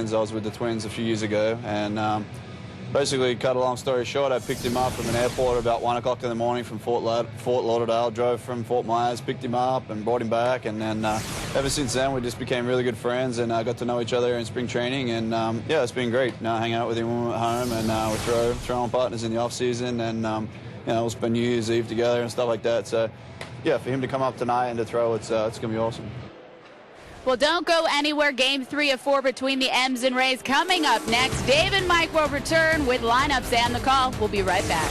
Twins. I was with the Twins a few years ago, and basically, cut a long story short, I picked him up from an airport about 1 o'clock in the morning from Fort Lauderdale, drove from Fort Myers, picked him up and brought him back, and then ever since then we just became really good friends and got to know each other in spring training, and yeah, it's been great. Now hanging out with him when we're at home, and we're throwing partners in the off season, and you know, we'll spend New Year's Eve together and stuff like that. So yeah, for him to come up tonight and to throw, it's gonna be awesome. Well, don't go anywhere. Game 3 of 4 between the M's and Rays coming up next. Dave and Mike will return with lineups and the call. We'll be right back.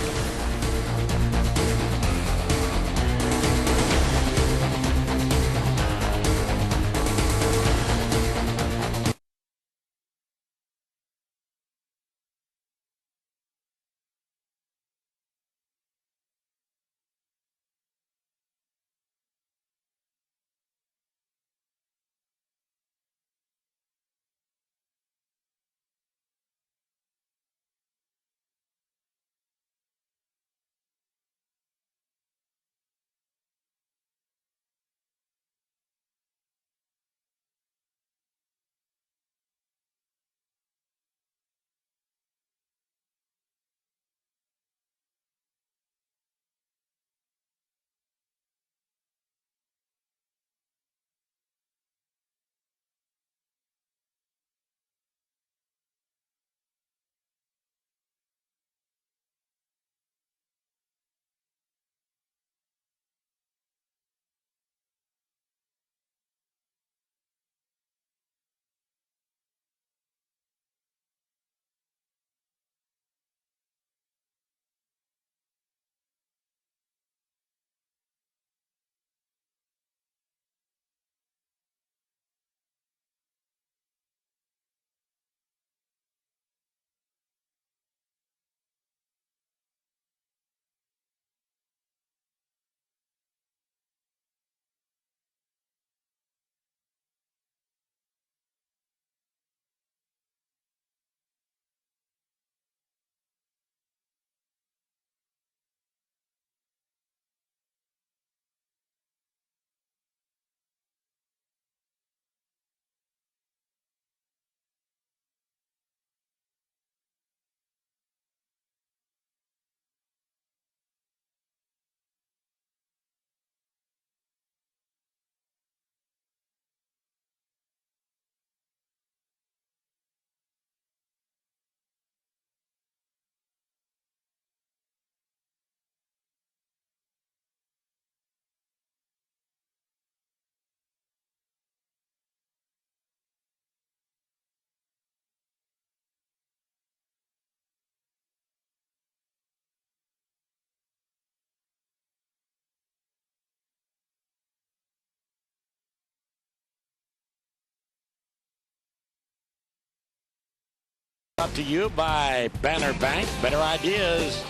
Brought to you by Banner Bank. Better ideas,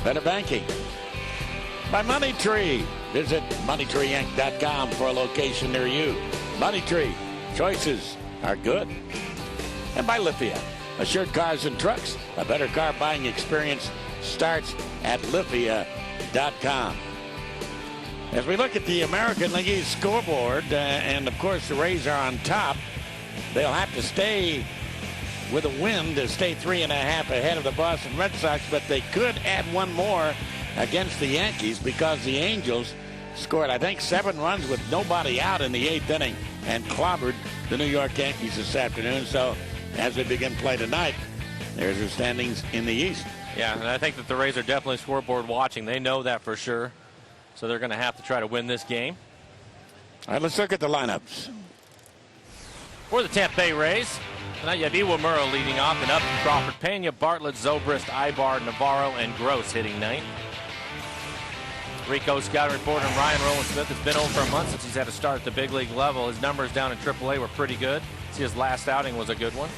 better banking. By Money Tree. Visit moneytreeinc.com for a location near you. Money Tree. Choices are good. And by Lithia. Assured Cars and Trucks. A better car buying experience starts at lithia.com. As we look at the American League East scoreboard, and of course the Rays are on top, they'll have to stay with a win to stay 3.5 ahead of the Boston Red Sox, but they could add one more against the Yankees because the Angels scored, I think, 7 runs with nobody out in the 8th inning and clobbered the New York Yankees this afternoon. So as we begin play tonight, there's the standings in the East. Yeah, and I think that the Rays are definitely scoreboard watching. They know that for sure. So they're going to have to try to win this game. All right, let's look at the lineups. For the Tampa Bay Rays, tonight you have Iwamura leading off, and up Crawford, Pena, Bartlett, Zobrist, Ibar, Navarro, and Gross hitting ninth. Rico scouting reporter Ryan Rowland-Smith. It's been over a month since he's had a start at the big league level. His numbers down in AAA were pretty good. See, his last outing was a good one.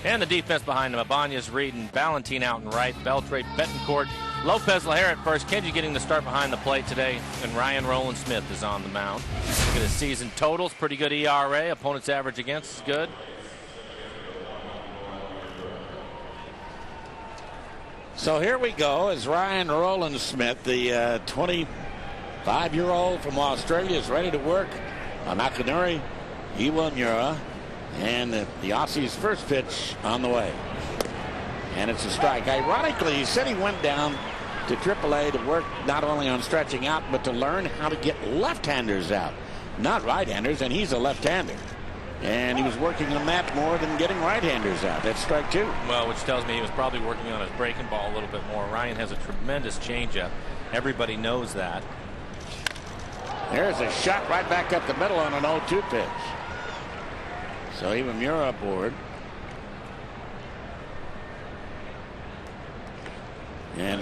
And the defense behind him, Ibanez, Reed, and Valentin out and right, Beltre, Betancourt, Lopez, Lahare at first. Kenji getting the start behind the plate today, and Ryan Rowland-Smith is on the mound. Look at his season totals, pretty good ERA. Opponent's average against is good. So here we go as Ryan Rowland-Smith, the 25-year-old from Australia, is ready to work. Makanuri, Iwamura, And the Aussie's first pitch on the way. And it's a strike. Ironically, he said he went down to AAA to work not only on stretching out, but to learn how to get left-handers out, not right-handers, and he's a left-hander. And he was working on that more than getting right-handers out. That's strike 2. Well, which tells me he was probably working on his breaking ball a little bit more. Ryan has a tremendous changeup. Everybody knows that. There's a shot right back up the middle on an 0-2 pitch. So Iwamura aboard. And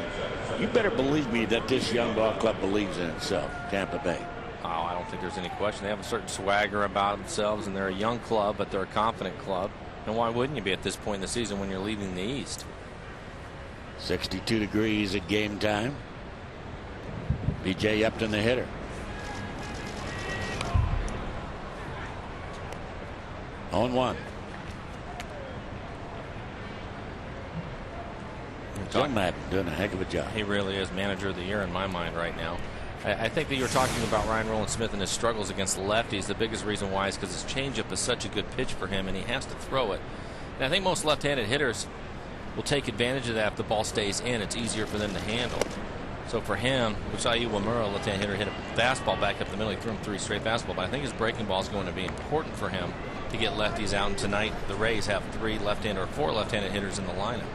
you better believe me that this young ball club believes in itself, Tampa Bay. Oh, I don't think there's any question. They have a certain swagger about themselves, and they're a young club, but they're a confident club. And why wouldn't you be at this point in the season when you're leading the East? 62 degrees at game time. B.J. Upton, the hitter. 0-1. John Madden doing a heck of a job. He really is manager of the year in my mind right now. I think that you were talking about Ryan Rowland-Smith and his struggles against lefties. The biggest reason why is because his changeup is such a good pitch for him, and he has to throw it. And I think most left-handed hitters will take advantage of that if the ball stays in. It's easier for them to handle. So for him, we saw Iwamura, left-handed hitter, hit a fastball back up the middle. He threw him 3 straight fastball, but I think his breaking ball is going to be important for him to get lefties out. And tonight, the Rays have 3 left-handed or 4 left-handed hitters in the lineup.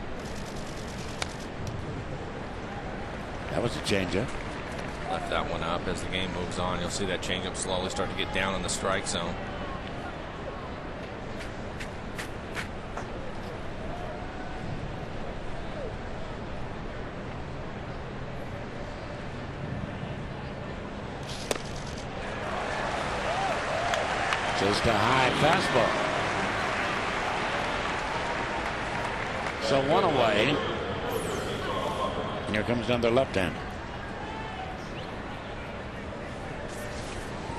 That was a changeup. Left that one up. As the game moves on, you'll see that changeup slowly start to get down in the strike zone. Just a high fastball. So 1 away. And here comes another left-hander.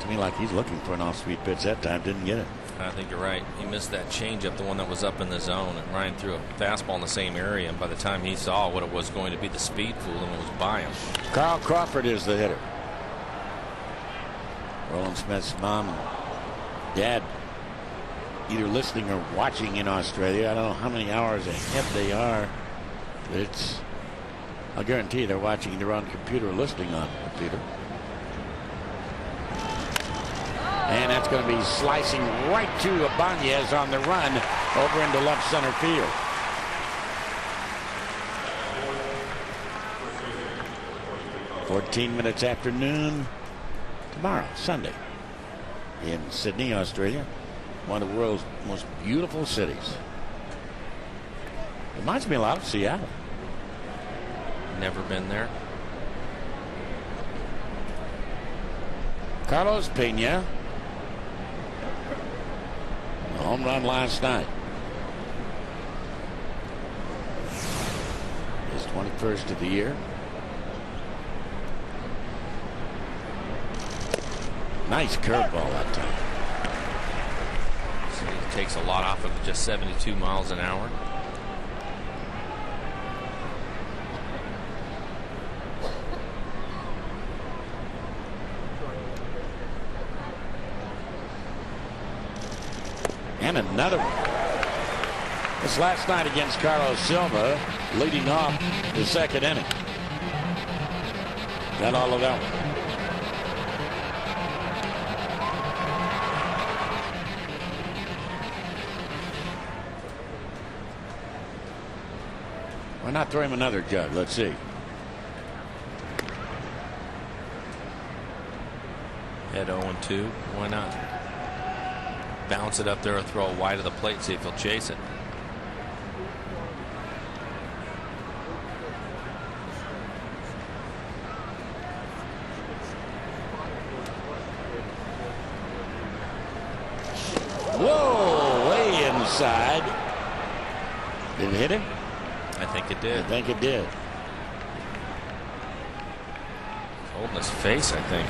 To me like he's looking for an off-speed pitch that time. Didn't get it. I think you're right. He missed that changeup, the one that was up in the zone, and Ryan threw a fastball in the same area, and by the time he saw what it was going to be, the speed fooled him and was by him. Carl Crawford is the hitter. Rowland-Smith's mom and dad either listening or watching in Australia. I don't know how many hours ahead they are, but it's, I'll guarantee you they're watching either on computer or listening on computer. And that's going to be slicing right to Ibanez on the run over into left center field. "14 minutes after noon tomorrow, Sunday, in Sydney, Australia, one of the world's most beautiful cities. Reminds me a lot of Seattle. Never been there. Carlos Pena, a home run last night. His 21st of the year. Nice curveball that time. So he takes a lot off of just 72 miles an hour. And another one. This last night against Carlos Silva, leading off the second inning. Got all of that one. Why not throw him another jug? Let's see. Head 0-2. Why not? Bounce it up there or throw it wide of the plate, see if he'll chase it. Whoa, way inside. Did it hit him? I think it did. I think it did. Holding his face, I think.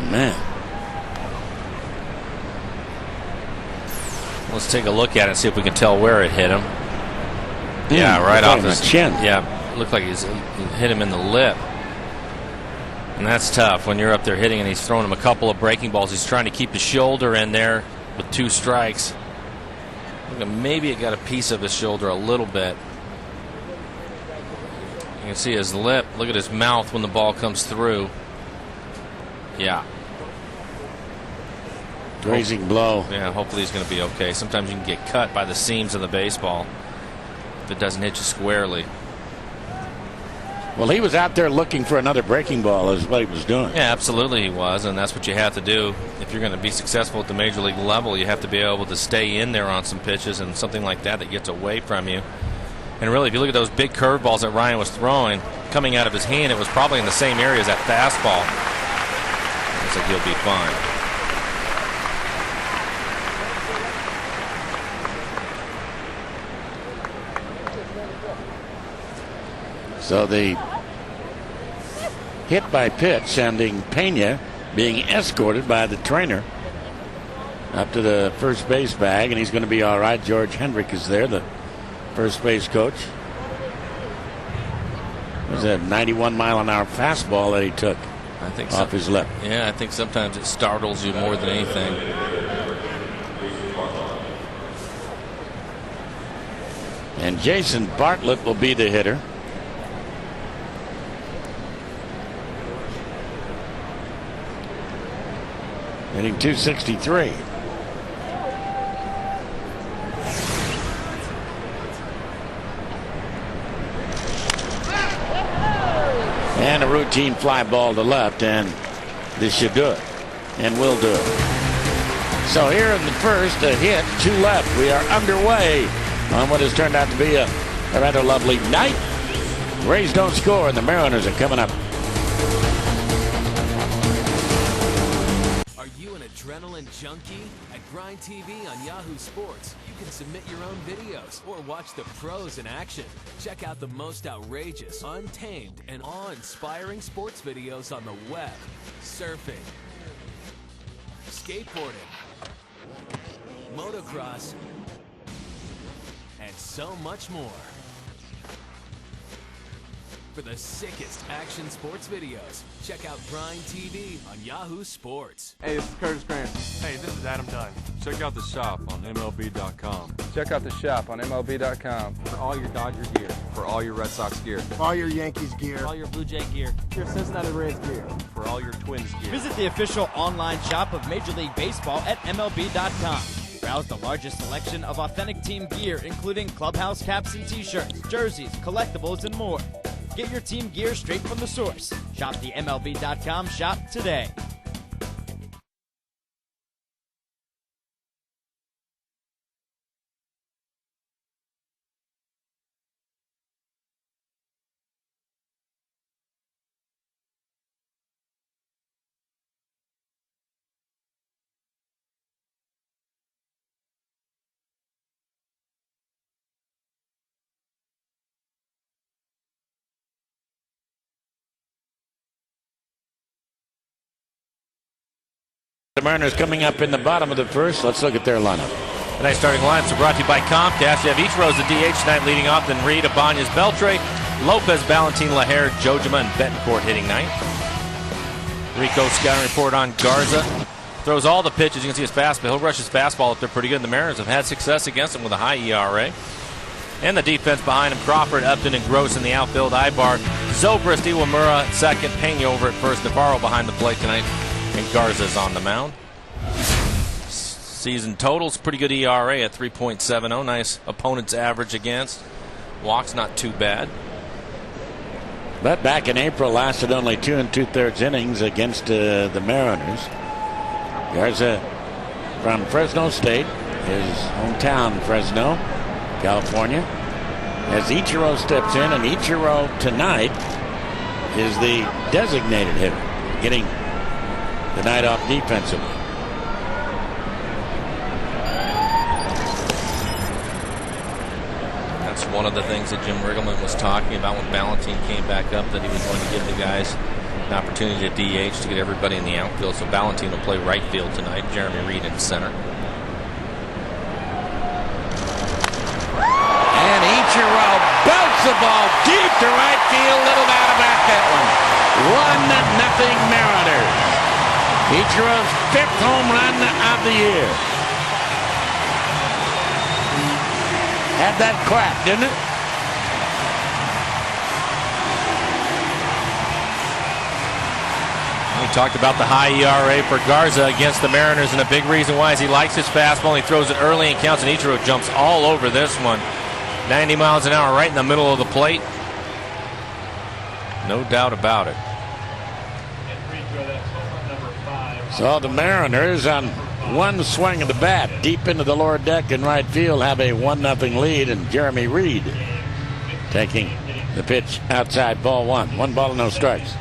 Man. Let's take a look at it, see if we can tell where it hit him. Yeah, right off his chin. Yeah, looked like he hit him in the lip. And that's tough when you're up there hitting and he's throwing him a couple of breaking balls. He's trying to keep his shoulder in there with 2 strikes. Maybe it got a piece of his shoulder a little bit. You can see his lip. Look at his mouth when the ball comes through. Yeah. Grazing blow. Yeah, hopefully he's going to be okay. Sometimes you can get cut by the seams of the baseball if it doesn't hit you squarely. Well, he was out there looking for another breaking ball is what he was doing. Yeah, absolutely he was, and that's what you have to do. If you're going to be successful at the major league level, you have to be able to stay in there on some pitches and something like that gets away from you. And really, if you look at those big curveballs that Ryan was throwing, coming out of his hand, it was probably in the same area as that fastball. Looks like he'll be fine. So the hit by pitch sending Pena being escorted by the trainer up to the first base bag, and he's going to be all right. George Hendrick is there, the first base coach. It was a 91-mile-an-hour fastball that he took off his lip. Yeah, I think sometimes it startles you more than anything. And Jason Bartlett will be the hitter. Hitting .263. And a routine fly ball to left, and this should do it, and will do it. So here in the first, a hit, 2 left. We are underway on what has turned out to be a rather lovely night. Rays don't score, and the Mariners are coming up. Adrenaline junkie? At Grind TV on Yahoo Sports, you can submit your own videos or watch the pros in action. Check out the most outrageous, untamed, and awe-inspiring sports videos on the web, surfing, skateboarding, motocross, and so much more. For the sickest action sports videos, check out Grind TV on Yahoo Sports. Hey, this is Curtis Grant. Hey, this is Adam Dunn. Check out the shop on MLB.com. Check out the shop on MLB.com For all your Dodger gear. for all your Red Sox gear. All your Yankees gear. All your Blue Jay gear. Your Cincinnati Reds gear. For all your Twins gear. Visit the official online shop of Major League Baseball at MLB.com. Browse the largest selection of authentic team gear, including clubhouse caps and t-shirts, jerseys, collectibles, and more. Get your team gear straight from the source. Shop the MLB.com shop today. The Mariners coming up in the bottom of the first. Let's look at their lineup. Tonight's starting lineups are brought to you by Comcast. You have Ichiro as the DH tonight leading off, then Reed, Ibanez, Beltre, Lopez, Valentin, Laher, Jojima, and Betancourt hitting ninth. Rico scouting report on Garza. Throws all the pitches. You can see his fastball. He'll rush his fastball if they're pretty good. The Mariners have had success against him with a high ERA. And the defense behind him, Crawford, Upton, and Gross in the outfield. Ibar, Zobrist, Iwamura at second, Pena over at first. Navarro behind the plate tonight. And Garza's on the mound. Season totals, pretty good ERA at 3.70. Nice opponent's average against. Walks not too bad. But back in April, lasted only 2 2/3 innings against the Mariners. Garza from Fresno State, his hometown, Fresno, California. As Ichiro steps in, and Ichiro tonight is the designated hitter, getting the night off defensively. That's one of the things that Jim Riggleman was talking about when Valentin came back up, that he was going to give the guys an opportunity to DH to get everybody in the outfield. So Valentin will play right field tonight. Jeremy Reed in center. And Ichiro belts the ball deep to right field. Little out of back that one. 1-0 Mariners. Ichiro's 5th home run of the year. Had that crack, didn't it? We talked about the high ERA for Garza against the Mariners, and a big reason why is he likes his fastball. He throws it early and counts, and Ichiro jumps all over this one. 90 miles an hour right in the middle of the plate. No doubt about it. So the Mariners, on one swing of the bat deep into the lower deck in right field, have a 1-0 lead, and Jeremy Reed taking the pitch outside, ball one. 1 ball and no strikes.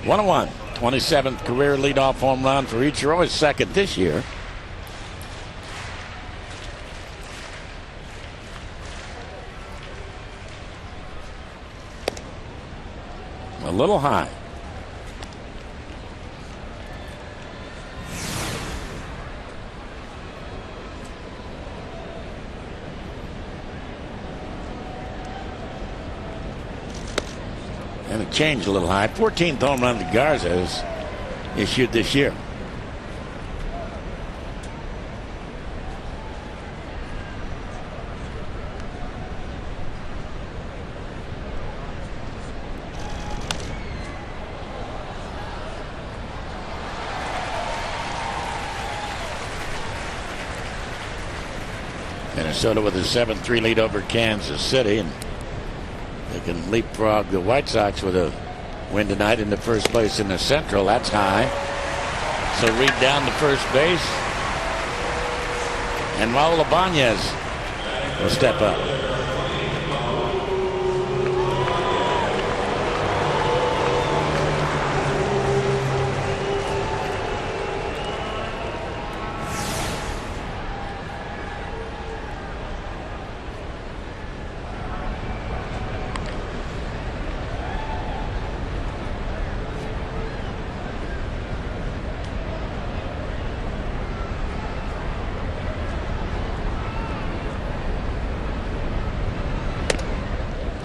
1-1. 27th career leadoff home run for Ichiro, his second this year. A little high. And it changed a little high. 14th home run to Garza is issued this year. Minnesota with a 7-3 lead over Kansas City, and they can leapfrog the White Sox with a win tonight into first place in the Central. That's high. So Reed down to first base, and Raul Ibanez will step up.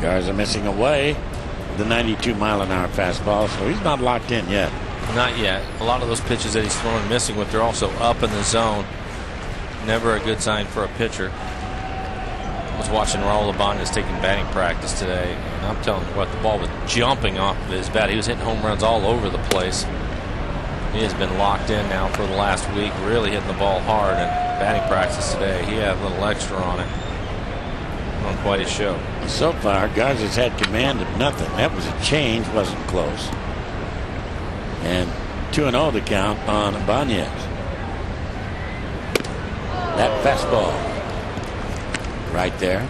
Garza missing away the 92-mile-an-hour fastball, so he's not locked in yet. Not yet. A lot of those pitches that he's throwing missing with, they're also up in the zone. Never a good sign for a pitcher. I was watching Raul Ibanez taking batting practice today, and I'm telling you what, the ball was jumping off of his bat. He was hitting home runs all over the place. He has been locked in now for the last week, really hitting the ball hard, and batting practice today, he had a little extra on it. On quite a show. So far, Garza's had command of nothing. That was a change, wasn't close. And 2-0 the count on Ibanez. That fastball right there.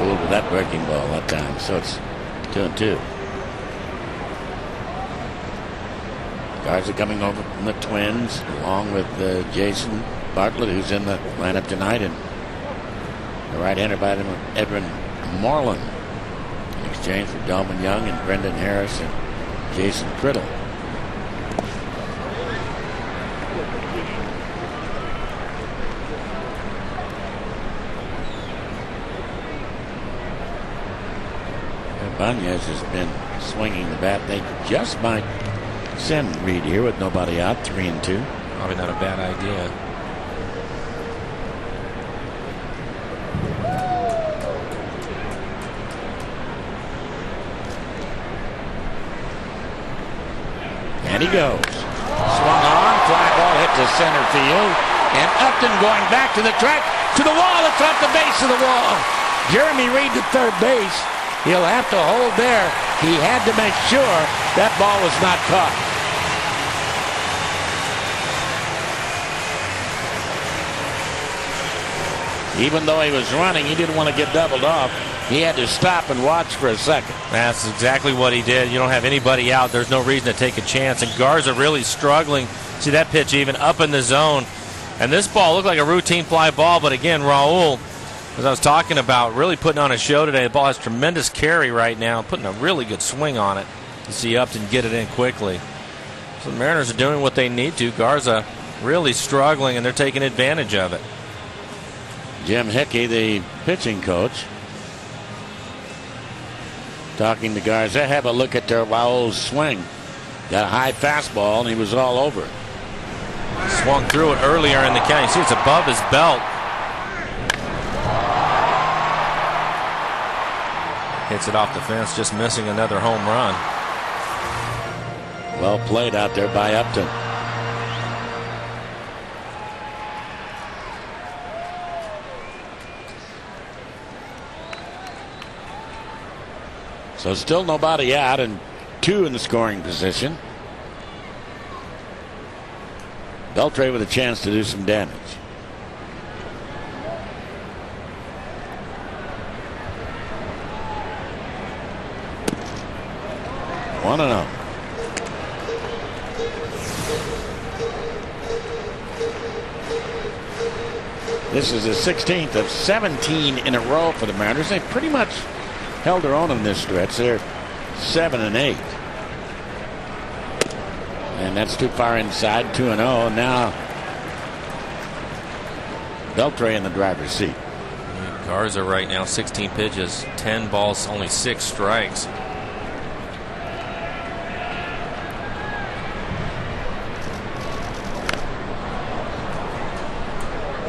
With that breaking ball that time, so it's 2-2. Garza coming over from the Twins, along with Jason Bartlett, who's in the lineup tonight, and the right-hander by them, Edwin Moreland, in exchange for Delman Young and Brendan Harris and Jason Criddle. Ibanez has been swinging the bat. They just might send Reed here with nobody out, 3-2. Probably not a bad idea. And he goes. Swung on, fly ball hit to center field, and Upton going back to the track, to the wall. It's off the base of the wall. Jeremy Reed to third base. He'll have to hold there. He had to make sure that ball was not caught. Even though he was running, he didn't want to get doubled off. He had to stop and watch for a second. That's exactly what he did. You don't have anybody out. There's no reason to take a chance. And Garza really struggling. See that pitch even up in the zone. And this ball looked like a routine fly ball, but again, Raul As I was talking about, really putting on a show today. The ball has tremendous carry right now, putting a really good swing on it. You see Upton get it in quickly. So the Mariners are doing what they need to. Garza really struggling, and they're taking advantage of it. Jim Hickey, the pitching coach, talking to Garza. Have a look at Raul's swing. Got a high fastball, and he was all over it. Swung through it earlier in the count. You see it's above his belt. Hits it off the fence, just missing another home run. Well played out there by Upton. So still nobody out and 2 in the scoring position. Beltre with a chance to do some damage. One and 0. This is the 16th of 17 in a row for the Mariners. They've pretty much held their own in this stretch. They're 7 and 8. And that's too far inside. 2 and 0. Now Beltre in the driver's seat. Garza right now 16 pitches, 10 balls, only 6 strikes.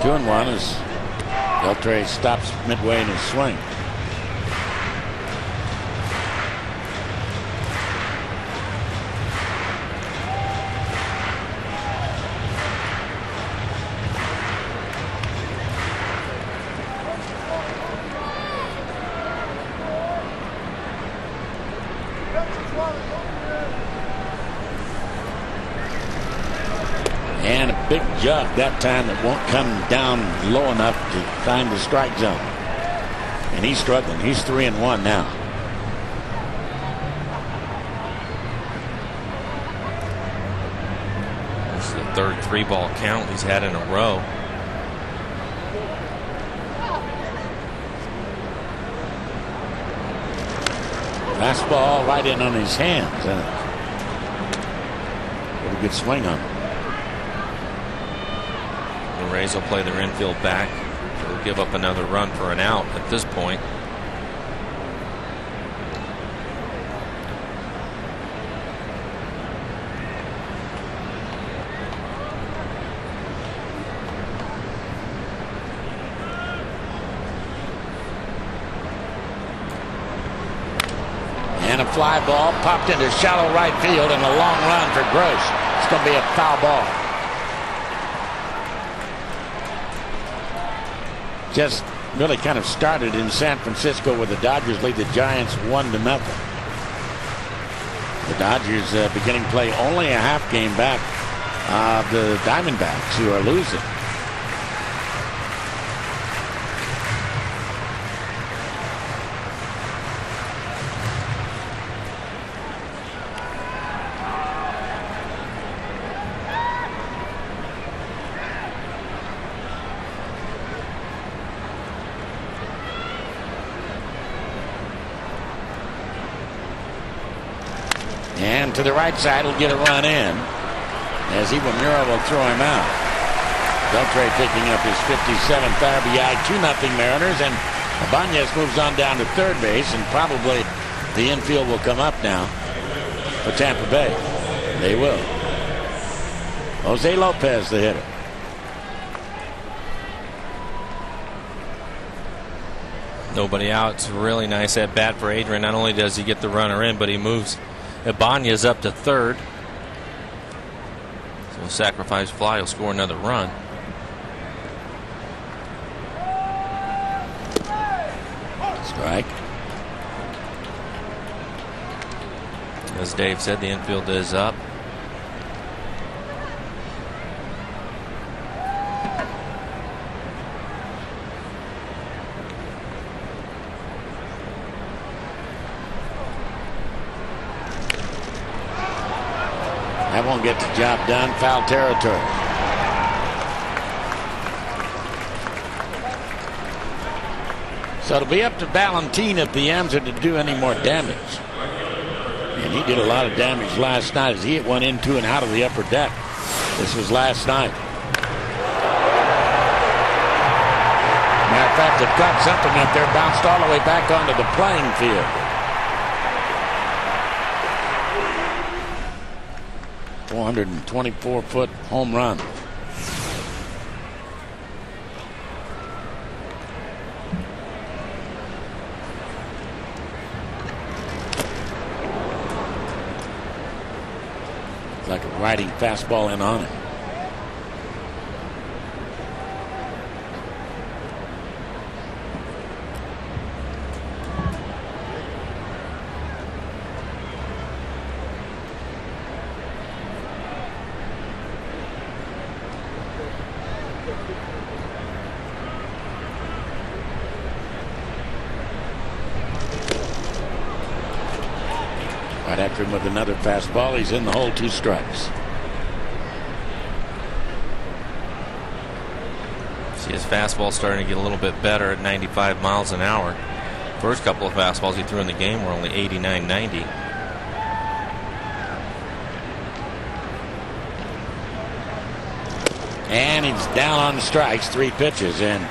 Two and 1 as Beltre stops midway in his swing. And a big jug that time that won't come down low enough to find the strike zone. And he's struggling. He's 3 and 1 now. This is the third 3-ball count he's had in a row. Fastball right in on his hands. Pretty good swing on him. The Rays will play their infield back. They'll give up another run for an out at this point. And a fly ball popped into shallow right field and a long run for Gross. It's going to be a foul ball. Just really kind of started in San Francisco where the Dodgers lead the Giants 1-0. The Dodgers beginning play only a half game back of the Diamondbacks, who are losing. And to the right side will get a run in as Iwamura will throw him out. Beltre picking up his 57th RBI. 2-0 Mariners, and Ibanez moves on down to third base, and probably the infield will come up now for Tampa Bay. They will. Jose Lopez, the hitter. Nobody out. It's a really nice at bat for Adrian. Not only does he get the runner in, but he moves Ibanez up to third. So a sacrifice fly will score another run. Strike. As Dave said, the infield is up. That won't get the job done. Foul territory. So it'll be up to Ballantine if the M's are to do any more damage. And he did a lot of damage last night as he hit one into and out of the upper deck. This was last night. Matter of fact, it got something up there, bounced all the way back onto the playing field. .424-foot home run. Like a riding fastball in on it. Right after him with another fastball. He's in the hole, 2 strikes. See his fastball starting to get a little bit better at 95 miles an hour. First couple of fastballs he threw in the game were only 89, 90. And he's down on strikes, 3 pitches. And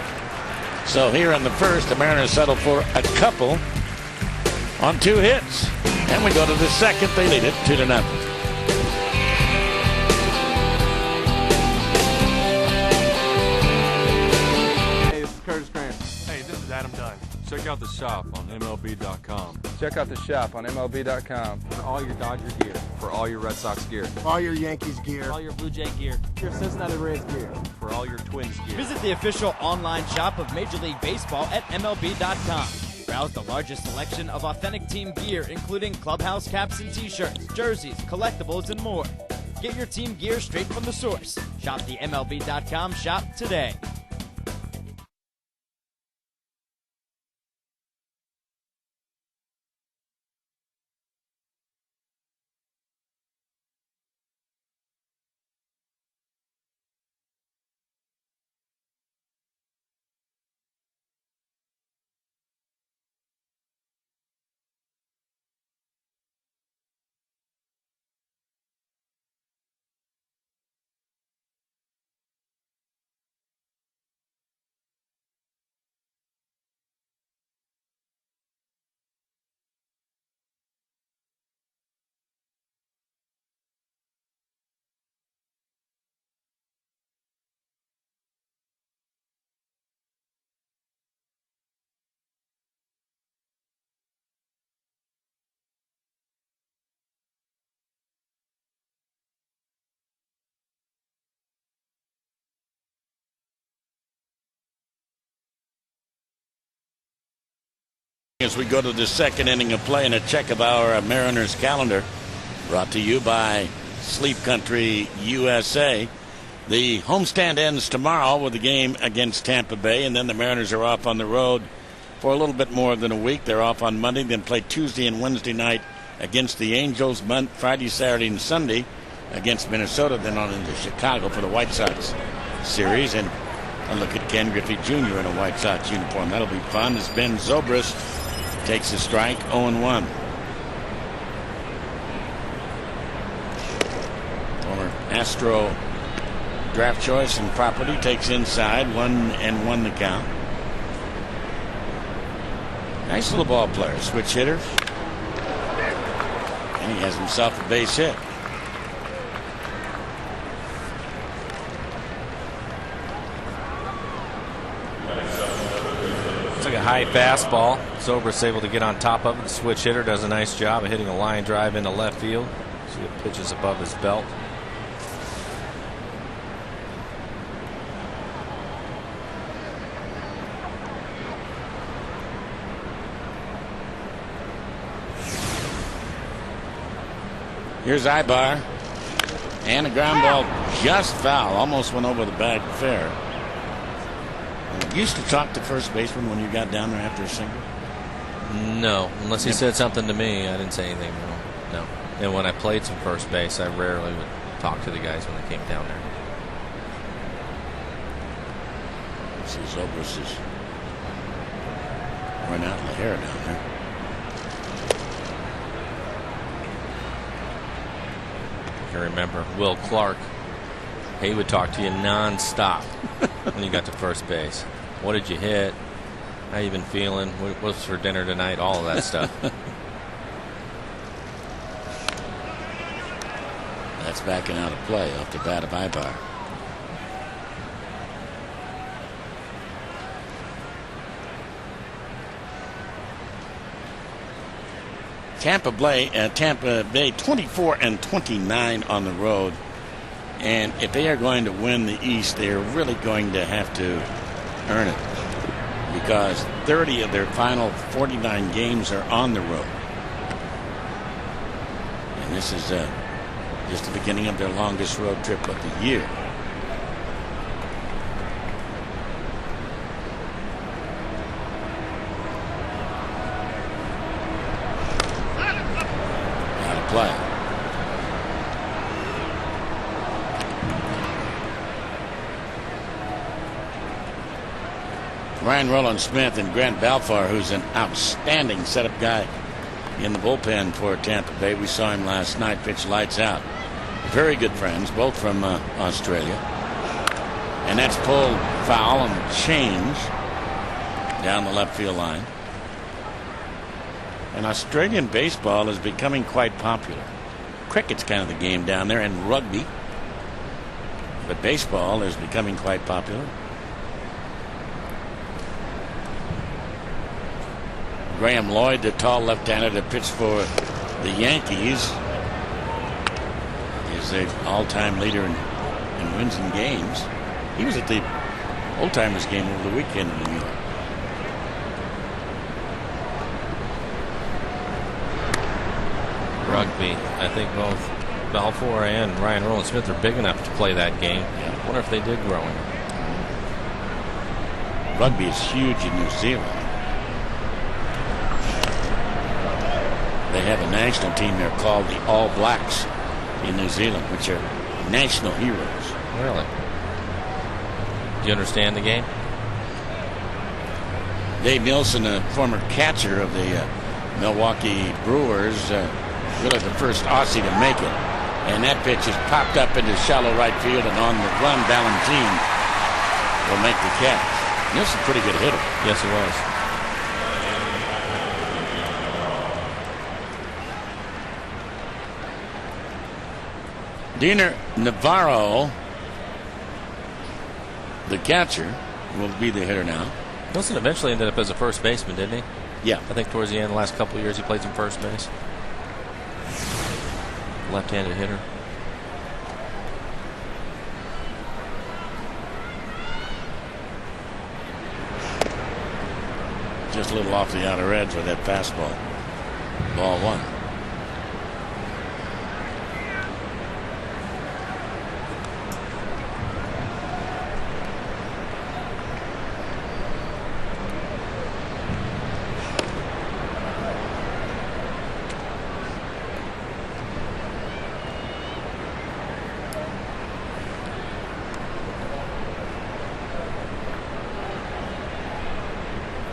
so here in the first, the Mariners settle for a couple on 2 hits. And we go to the second. They lead it 2-0. Hey, this is Curtis Grant. Hey, this is Adam Dunn. Check out the shop on MLB.com. Check out the shop on MLB.com For all your Dodger gear. for all your Red Sox gear. All your Yankees gear. All your Blue Jay gear. Your Cincinnati Reds gear. For all your Twins gear. Visit the official online shop of Major League Baseball at MLB.com. Browse the largest selection of authentic team gear, including clubhouse caps and t-shirts, jerseys, collectibles, and more. Get your team gear straight from the source. Shop the MLB.com shop today. As we go to the second inning of play and a check of our Mariners calendar, brought to you by Sleep Country USA. The homestand ends tomorrow with a game against Tampa Bay, and then the Mariners are off on the road for a little bit more than a week. They're off on Monday, then play Tuesday and Wednesday night against the Angels, Friday, Saturday, and Sunday against Minnesota, then on into Chicago for the White Sox series. And a look at Ken Griffey Jr. in a White Sox uniform. That'll be fun as Ben Zobrist takes a strike, 0-1. Former Astro draft choice and property takes inside, 1-1 the count. Nice little ball player, switch hitter. And he has himself a base hit. It's like a high fastball. Zobrist's able to get on top of it. The switch hitter does a nice job of hitting a line drive into left field. See the pitches above his belt. Here's Ibar. And a ground ball just foul. Almost went over the bag fair. Used to talk to first baseman when you got down there after a single? No, unless he said something to me. I didn't say anything. No. And when I played some first base, I rarely would talk to the guys when they came down there. See Zobrist is Run out in the hair down there. I remember Will Clark. He would talk to you nonstop when you got to first base. What did you hit? How you been feeling? What's for dinner tonight? All of that stuff. That's backing out of play off the bat of Ibar. Tampa Bay 24-29 on the road, and if they are going to win the East, they are really going to have to earn it, because 30 of their final 49 games are on the road, and this is just the beginning of their longest road trip of the year. Play. Ryan Rowland-Smith and Grant Balfour, who's an outstanding setup guy in the bullpen for Tampa Bay. We saw him last night pitch lights out. Very good friends, both from Australia. And that's pulled foul and change down the left field line. And Australian baseball is becoming quite popular. Cricket's kind of the game down there, and rugby. But baseball is becoming quite popular. Graham Lloyd, the tall left-hander that pitched for the Yankees, is the all-time leader in wins and games. He was at the old-timers game over the weekend in New York. Rugby. I think both Balfour and Ryan Rowland-Smith are big enough to play that game. I wonder if they did growing up. Rugby is huge in New Zealand. They have a national team there called the All Blacks in New Zealand, which are national heroes. Really? Do you understand the game? Dave Nielsen, a former catcher of the Milwaukee Brewers, really the first Aussie to make it. And that pitch is popped up into shallow right field, and on the run, Valentine will make the catch. Nielsen's a pretty good hitter. Yes, he was. Diener Navarro, the catcher, will be the hitter now. Nielsen eventually ended up as a first baseman, didn't he? Yeah. I think towards the end, the last couple of years, he played some first base. Left-handed hitter. Just a little off the outer edge with that fastball. Ball one.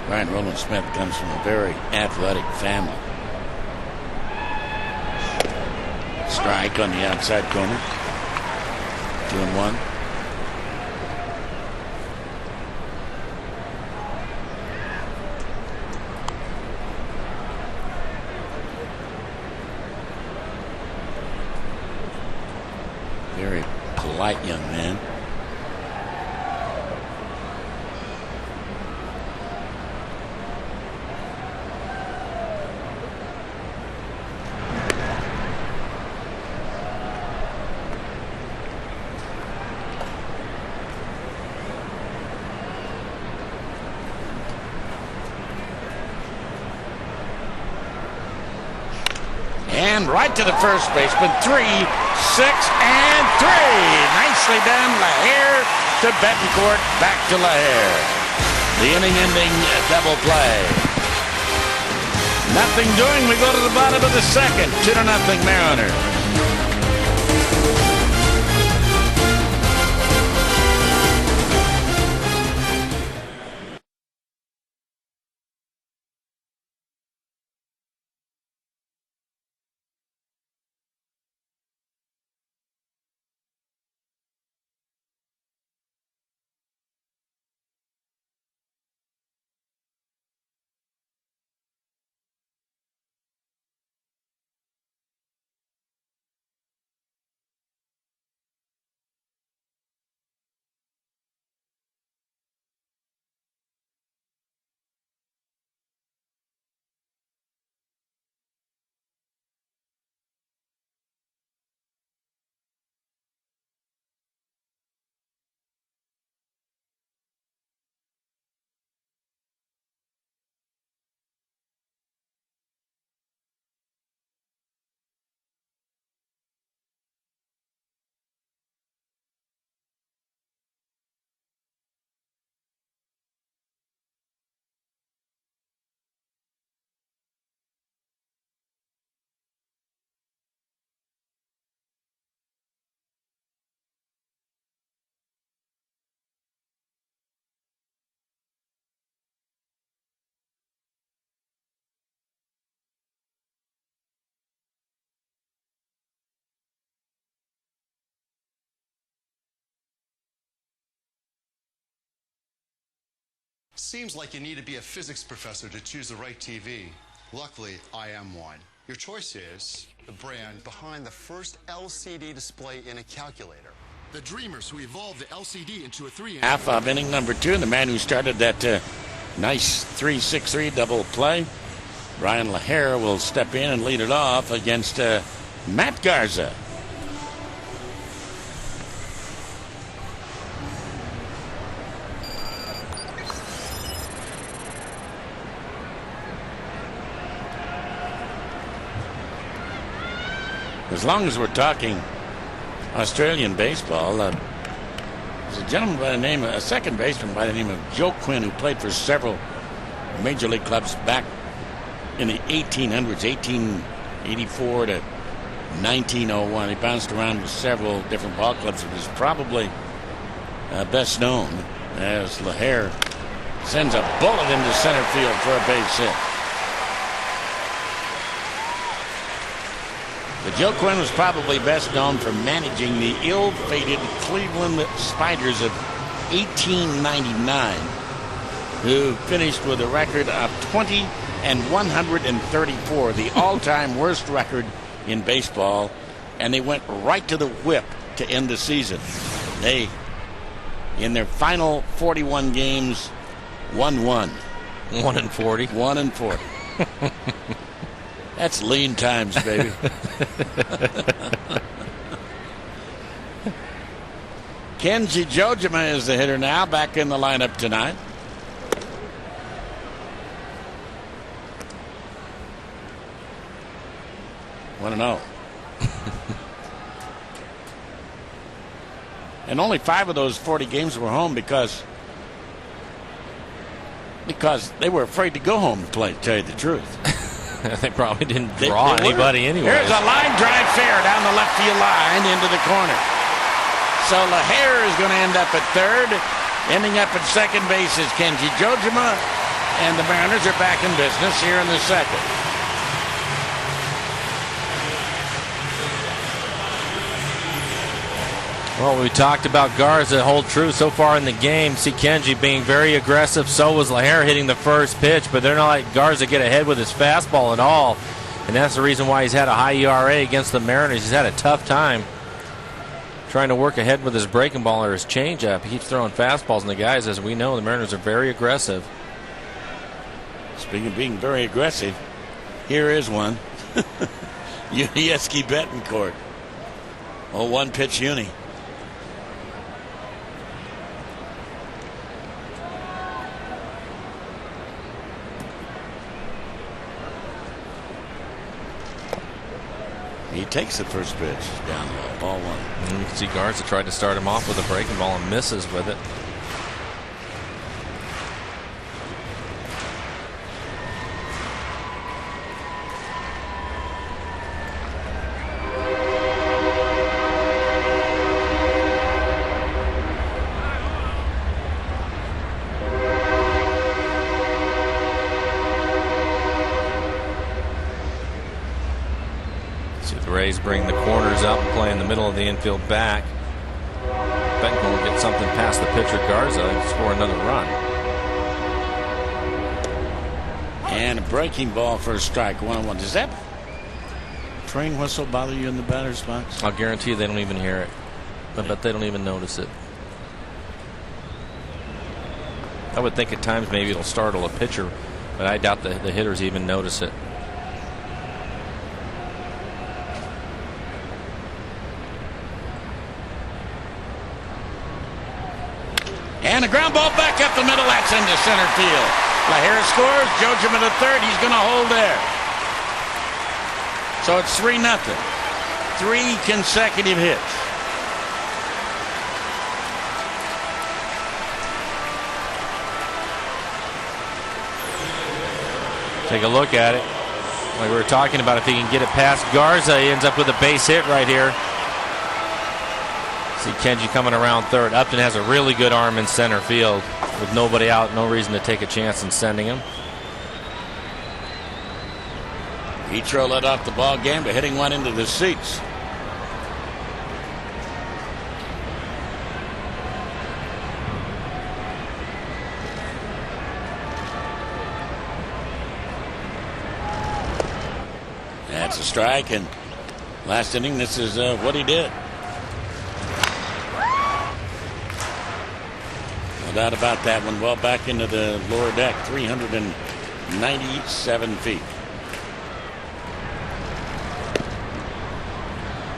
Ryan Rowland-Smith comes from a very athletic family. Strike on the outside corner. 2-1. Very polite young man. And right to the first baseman. 3, 6, and 3. Nicely done. Lahair to Betancourt. Back to Lahair. The inning-ending double play. Nothing doing. We go to the bottom of the second. 2-0 Mariners. Seems like you need to be a physics professor to choose the right TV. Luckily, I am one. Your choice is the brand behind the first LCD display in a calculator. The dreamers who evolved the LCD into a 3-inch. Half of inning number 2, and the man who started that nice 3-6-3 double play, Ryan LaHare, will step in and lead it off against Matt Garza. As long as we're talking Australian baseball, there's a gentleman by the name, a second baseman by the name of Joe Quinn, who played for several major league clubs back in the 1800s, 1884 to 1901. He bounced around with several different ball clubs. He was probably best known as LaHare sends a bullet into center field for a base hit. But Joe Quinn was probably best known for managing the ill-fated Cleveland Spiders of 1899, who finished with a record of 20-134, the all-time worst record in baseball, and they went right to the whip to end the season. They, in their final 41 games, won 1-40. 1-40. That's lean times, baby. Kenji Jojima is the hitter now, back in the lineup tonight. Want to know? And only 5 of those 40 games were home because they were afraid to go home and play, to tell you the truth. They probably didn't draw anybody anyway. Here's a line drive fair down the left field line into the corner. So LaHare is going to end up at third. Ending up at second base is Kenji Jojima. And the Mariners are back in business here in the second. Well, we talked about Garza hold true so far in the game. See Kenji being very aggressive. So was LaHare hitting the first pitch, but they're not letting Garza get ahead with his fastball at all. And that's the reason why he's had a high ERA against the Mariners. He's had a tough time trying to work ahead with his breaking ball or his changeup. He keeps throwing fastballs, and the guys, as we know, the Mariners are very aggressive. Speaking of being very aggressive, here is one. Yuniesky Betancourt. Oh, one pitch uni. He takes the first pitch down low, ball one. And you can see Garza tried to start him off with a breaking ball and misses with it. Rays bring the corners up and play in the middle of the infield back. Benton will get something past the pitcher Garza and score another run. And a breaking ball for a strike, 1-1. Does that train whistle bother you in the batter's box? I'll guarantee you they don't even hear it. I bet they don't even notice it. I would think at times maybe it'll startle a pitcher, but I doubt the hitters even notice it. And a ground ball back up the middle. That's into center field. LaHare scores. Jojima to third. He's going to hold there. So it's 3-0. 3 consecutive hits. Take a look at it. Like we were talking about, if he can get it past Garza, he ends up with a base hit right here. See Kenji coming around third. Upton has a really good arm in center field with nobody out, no reason to take a chance in sending him. Ichiro led off the ball game by hitting one into the seats. That's a strike, and last inning, this is what he did. No doubt about that one. Well back into the lower deck, 397 feet.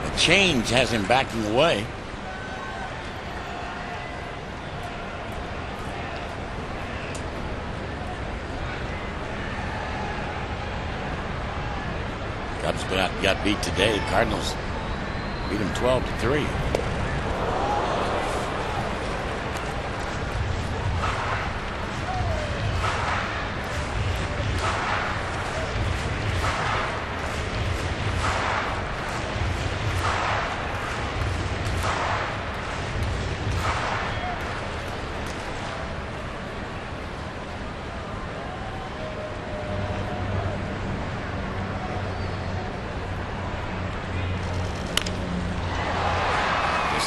The change has him backing away. Cubs got beat today. Cardinals beat them 12-3.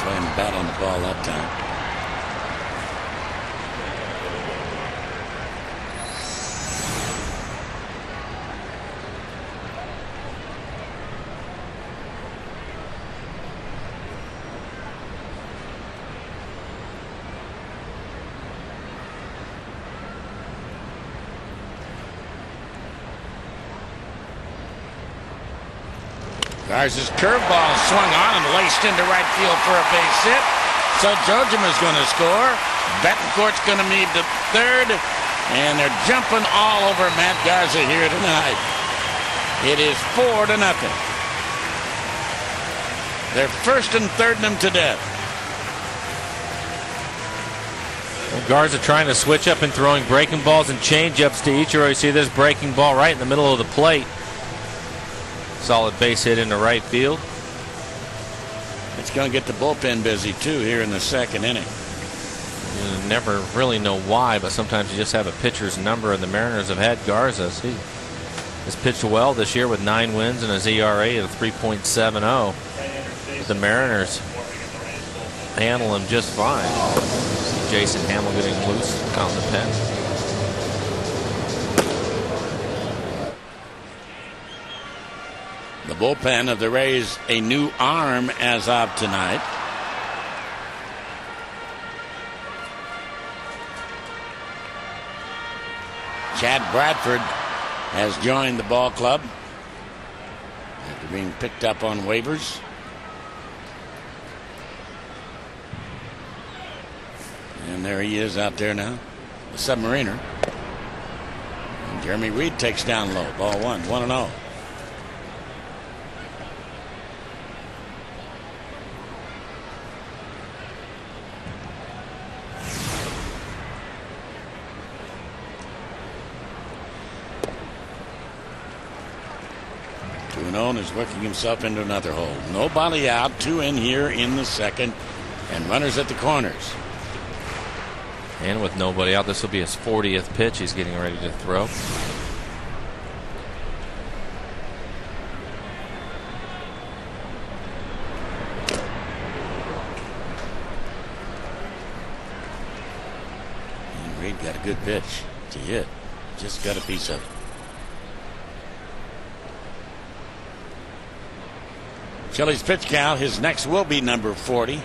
Laying the bat on the ball that time. Garza's curveball swung on and laced into right field for a base hit. So Jojima's going to score. Betancourt's going to move to third. And they're jumping all over Matt Garza here tonight. It is 4-0. They're first and thirding him to death. Well, Garza trying to switch up and throwing breaking balls and changeups to Ichiro. You see this breaking ball right in the middle of the plate. Solid base hit into right field. It's going to get the bullpen busy too here in the second inning. You never really know why, but sometimes you just have a pitcher's number, and the Mariners have had Garza. He has pitched well this year with 9 wins and his ERA of 3.70. The Mariners handle him just fine. Jason Hamill getting loose out in the pen. The bullpen of the Rays, a new arm as of tonight. Chad Bradford has joined the ball club after being picked up on waivers. And there he is out there now, the Submariner. And Jeremy Reed takes down low. Ball 1-0. Is working himself into another hole. Nobody out, 2 in here in the second, and runners at the corners. And with nobody out, this will be his 40th pitch he's getting ready to throw. And Reed got a good pitch to hit. Just got a piece of it. Chili's pitch count. His next will be number 40.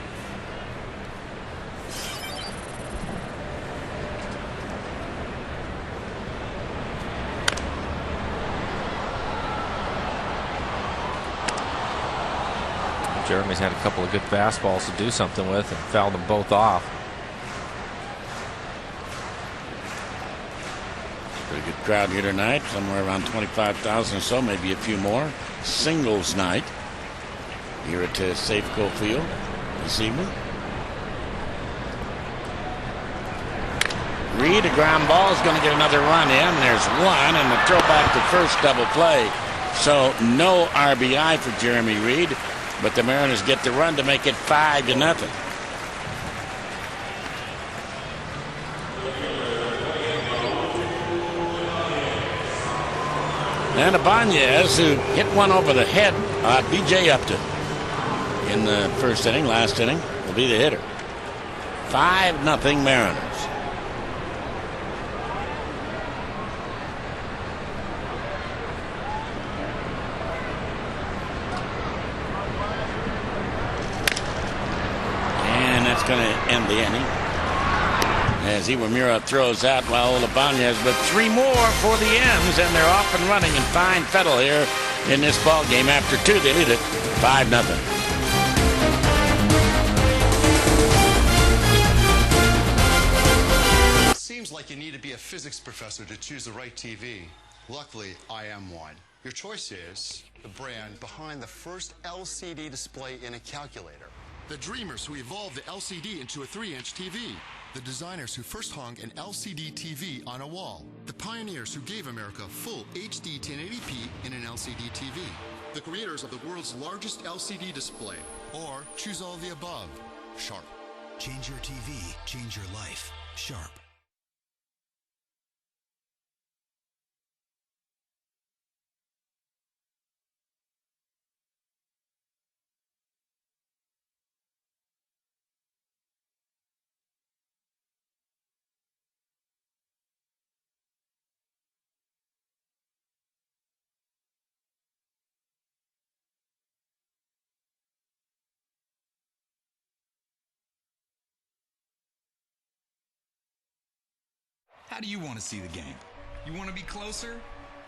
Jeremy's had a couple of good fastballs to do something with and fouled them both off. Pretty good crowd here tonight. Somewhere around 25,000 or so, maybe a few more. Singles night here at Safeco Field this evening. Reed, a ground ball, is going to get another run in. There's one, and the throwback to first double play. So no RBI for Jeremy Reed, but the Mariners get the run to make it 5-0. And Ibanez, who hit one over the head, B.J. Upton, in the first inning, last inning, will be the hitter. 5-0 Mariners. that's going to end the inning. As Iwamura throws out Raul Ibanez, but 3 more for the M's, and they're off and running in fine fettle here in this ball game. After 2, they lead it 5-0. Seems like you need to be a physics professor to choose the right TV. Luckily, I am one. Your choice is the brand behind the first LCD display in a calculator. The dreamers who evolved the LCD into a 3-inch TV. The designers who first hung an LCD TV on a wall. The pioneers who gave America full HD 1080p in an LCD TV. The creators of the world's largest LCD display. Or choose all of the above. Sharp. Change your TV, change your life. Sharp. How do you want to see the game? You want to be closer?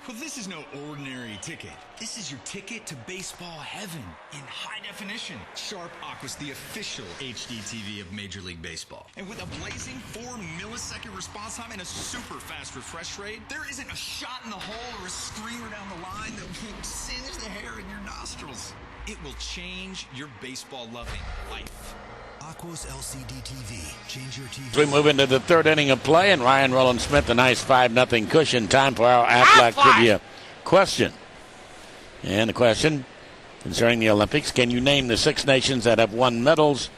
Well, this is no ordinary ticket. This is your ticket to baseball heaven in high definition. Sharp Aqua's the official HD TV of Major League Baseball. And with a blazing 4-millisecond response time and a super fast refresh rate, there isn't a shot in the hole or a screamer down the line that will singe the hair in your nostrils. It will change your baseball-loving life. Aqua's LCD TV. Change your TV. We move into the 3rd inning of play, and Ryan Rowland-Smith, a nice 5-0 cushion. Time for our Aflac Trivia question. And the question concerning the Olympics: can you name the 6 nations that have won medals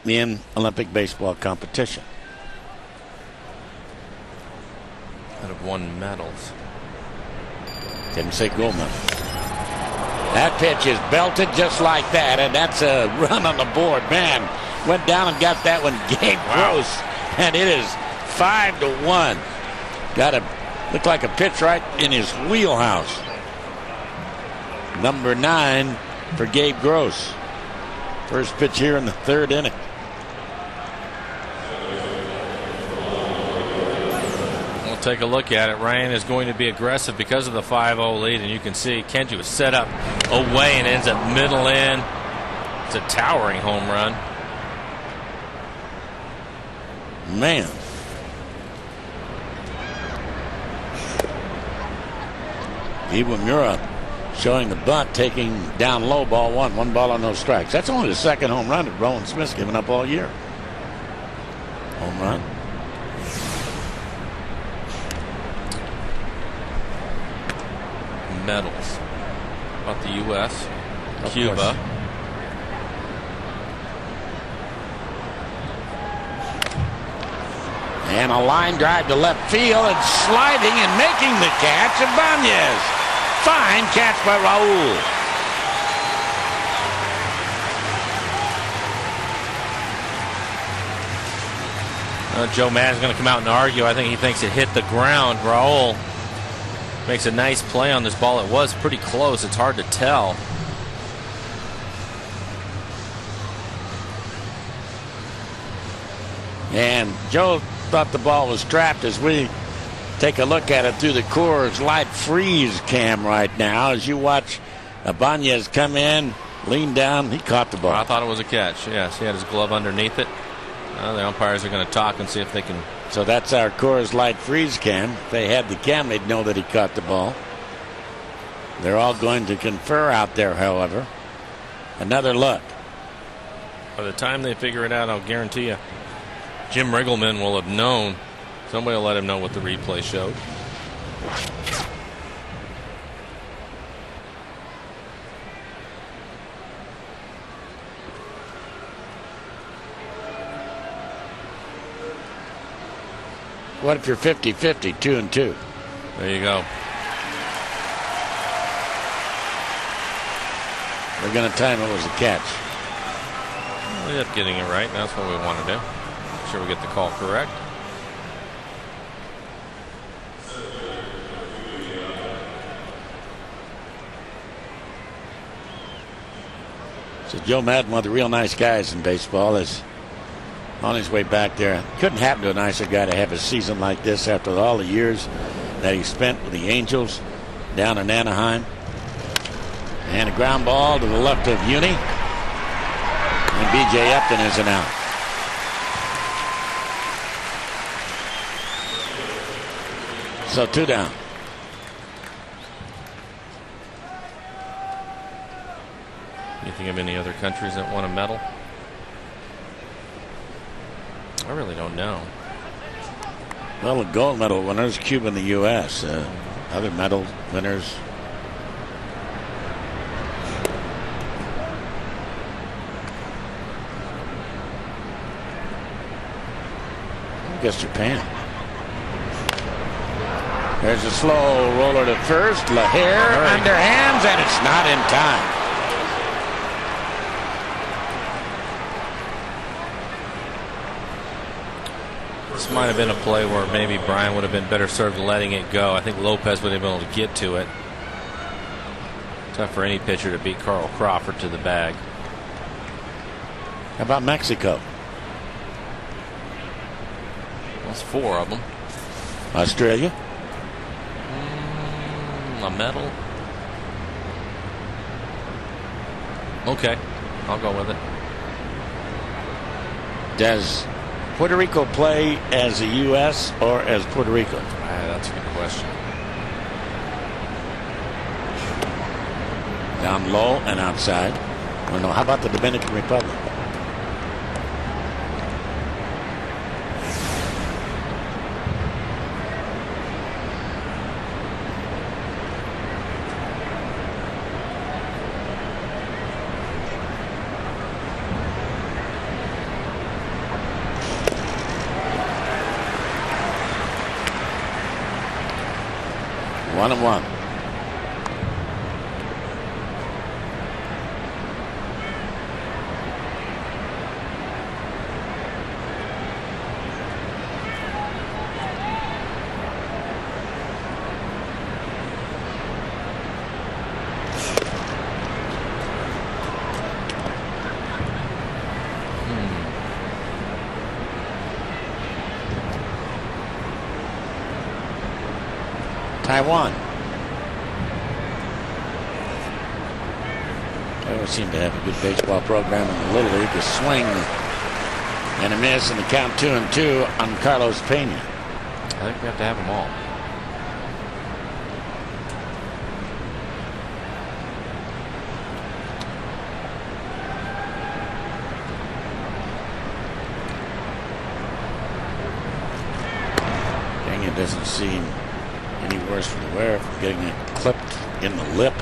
in Olympic baseball competition? That have won medals. Didn't say gold medal. That pitch is belted just like that, and that's a run on the board. Man, went down and got that one, Gabe Gross, and it is 5-1. Got to look like a pitch right in his wheelhouse. Number 9 for Gabe Gross. First pitch here in the 3rd inning. Take a look at it. Ryan is going to be aggressive because of the 5-0 lead, and you can see Kenji was set up away and ends up middle in. It's a towering home run. Man. Iwamura showing the bunt, taking down low, ball 1. 1 ball on no strikes. That's only the 2nd home run that Rowland-Smith's given up all year. Home run. Medals. About the U.S., Cuba. Course. And a line drive to left field, and sliding and making the catch, Ibanez. Fine catch by Raul. Joe Maddon's going to come out and argue. I think he thinks it hit the ground. Raul makes a nice play on this ball. It was pretty close. It's hard to tell. And Joe thought the ball was trapped as we take a look at it through the Coors Light Freeze cam right now. As you watch Ibanez come in, lean down, he caught the ball. I thought it was a catch. Yes, he had his glove underneath it. The umpires are going to talk and see if they can. So that's our Coors Light Freeze cam. If they had the cam, they'd know that he caught the ball. They're all going to confer out there, however. Another look. By the time they figure it out, I'll guarantee you, Jim Riggleman will have known. Somebody will let him know what the replay showed. What if you're 50-50, 2-2? There you go. They're going to time it was a catch. We ended up getting it right. That's what we want to do. Make sure we get the call correct. So Joe Maddon, one of the real nice guys in baseball, has on his way back there. Couldn't happen to a nicer guy to have a season like this after all the years that he spent with the Angels down in Anaheim. And a ground ball to the left of Uni. And B.J. Upton is an out. So 2 down. You think of any other countries that won a medal? I really don't know. Well, the gold medal winners, Cuba and the U.S. Other medal winners. I guess Japan. There's a slow roller to first. LaHare underhands, and it's not in time. This might have been a play where maybe Brian would have been better served letting it go. I think Lopez would have been able to get to it. Tough for any pitcher to beat Carl Crawford to the bag. How about Mexico? That's 4 of them. Australia? A medal? Okay, I'll go with it. Does Puerto Rico play as the U.S. or as Puerto Rico? That's a good question. Down low and outside. Well, no, how about the Dominican Republic? One and one. Taiwan. They always seem to have a good baseball program in the Little League. A swing and a miss, and the count 2-2 on Carlos Pena. I think we have to have them all. Dang, it doesn't seem any worse for the wearer from getting it clipped in the lip.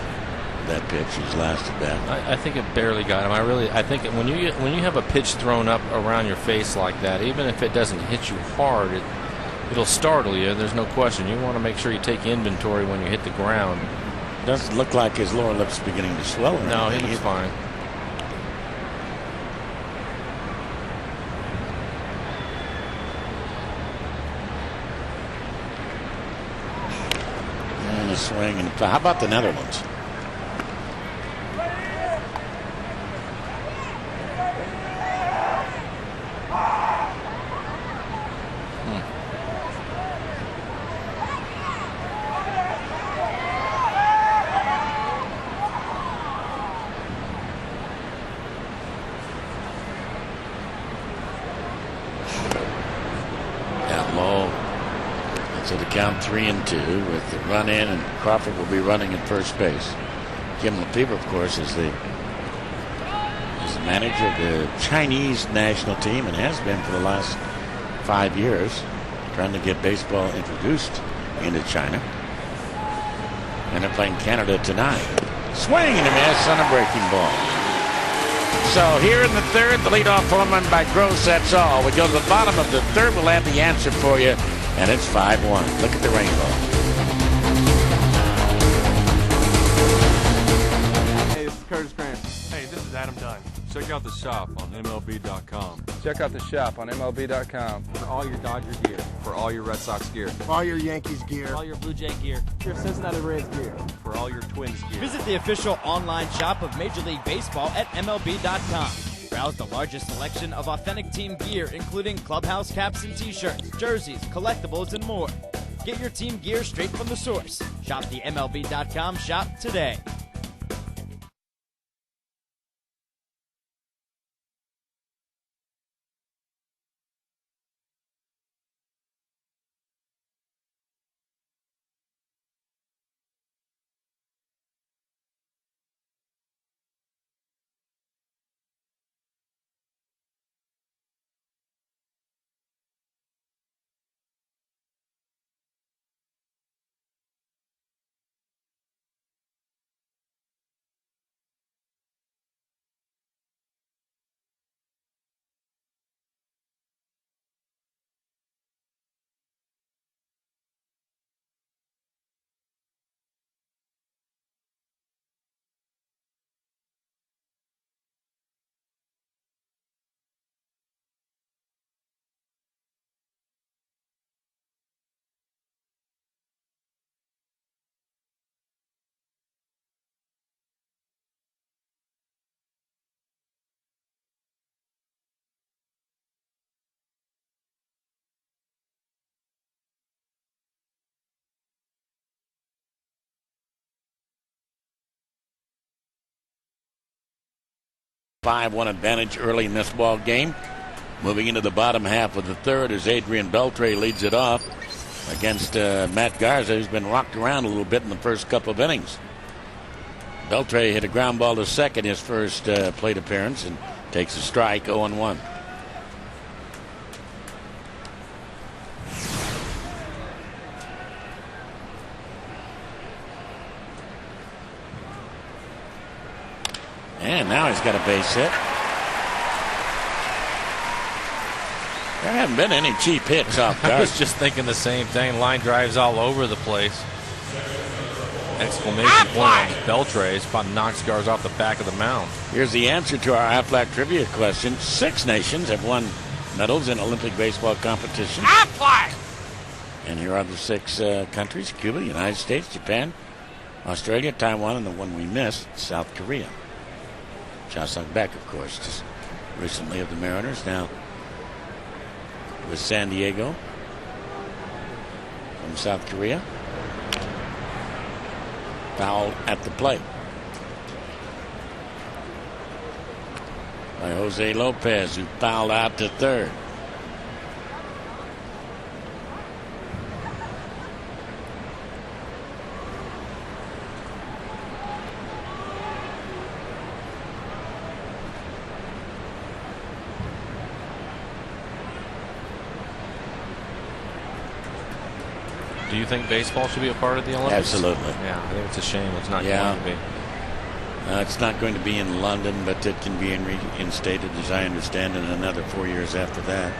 That pitch his last at bat. I think it barely got him. I think when you have a pitch thrown up around your face like that, even if it doesn't hit you hard, it'll startle you. There's no question. You want to make sure you take inventory when you hit the ground. Doesn't look like his lower lip's beginning to swell. No, he looks fine. And a swing. And how about the Netherlands? So the count 3-2 with the run in, and Crawford will be running at first base. Kim Lefebvre, of course, is the manager of the Chinese national team and has been for the last 5 years, trying to get baseball introduced into China. And they're playing Canada tonight. Swing and a miss on a breaking ball. So here in the third, the leadoff home run by Gross, that's all. We go to the bottom of the third, we'll have the answer for you. And it's 5-1. Look at the rainbow. Hey, this is Curtis Grant. Hey, this is Adam Dunn. Check out the shop on MLB.com. Check out the shop on MLB.com. For all your Dodger gear. For all your Red Sox gear. For all your Yankees gear. For all your Blue Jay gear. Your Cincinnati Reds gear. For all your Twins gear. Visit the official online shop of Major League Baseball at MLB.com. Browse the largest selection of authentic team gear, including clubhouse caps and t-shirts, jerseys, collectibles, and more. Get your team gear straight from the source. Shop the MLB.com shop today. Five-1 advantage early in this ball game. Moving into the bottom half of the third as Adrian Beltre leads it off against Matt Garza, who's been rocked around a little bit in the first couple of innings. Beltre hit a ground ball to second his first plate appearance and takes a strike, 0-1. And now he's got a base hit. There haven't been any cheap hits off Garza. I was just thinking the same thing. Line drives all over the place. Exclamation point on Beltre. It's about knocks Garza off the back of the mound. Here's the answer to our Aflac trivia question. 6 nations have won medals in Olympic baseball competition. Aflac! And here are the 6 countries: Cuba, United States, Japan, Australia, Taiwan, and the one we missed, South Korea. Cha-Sung Beck, of course, just recently of the Mariners, now with San Diego from South Korea. Foul at the plate by Jose Lopez, who fouled out to third. Do you think baseball should be a part of the Olympics? Absolutely. Yeah, I think it's a shame it's not going to be. It's not going to be in London, but it can be reinstated, as I understand, in another 4 years after that.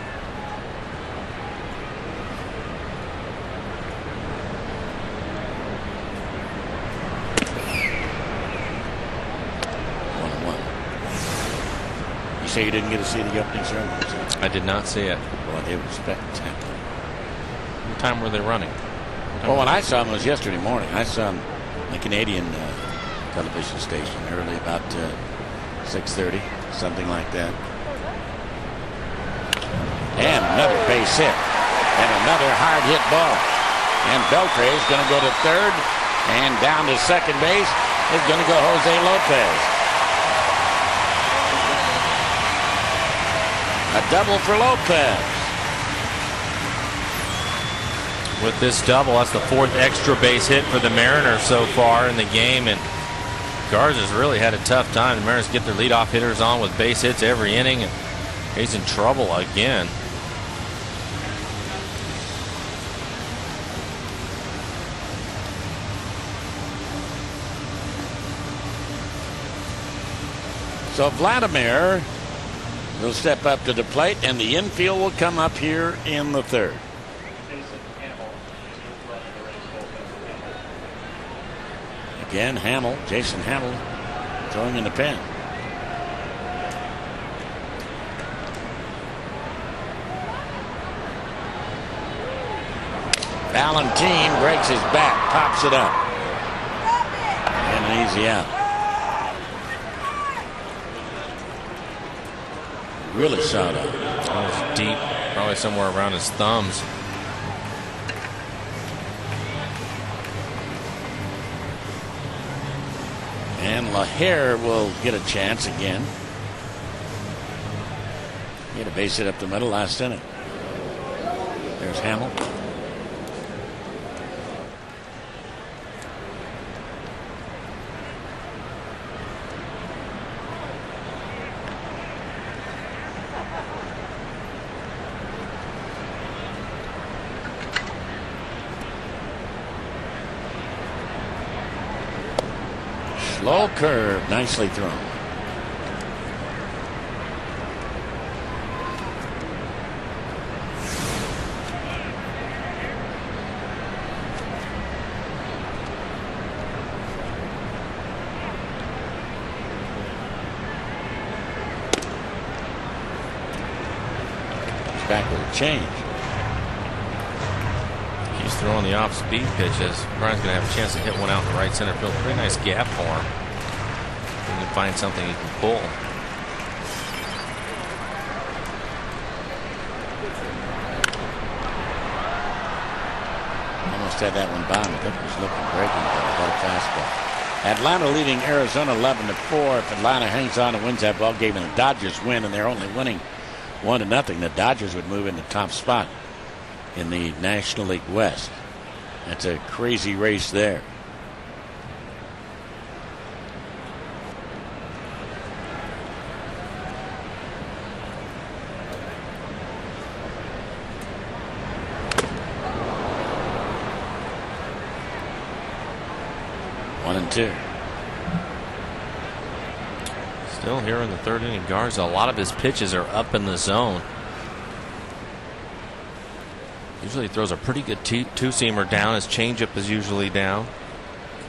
You say you didn't get to see the opening ceremony? I did not see it. Boy, they were spectacular. What time were they running? Well, when I saw them was yesterday morning. I saw them on the Canadian television station early, about 6:30, something like that. And another base hit. And another hard hit ball. And Beltre is going to go to third. And down to second base is going to go Jose Lopez. A double for Lopez. With this double, that's the 4th extra base hit for the Mariners so far in the game, and Garza's really had a tough time. The Mariners get their leadoff hitters on with base hits every inning, and he's in trouble again. So Vladimir will step up to the plate, and the infield will come up here in the third. Again, Jason Hamill, throwing in the pen. Valentine breaks his back, pops it up. And an easy out. really sawed up. That was deep, probably somewhere around his thumbs. And LaHare will get a chance again. He had a base hit up the middle last inning. There's Hamill. Low curve, nicely thrown. It's back with a change. He's throwing the off-speed pitches. Brian's going to have a chance to hit one out in the right center field. Pretty nice gap for him. He can find something he can pull. Almost had that one bombed. I think it was looking breaking, but got a fastball. Atlanta leading Arizona 11-4. If Atlanta hangs on and wins that ball game and the Dodgers win and they're only winning 1-0, the Dodgers would move in the top spot in the National League West. That's a crazy race there. One and two. Still here in the third inning, Garza. A lot of his pitches are up in the zone. Usually throws a pretty good two-seamer down. His changeup is usually down.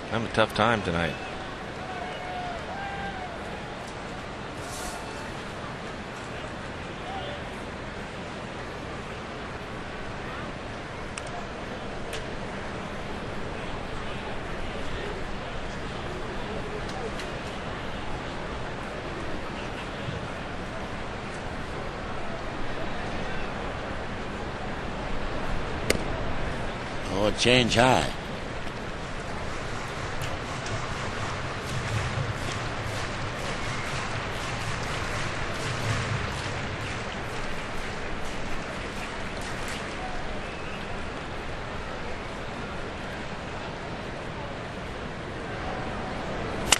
Having a tough time tonight. Oh, a change high.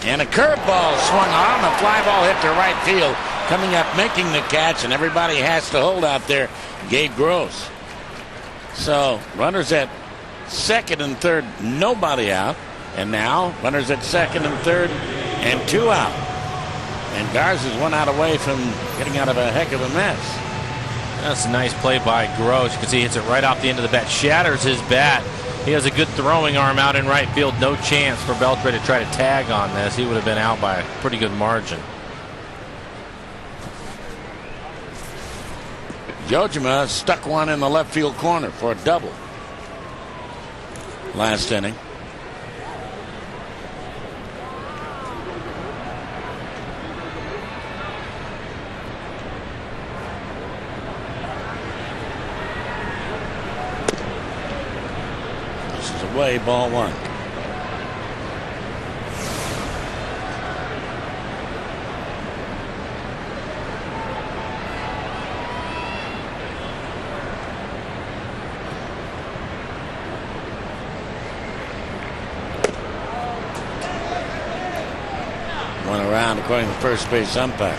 And a curveball swung on. A fly ball hit to right field. Coming up, making the catch, and everybody has to hold out there. Gabe Gross. So runners at second and third, nobody out. And now runners at second and third and two out. And Garza's 1 out away from getting out of a heck of a mess. That's a nice play by Gross. You can see he hits it right off the end of the bat. Shatters his bat. He has a good throwing arm out in right field. No chance for Beltre to try to tag on this. He would have been out by a pretty good margin. Jojima stuck one in the left field corner for a double last inning. This is away, ball one. Around according to the first base umpire.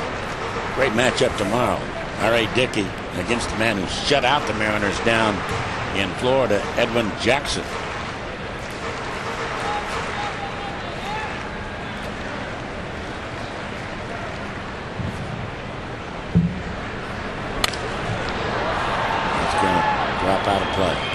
Great matchup tomorrow. R.A. Dickey against the man who shut out the Mariners down in Florida, Edwin Jackson. It's going to drop out of play.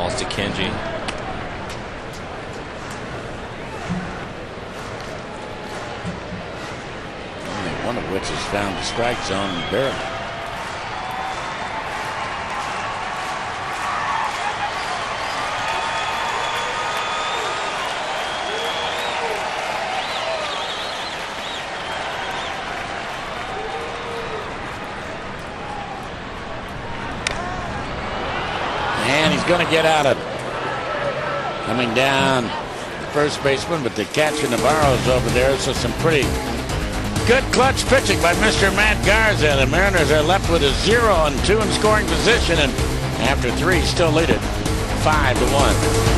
balls to Kenji. Only one of which has found the strike zone, barely. And he's going to get out of it. Coming down the first baseman, but the catcher Navarro's over there, so some pretty good clutch pitching by Mr. Matt Garza. The Mariners are left with a 0-2 in scoring position, and after 3 still lead it 5-1.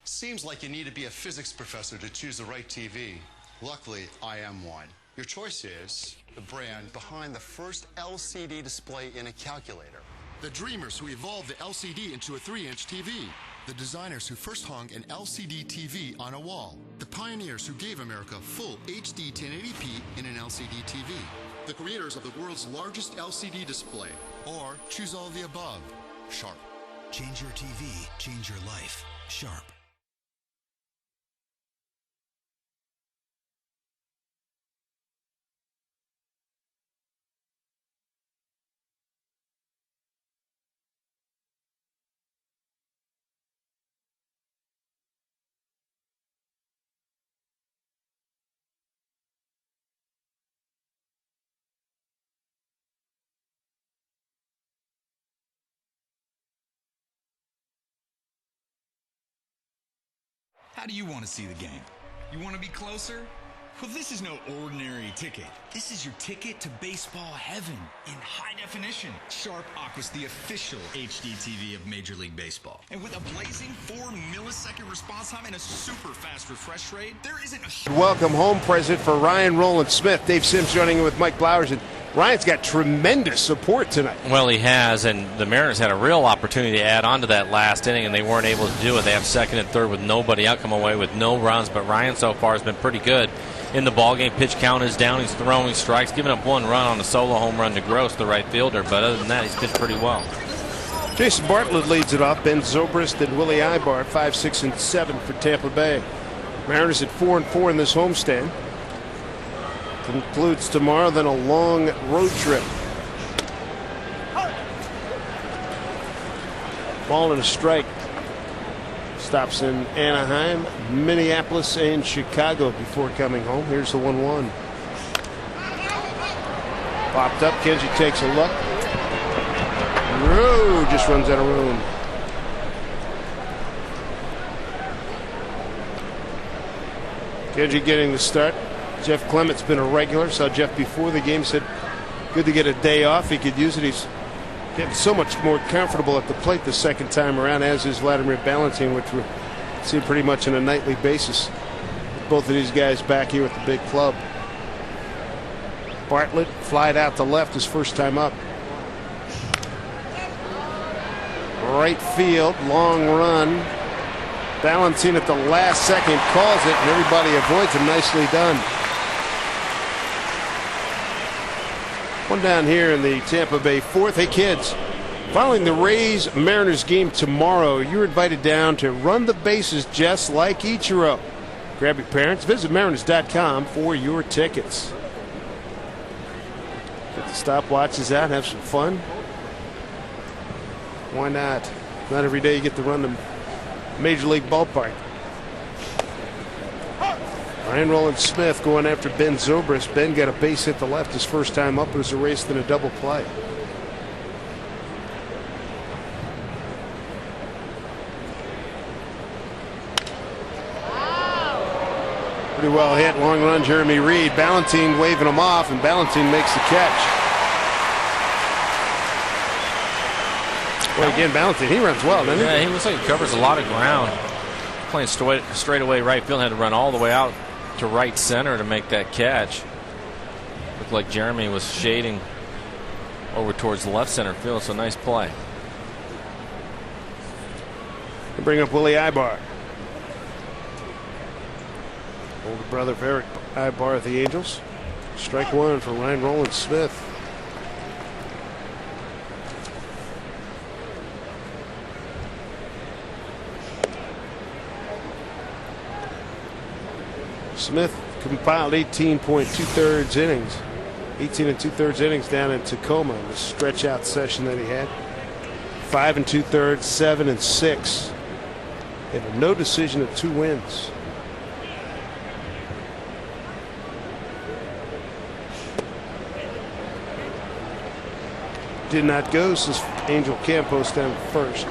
Seems like you need to be a physics professor to choose the right TV. Luckily, I am one. Your choice is the brand behind the first LCD display in a calculator. The dreamers who evolved the LCD into a 3-inch TV. The designers who first hung an LCD TV on a wall. The pioneers who gave America full HD 1080p in an LCD TV. The creators of the world's largest LCD display. Or choose all of the above. Sharp. Change your TV, change your life. Sharp. How do you want to see the game? You want to be closer? Well, this is no ordinary ticket. This is your ticket to baseball heaven in high definition. Sharp Aqua's the official HD TV of Major League Baseball. And with a blazing 4-millisecond response time and a super fast refresh rate, there isn't a... Welcome home present for Ryan Roland Smith. Dave Sims joining in with Mike Blowers. And Ryan's got tremendous support tonight. Well, he has, and the Mariners had a real opportunity to add on to that last inning, and they weren't able to do it. They have second and third with nobody out, come away with no runs, but Ryan so far has been pretty good in the ballgame. Pitch count is down. He's throwing strikes, giving up 1 run on a solo home run to Gross, the right fielder, but other than that, he's pitched pretty well. Jason Bartlett leads it off. Ben Zobrist and Willie Ibar 5, 6, and 7 for Tampa Bay. Mariners at 4-4 in this homestand. Concludes tomorrow, then a long road trip. Ball and a strike. Stops in Anaheim, Minneapolis, and Chicago before coming home. Here's the 1-1. Popped up. Kenji takes a look. Roo just runs out of room. Kenji getting the start. Jeff Clement's been a regular. Saw Jeff before the game. Said good to get a day off. He could use it. He's getting so much more comfortable at the plate the second time around, as is Vladimir Balancine, which we're seeing pretty much on a nightly basis. Both of these guys back here with the big club. Bartlett flied out to left his first time up. Right field, long run. Balancine at the last second calls it, and everybody avoids him. Nicely done. One down here in the Tampa Bay fourth. Hey kids, following the Rays Mariners game tomorrow, you're invited down to run the bases just like Ichiro. Grab your parents. Visit Mariners.com for your tickets. Get the stopwatches out, have some fun. Why not? Not every day you get to run the Major League ballpark. Ryan Roland Smith going after Ben Zobrist. Ben got a base hit to left his first time up. It was erased in a double play. Pretty well hit. Long run, Jeremy Reed. Balancine waving him off, and Balancine makes the catch. Well, again, Ballantine, he runs well, doesn't he? Yeah, he looks like he covers a lot of ground. Playing straight away right field, had to run all the way out to right center to make that catch. Looked like Jeremy was shading over towards the left center field, so nice play. We'll bring up Willie Ibar. Older brother of Eric Ibar of the Angels. Strike one for Ryan Rowland-Smith. Smith compiled 18.2 innings. 18 2/3 innings down in Tacoma in the stretch out session that he had. 5 2/3, 7 6. They have a no decision of 2 wins. Did not go, says Angel Campos down first.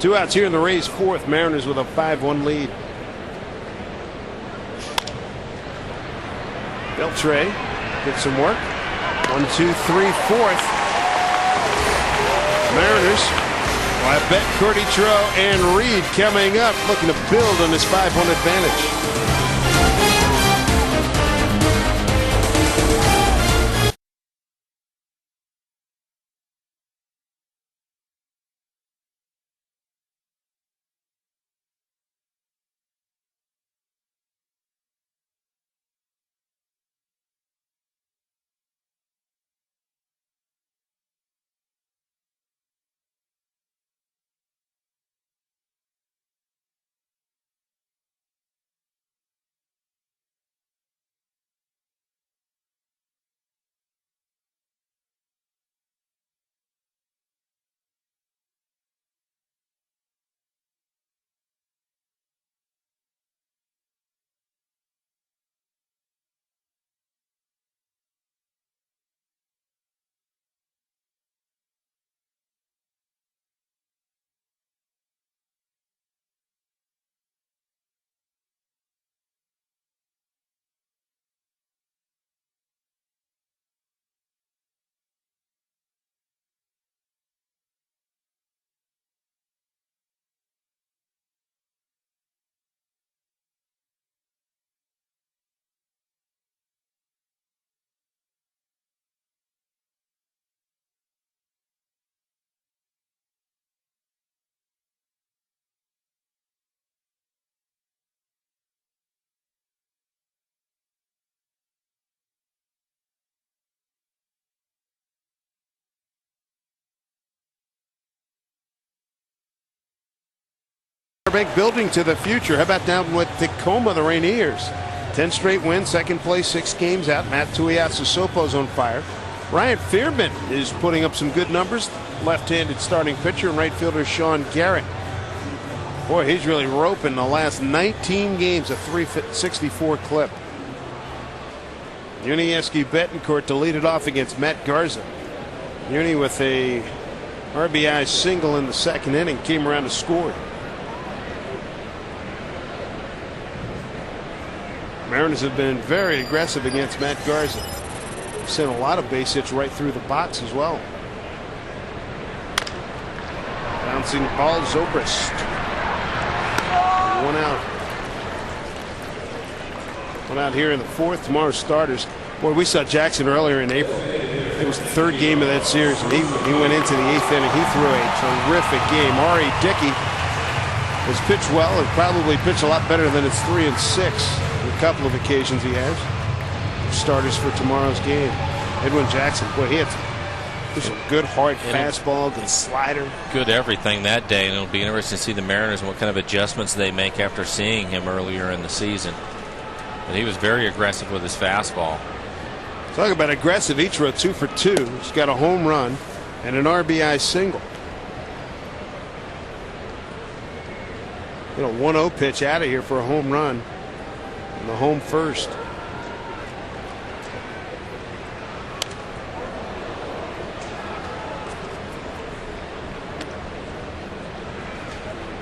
2 outs here in the Rays' 4th. Mariners with a 5-1 lead. Beltre gets some work. 1, 2, 3, 4th. Mariners will have Betancourt, Ichiro, and Reed coming up, looking to build on this 5-1 advantage. Bank building to the future. How about down with Tacoma, the Rainiers? 10 straight wins, 2nd place, 6 games out. Matt Tuiasosopo's on fire. Ryan Fearman is putting up some good numbers. Left-handed starting pitcher and right fielder Sean Garrett. Boy, he's really roping the last 19 games, a 364 clip. Yunieski Betancourt to lead it off against Matt Garza. Uni with a RBI single in the 2nd inning, came around to score. Mariners have been very aggressive against Matt Garza. Sent a lot of base hits right through the box as well. Bouncing ball, Zobrist. 1 out. 1 out here in the 4th. Tomorrow's starters. Boy, we saw Jackson earlier in April. It was the 3rd game of that series, and he went into the 8th inning. He threw a terrific game. R.A. Dickey has pitched well and probably pitched a lot better than his 3 and 6. A couple of occasions he has. Starters for tomorrow's game. Edwin Jackson, boy, he had some good hard fastball, good slider. Good everything that day, and it'll be interesting to see the Mariners and what kind of adjustments they make after seeing him earlier in the season. But he was very aggressive with his fastball. Talk about aggressive. Ichiro 2 for 2. He's got a home run and an RBI single. You know, 1-0 pitch out of here for a home run. And the home first.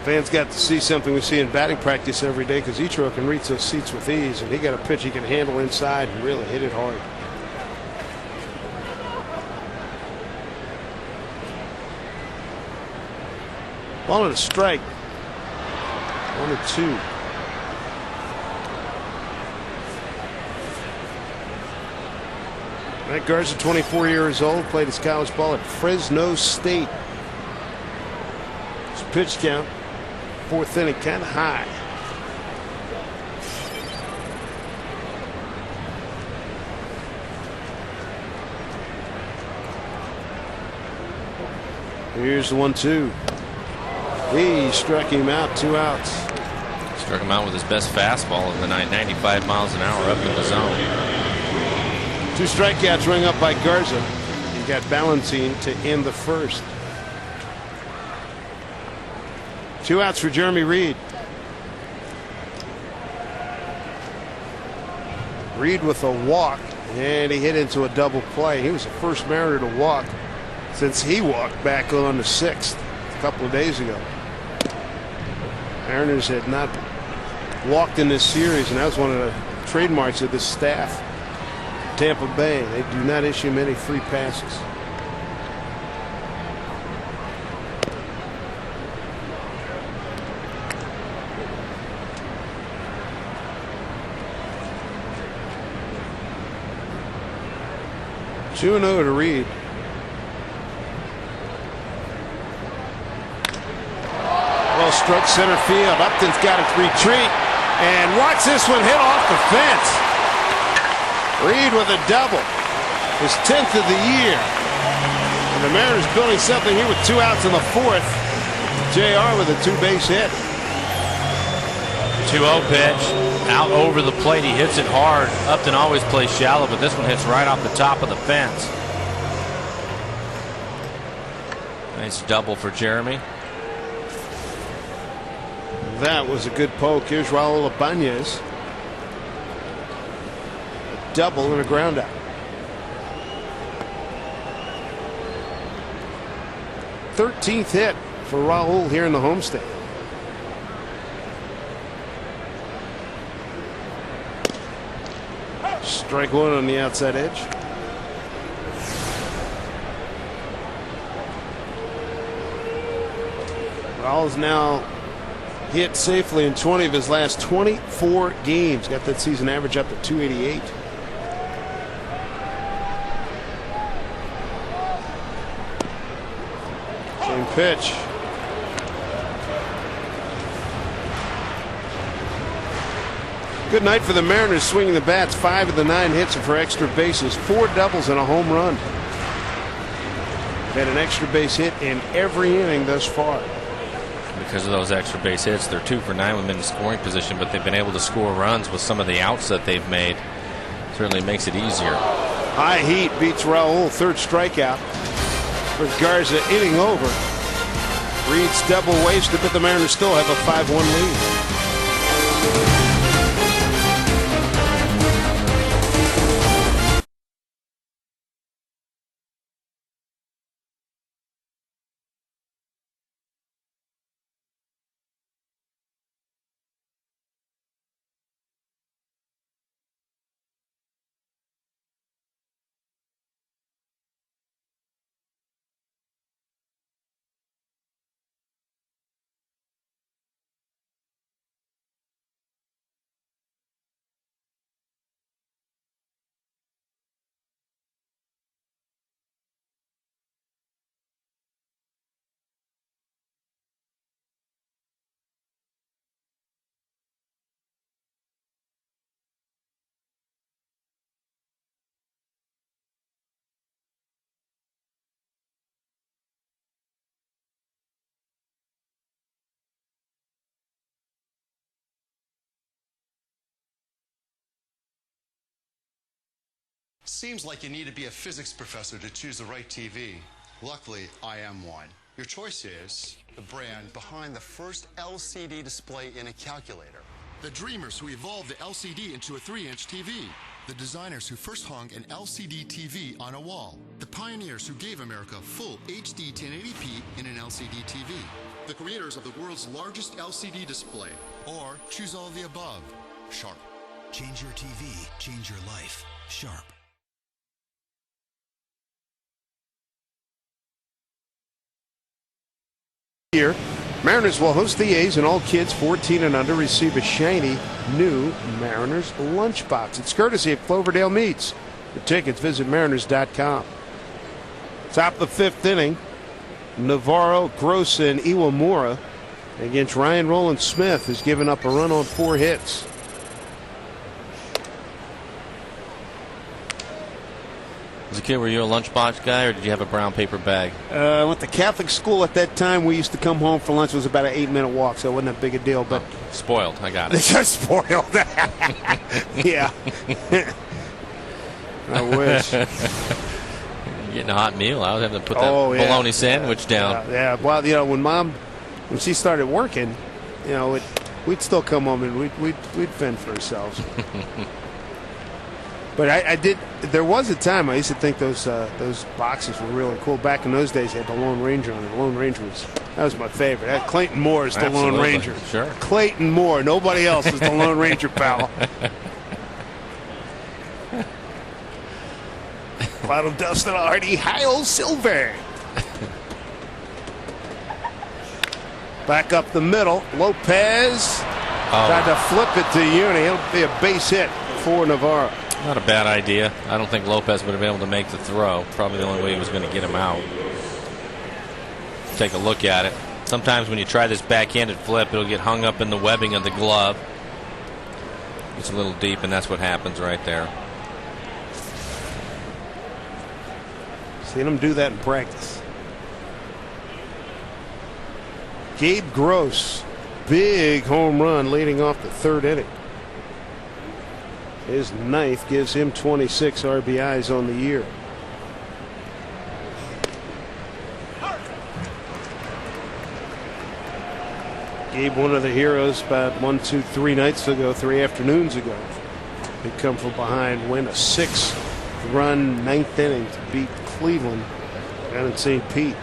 Fans got to see something we see in batting practice every day, because Ichiro can reach those seats with ease, and he got a pitch he can handle inside and really hit it hard. Ball and a strike. 1-2. Matt Garza, 24 years old, played his college ball at Fresno State. His pitch count, 4th inning, kind of high. Here's the 1-2. He struck him out, 2 outs. Struck him out with his best fastball of the night, 95 miles an hour up in the zone. 2 strikeouts rung up by Garza. He got Ballantine to end the first. 2 outs for Jeremy Reed. Reed with a walk, and he hit into a double play. He was the first Mariner to walk since he walked back on the 6th a couple of days ago. Mariners had not walked in this series, and that was one of the trademarks of this staff. Tampa Bay, they do not issue many free passes. Two and 0 to Reed. Well struck center field. Upton's got it to retreat, and watch this one hit off the fence. Reed with a double, his 10th of the year. And the Mariners building something here with 2 outs in the 4th. JR with a 2-base hit. 2-0 pitch, out over the plate. He hits it hard. Upton always plays shallow, but this one hits right off the top of the fence. Nice double for Jeremy. That was a good poke. Here's Raul Ibanez. A double and a ground out. 13th hit for Raul here in the homestand. Strike one on the outside edge. Raul's now hit safely in 20 of his last 24 games. Got that season average up to 288. Same pitch. Good night for the Mariners, swinging the bats. 5 of the 9 hits for extra bases, 4 doubles and a home run. Had an extra base hit in every inning thus far. Because of those extra base hits, they're 2 for 9 with in scoring position, but they've been able to score runs with some of the outs that they've made. Certainly makes it easier. High heat beats Raul. 3rd strikeout for Garza, inning over. Reed's double wasted, but the Mariners still have a 5-1 lead. Seems like you need to be a physics professor to choose the right TV. Luckily, I am one. Your choice is the brand behind the first LCD display in a calculator. The dreamers who evolved the LCD into a 3-inch TV. The designers who first hung an LCD TV on a wall. The pioneers who gave America full HD 1080p in an LCD TV. The creators of the world's largest LCD display. Or choose all of the above. Sharp. Change your TV, change your life. Sharp. Here Mariners will host the A's, and all kids 14 and under receive a shiny new Mariners lunchbox. It's courtesy of Cloverdale Meats. For tickets, visit Mariners.com. Top of the 5th inning, Navarro, Gross, and Iwamura against Ryan Roland Smith, who's given up a run on 4 hits. As a kid, were you a lunchbox guy, or did you have a brown paper bag? I went to Catholic school at that time. We used to come home for lunch. It was about an 8-minute walk, so it wasn't that big a deal. But spoiled. I got it. It's just spoiled. Yeah. I wish. Getting a hot meal. I was having to put that bologna sandwich down. Yeah. Well, when she started working, we'd still come home and we'd fend for ourselves. But I did. There was a time I used to think those boxes were really cool. Back in those days, they had the Lone Ranger on it. The Lone Ranger was my favorite. Clayton Moore is the Lone Ranger. Sure. Clayton Moore. Nobody else is the Lone Ranger, pal. Cloud of dust and already Heil Silver. Back up the middle. Lopez tried to flip it to Uni. It'll be a base hit for Navarro. Not a bad idea. I don't think Lopez would have been able to make the throw. Probably the only way he was going to get him out. Take a look at it. Sometimes when you try this backhanded flip, it'll get hung up in the webbing of the glove. It's a little deep, and that's what happens right there. Seen him do that in practice. Gabe Gross, big home run leading off the 3rd inning. His 9th gives him 26 RBIs on the year. Gabe, one of the heroes, about 3 afternoons ago. They come from behind, win a 6-run 9th inning to beat Cleveland down in St. Pete.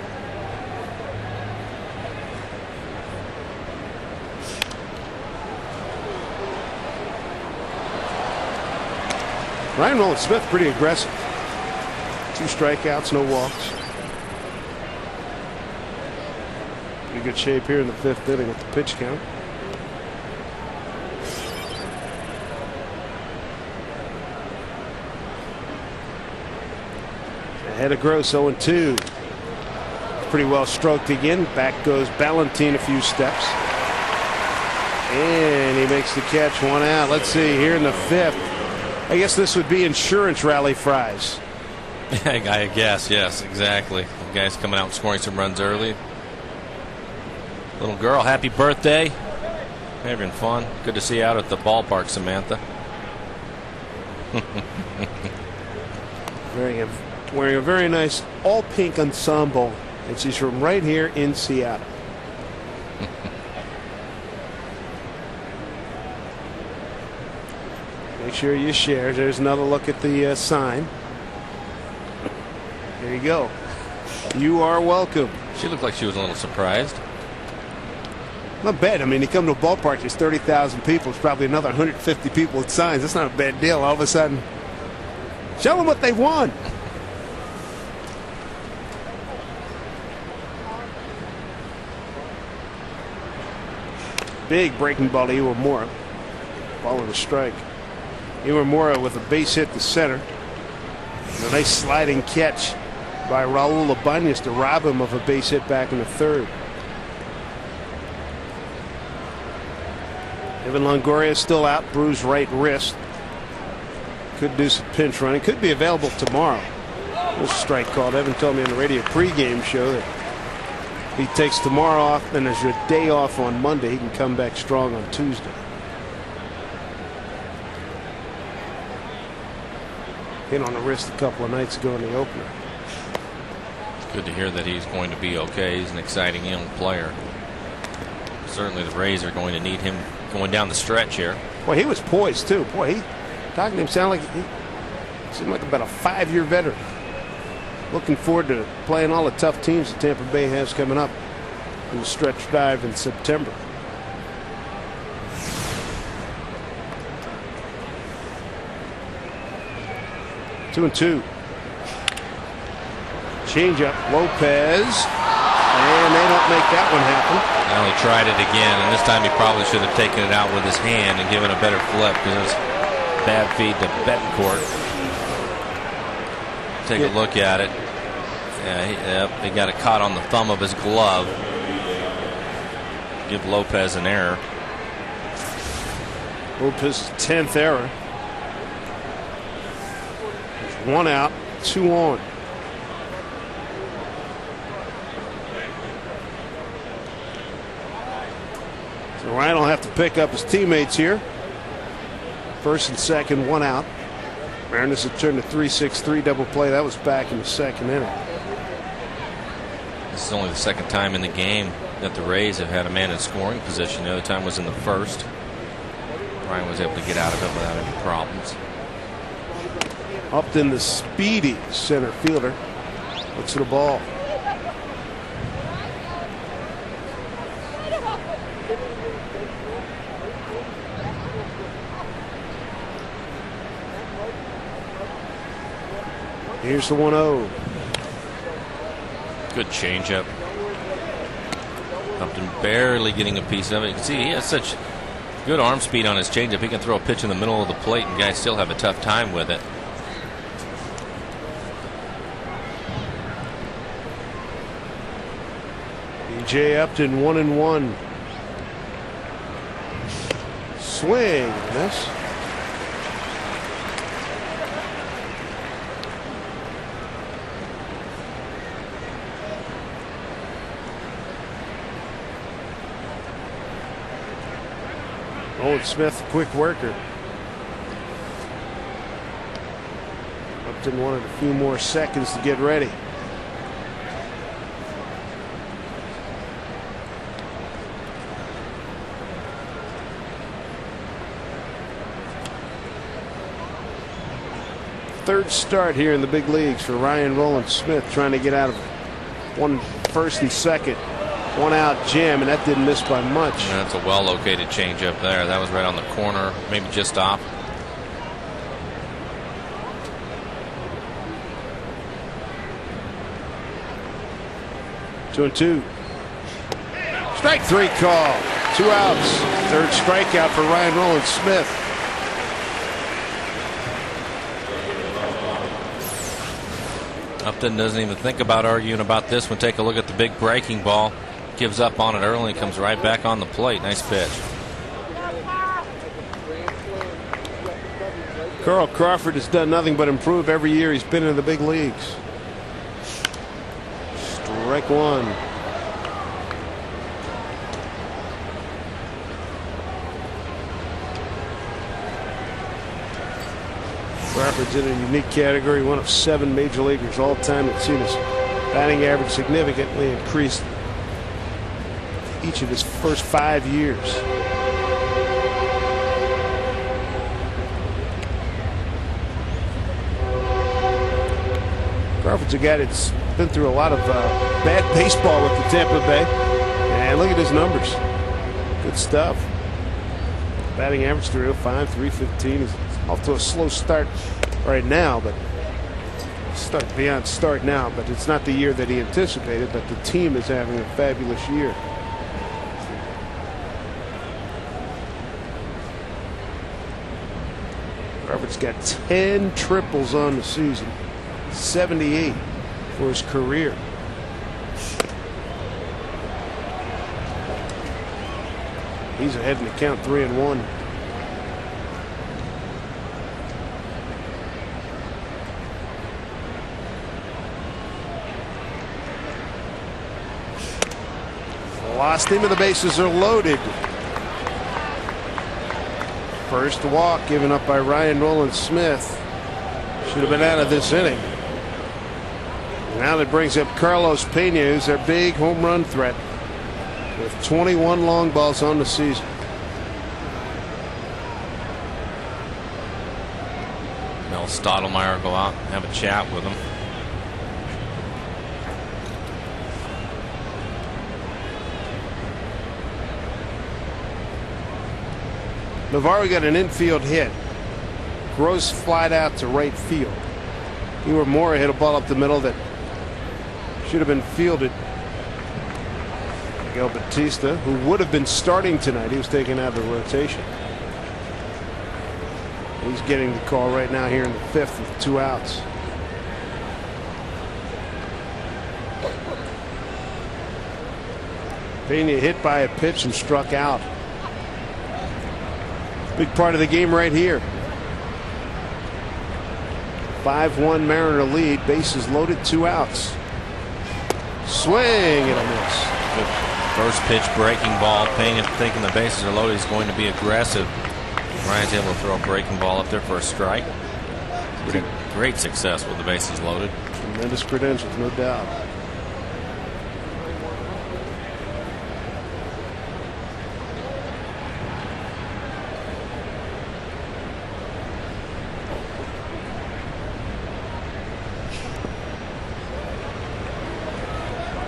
Ryan Roland Smith pretty aggressive. 2 strikeouts, no walks. Pretty good shape here in the 5th inning with the pitch count. Ahead of Gross, 0-2. Pretty well stroked again. Back goes Ballantine a few steps. And he makes the catch, 1 out. Let's see, here in the 5th. I guess this would be insurance rally fries. I guess, yes, exactly. The guy's coming out and scoring some runs early. Little girl, happy birthday. Having fun. Good to see you out at the ballpark, Samantha. Wearing a very nice all-pink ensemble, and she's from right here in Seattle. Make sure you share. There's another look at the sign. There you go. You are welcome. She looked like she was a little surprised. Not bad. I mean, you come to a ballpark, there's 30,000 people. It's probably another 150 people with signs. That's not a bad deal. All of a sudden, show them what they won. Big breaking ball to Iwamura. Ball with a strike. Iwamura with a base hit to center. And a nice sliding catch by Raul Ibanez to rob him of a base hit back in the 3rd. Evan Longoria is still out, bruised right wrist. Could do some pinch running. Could be available tomorrow. There's a strike called. Evan told me on the radio pregame show that he takes tomorrow off, then there's a day off on Monday. He can come back strong on Tuesday. Hit on the wrist a couple of nights ago in the opener. It's good to hear that he's going to be okay. He's an exciting young player. Certainly the Rays are going to need him going down the stretch here. Well, he was poised too. Boy, talking to him sounded like he seemed like about a 5-year veteran. Looking forward to playing all the tough teams that Tampa Bay has coming up in the stretch drive in September. Two and two. Change up. Lopez. And they don't make that one happen. Now he tried it again, and this time he probably should have taken it out with his hand and given a better flip because it was bad feed to Betancourt. Take a look at it. Yeah, he got it caught on the thumb of his glove. Give Lopez an error. Lopez's 10th error. There's 1 out, 2 on. So Ryan will have to pick up his teammates here. First and second, 1 out. Mariners have turned a 3-6-3 double play. That was back in the second inning. This is only the second time in the game that the Rays have had a man in scoring position. The other time was in the first. Ryan was able to get out of it without any problems. Upton, the speedy center fielder, looks at the ball. Here's the 1-0. Good changeup. Upton barely getting a piece of it. You can see he has such good arm speed on his changeup. He can throw a pitch in the middle of the plate and guys still have a tough time with it. B.J. Upton 1-1. Swing. Miss. Owen Smith, quick worker. Upton wanted a few more seconds to get ready. Third start here in the big leagues for Ryan Rowland-Smith, trying to get out of one first and second. 1 out jam, and that didn't miss by much. And that's a well located changeup there. That was right on the corner, maybe just off. Two and two. Strike 3 call. 2 outs. Third strikeout for Ryan Rowland-Smith. Upton doesn't even think about arguing about this one. Take a look at the big breaking ball. Gives up on it early and comes right back on the plate. Nice pitch. Carl Crawford has done nothing but improve every year he's been in the big leagues. Strike 1. Crawford's in a unique category, one of 7 major leaguers all time that's seen his batting average significantly increased each of his first 5 years. Crawford's a guy that's been through a lot of bad baseball with the Tampa Bay, and look at his numbers. Good stuff. Batting average 305, 315. He's off to a slow start right now, but beyond start now. But it's not the year that he anticipated. But the team is having a fabulous year. Crawford's got 10 triples on the season, 78 for his career. He's ahead in the count, 3-1. Lost him and the bases are loaded. First walk given up by Ryan Rowland-Smith. Should have been out of this inning. Now that brings up Carlos Pena, who's their big home run threat, with 21 long balls on the season. Mel Stottlemyre go out and have a chat with him. Navarro got an infield hit. Gross flied out to right field. Mora hit a ball up the middle that should have been fielded. Miguel Batista, who would have been starting tonight. He was taken out of the rotation. He's getting the call right now here in the 5th with 2 outs. Pena hit by a pitch and struck out. Big part of the game right here. 5-1 Mariner lead. Bases loaded, 2 outs. Swing and a miss. Good first pitch breaking ball. Pena thinking the bases are loaded. He's going to be aggressive. Ryan's able to throw a breaking ball up there for a strike. Great success with the bases loaded. Tremendous credentials, no doubt.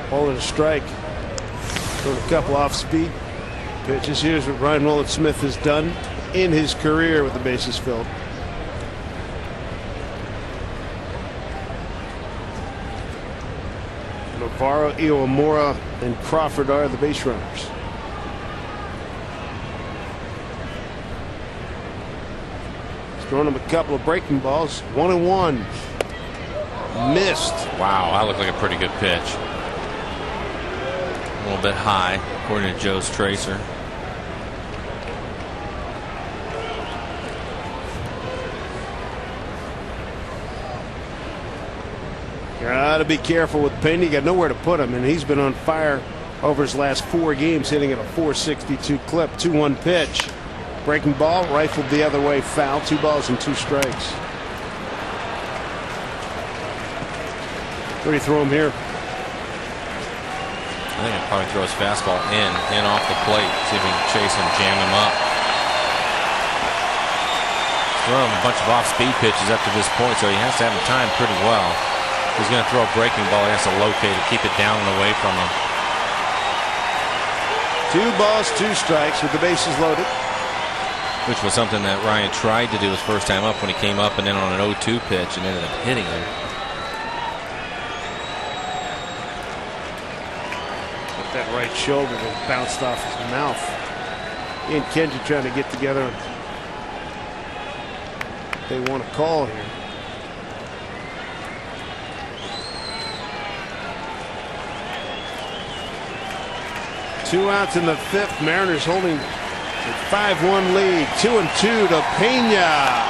Holding a strike. Throwing a couple off speed pitches. Here's what Ryan Roland Smith has done in his career with the bases filled. Navarro, Iwamura, and Crawford are the base runners. He's throwing him a couple of breaking balls. 1-1. Missed. Wow, that looked like a pretty good pitch. A little bit high, according to Joe's tracer. Got to be careful with Pena. You got nowhere to put him, and he's been on fire over his last 4 games, hitting at a .462 clip. 2-1 pitch. Breaking ball, rifled the other way, foul. 2 balls and 2 strikes. Where do you throw him here? I think I'd probably throw his fastball in off the plate. See if he can chase him, jam him up. Throw him a bunch of off-speed pitches up to this point, so he has to have him timed pretty well. If he's going to throw a breaking ball, he has to locate it, keep it down and away from him. 2 balls, 2 strikes with the bases loaded. Which was something that Ryan tried to do his first time up when he came up and then on an 0-2 pitch and ended up hitting him. That right shoulder that bounced off his mouth. He and Kenji trying to get together. They want a call here. Two outs in the 5th. Mariners holding a 5-1 lead. 2-2 to Pena.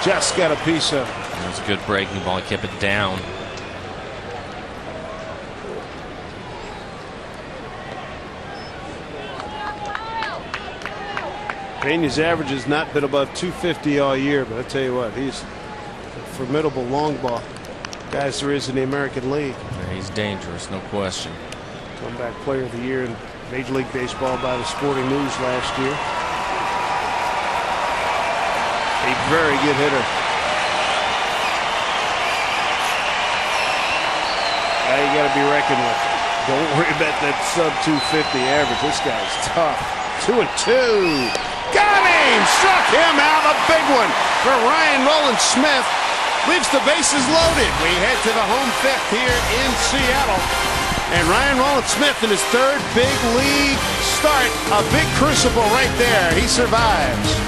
Just got a piece of it. That was a good breaking ball. He kept it down. Pena's average has not been above 250 all year, but I tell you what, he's a formidable long ball. Guys there is in the American League. Yeah, he's dangerous, no question. Comeback player of the year in Major League Baseball by the Sporting News last year. A very good hitter. Now you got to be reckoned with. Don't worry about that sub 250 average. This guy's tough. 2-2. Got him! Struck him out. A big one for Ryan Roland Smith. Leaves the bases loaded. We head to the home 5th here in Seattle. And Ryan Roland Smith in his 3rd big league start. A big crucible right there. He survives.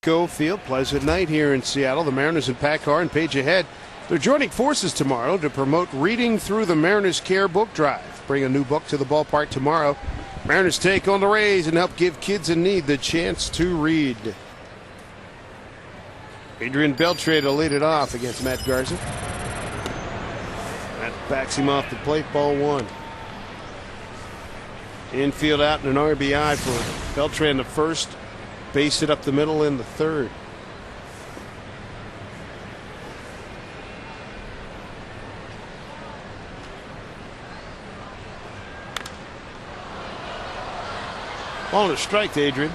Field. Pleasant night here in Seattle. The Mariners and PACCAR and Page Ahead. They're joining forces tomorrow to promote Reading Through the Mariners Care Book Drive. Bring a new book to the ballpark tomorrow. Mariners take on the Rays and help give kids in need the chance to read. Adrian Beltre to lead it off against Matt Garza. That backs him off the plate, ball one. Infield out and an RBI for Beltre in the first. Base it up the middle in the third. Ball and a strike to Adrian.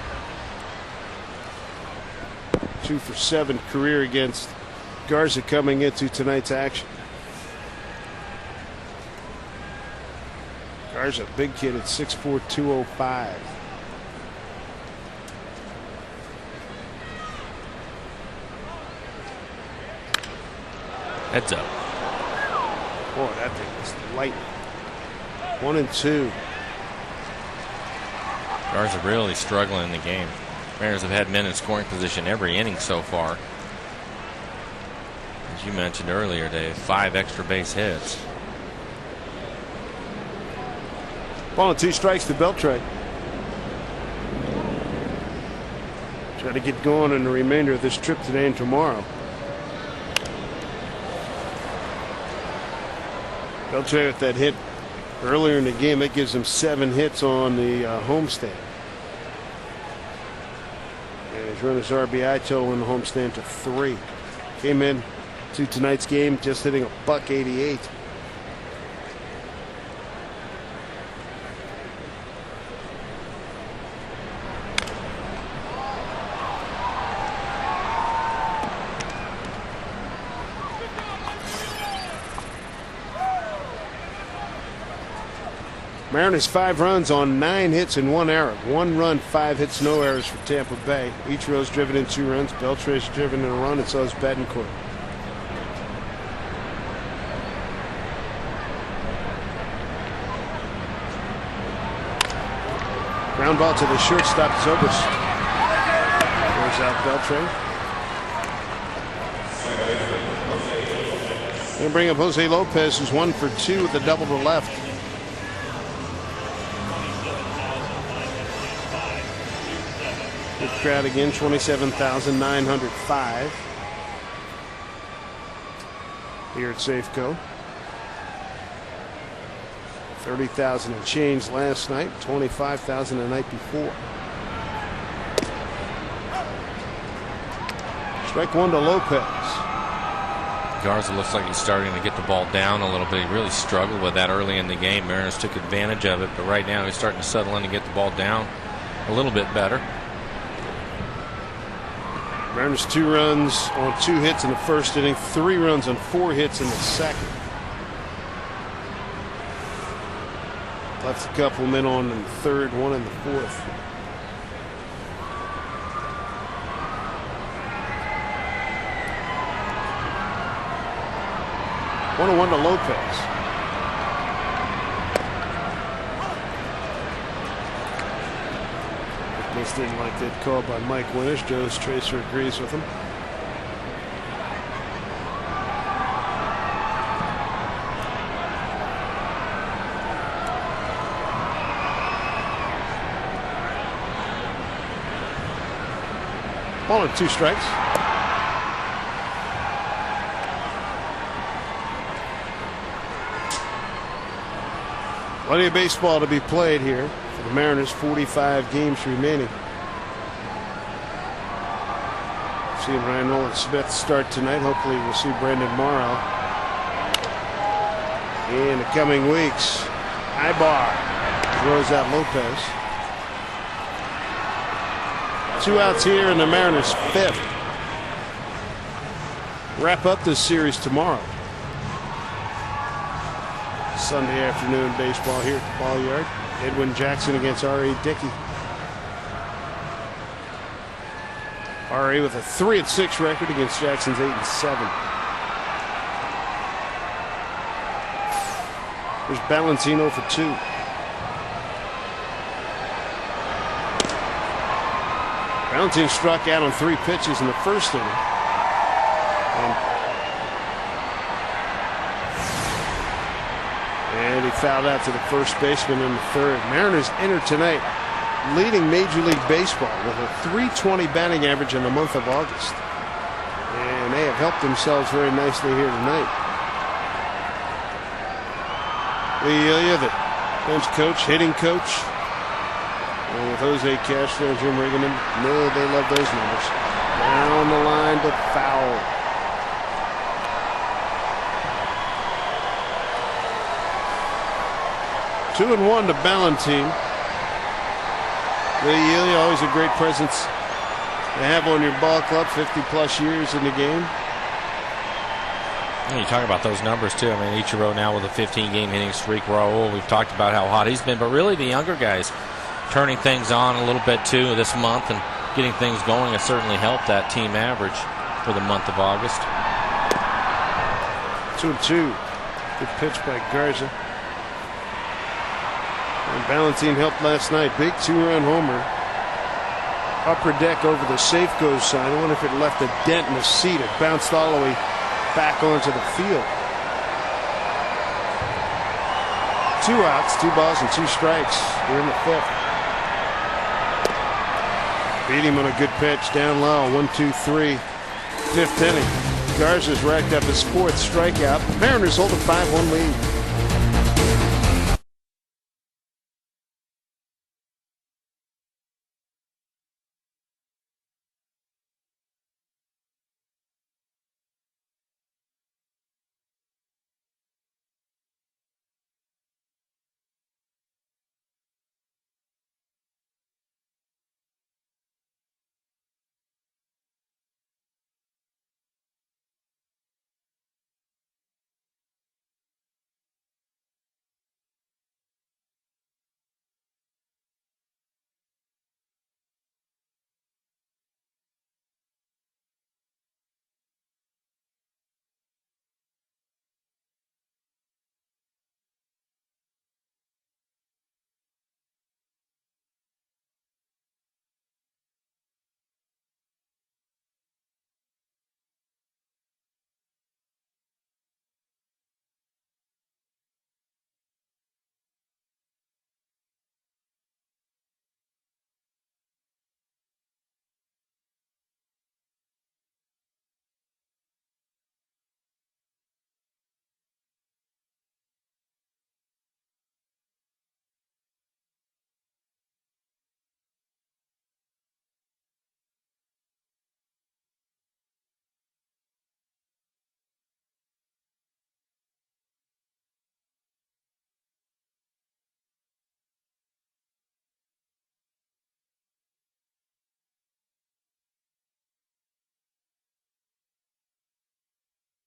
2 for 7 career against Garza coming into tonight's action. Garza, big kid at 6'4", 205. Heads up. Boy, that thing is light. 1-2. Garza really struggling in the game. Mariners have had men in scoring position every inning so far. As you mentioned earlier, Dave, 5 extra base hits. Ball and 2 strikes to Beltre. Try to get going in the remainder of this trip today and tomorrow. Beltre with that hit earlier in the game, that gives him 7 hits on the homestand. And he's run his RBI total in the homestand to 3. Came in to tonight's game just hitting a .188. Mariners 5 runs on 9 hits and 1 error. 1 run, 5 hits, no errors for Tampa Bay. Ichiro's driven in 2 runs. Beltre's driven in a run, and so is Betancourt. Ground ball to the shortstop, Zobrist. Throws out Beltre. Going to bring up Jose Lopez, who's 1 for 2 with a double to left. Good crowd again, 27,905 here at Safeco. 30,000 and change last night, 25,000 the night before. Strike 1 to Lopez. Garza looks like he's starting to get the ball down a little bit. He really struggled with that early in the game. Mariners took advantage of it, but right now he's starting to settle in and get the ball down a little bit better. Mariners 2 runs on 2 hits in the first inning, 3 runs on 4 hits in the second. Left a couple men on in the third, 1 in the fourth. One to Lopez. Just didn't like that call by Mike Winters. Joe's Tracer agrees with him. Ball and 2 strikes. Plenty of baseball to be played here for the Mariners. 45 games remaining. Seeing Ryan Nolan-Smith start tonight. Hopefully we'll see Brandon Morrow in the coming weeks. Ibar throws out Lopez. 2 outs here in the Mariners' 5th. Wrap up this series tomorrow. Sunday afternoon baseball here at the Ball Yard. Edwin Jackson against R.A. Dickey. R.A. with a 3-6 record against Jackson's 8-7. There's Balancino for 2. Valentine struck out on 3 pitches in the first inning. And he fouled out to the first baseman in the third. Mariners enter tonight leading Major League Baseball with a .320 batting average in the month of August. And they have helped themselves very nicely here tonight. Lee Ilya, the bench coach, hitting coach. And with Jose Castro and Jim Riggleman, no, they love those numbers. Down the line to foul. Two and one to Ballantine. Lee Ilya, always a great presence to have on your ball club, 50-plus years in the game. You talk about those numbers, too. I mean, Ichiro now with a 15-game hitting streak. Raul, we've talked about how hot he's been, but really the younger guys turning things on a little bit, too, this month and getting things going has certainly helped that team average for the month of August. 2-2. Good pitch by Garza. And Ballantine helped last night. Big 2-run homer. Upper deck over the safe goes sign. I wonder if it left a dent in the seat. It bounced all the way back onto the field. 2 outs, 2 balls, and 2 strikes. We're in the 5th. Beat him on a good pitch down low. 1-2-3. 5th inning. Garza's racked up his 4th strikeout. Mariners hold a 5-1 lead.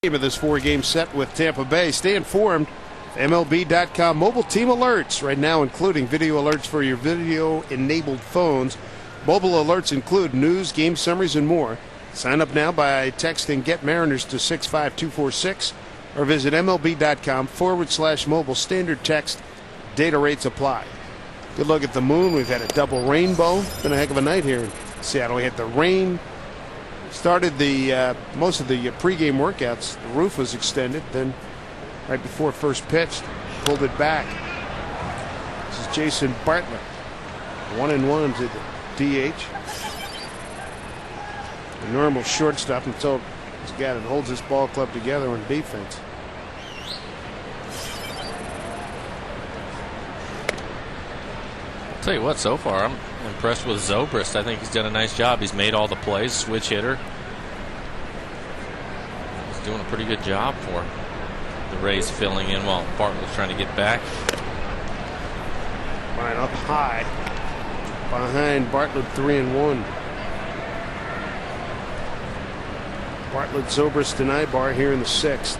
Of this 4-game set with Tampa Bay. Stay informed. MLB.com mobile team alerts right now, including video alerts for your video-enabled phones. Mobile alerts include news, game summaries, and more. Sign up now by texting Get Mariners to 65246 or visit MLB.com/mobile. Standard text. Data rates apply. Good look at the moon. We've had a double rainbow. It's been a heck of a night here in Seattle. We had the rain. Started the most of the pregame workouts. The roof was extended. Then, right before first pitch, pulled it back. This is Jason Bartlett, 1-1 to the DH. The normal shortstop until he's got it holds this ball club together on defense. I'll tell you what, so far I'm impressed with Zobrist. I think he's done a nice job. He's made all the plays, switch hitter. He's doing a pretty good job for the Rays, filling in while Bartlett's trying to get back. Line up high behind Bartlett, 3-1. Bartlett, Zobrist tonight, Bar here in the 6th.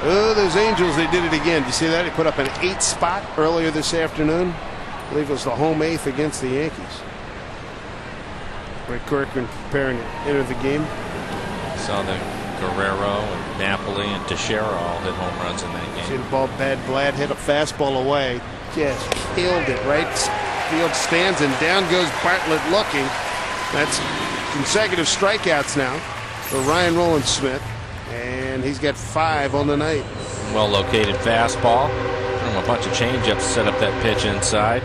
Oh, those Angels, they did it again. Do you see that? They put up an 8th spot earlier this afternoon. I believe it was the home 8th against the Yankees. Rick Corcoran preparing to enter the game. Saw the Guerrero and Napoli and Teixeira all hit home runs in that game. See the ball, Bad Blad hit a fastball away. Just killed it. Right field stands, and down goes Bartlett looking. That's consecutive strikeouts now for Ryan Rowland-Smith, and he's got 5 on the night. Well located fastball. A bunch of changeups set up that pitch inside.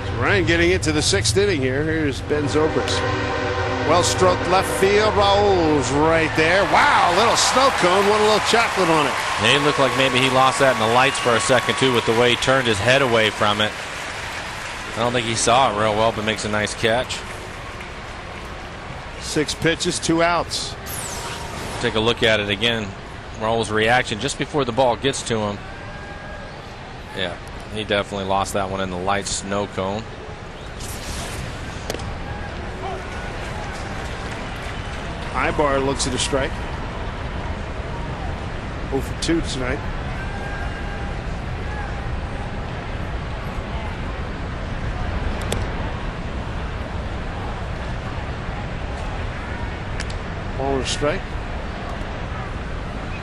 So Ryan getting into the 6th inning here. Here's Ben Zobrist. Well stroked left field. Raul's right there. Wow, little snow cone. Want a little chocolate on it. It looked like maybe he lost that in the lights for a second too, with the way he turned his head away from it. I don't think he saw it real well, but makes a nice catch. 6 pitches, 2 outs. Take a look at it again. Raul's reaction just before the ball gets to him. Yeah, he definitely lost that one in the light snow cone. Ibar looks at a strike. 0 for 2 tonight. Ball and a strike.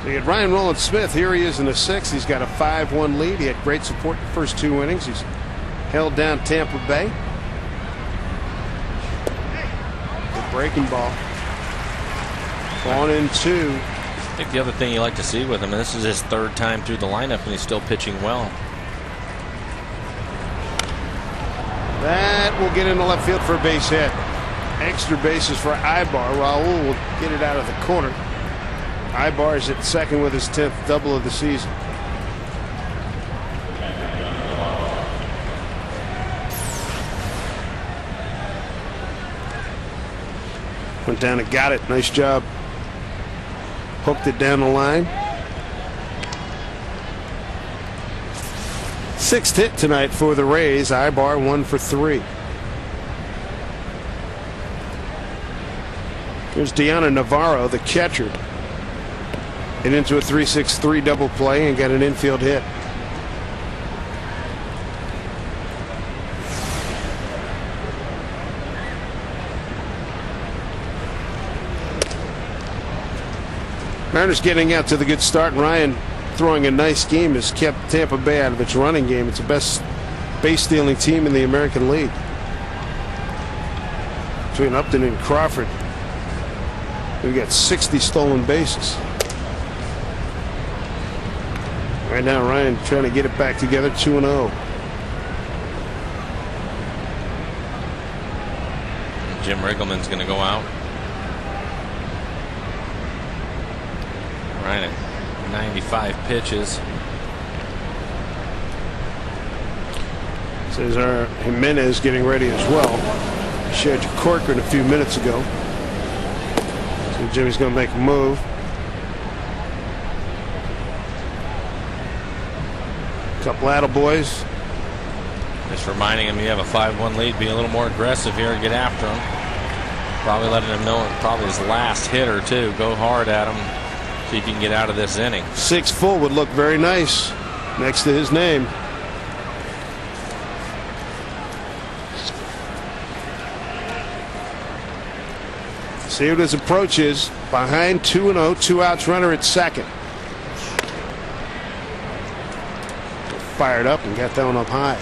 So you get Ryan Rowland-Smith. Here he is in the 6th. He's got a 5-1 lead. He had great support the first 2 innings. He's held down Tampa Bay. Good breaking ball. 1-2. I think the other thing you like to see with him, and this is his 3rd time through the lineup, and he's still pitching well. That will get into left field for a base hit. Extra bases for Ibar. Raul will get it out of the corner. Ibar is at 2nd with his 10th double of the season. Went down and got it. Nice job. Hooked it down the line. 6th hit tonight for the Rays. Ibar 1 for 3. Here's Deanna Navarro, the catcher. Get into a 3-6-3 double play and got an infield hit. Mariners getting out to the good start. Ryan throwing a nice game has kept Tampa Bay out of its running game. It's the best base stealing team in the American League. Between Upton and Crawford, we've got 60 stolen bases. Right now, Ryan trying to get it back together, 2-0. Jim Riggleman's going to go out. Ryan at 95 pitches. Cesar Jimenez getting ready as well. Showed you Corcoran a few minutes ago. So Jimmy's going to make a move. Couple attaboys. Just reminding him you have a 5-1 lead. Be a little more aggressive here and get after him. Probably letting him know it's probably his last hitter too. Go hard at him. See if you can get out of this inning. 6 full would look very nice next to his name. See what his approach is. Behind 2-0, 2 outs, runner at 2nd. Fired up and got that one up high.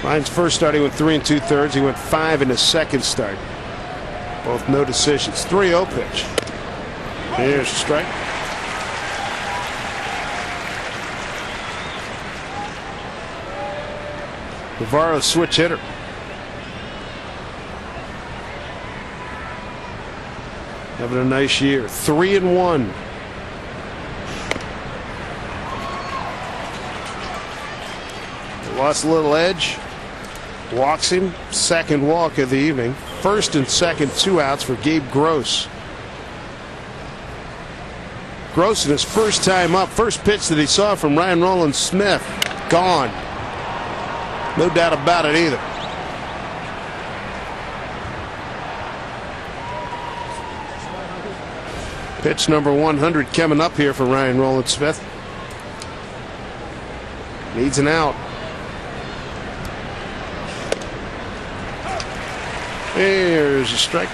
Ryan's first start, he went 3 2/3. He went 5 in his second start. Both no decisions. 3-0 pitch. Here's a strike. Navarro switch hitter. Having a nice year. 3-1. Lost a little edge. Walks him. 2nd walk of the evening. 1st and 2nd, 2 outs for Gabe Gross. Gross in his first time up. First pitch that he saw from Ryan Rowland-Smith. Gone. No doubt about it either. Pitch number 100 coming up here for Ryan Rowland-Smith. Needs an out. There's a strike.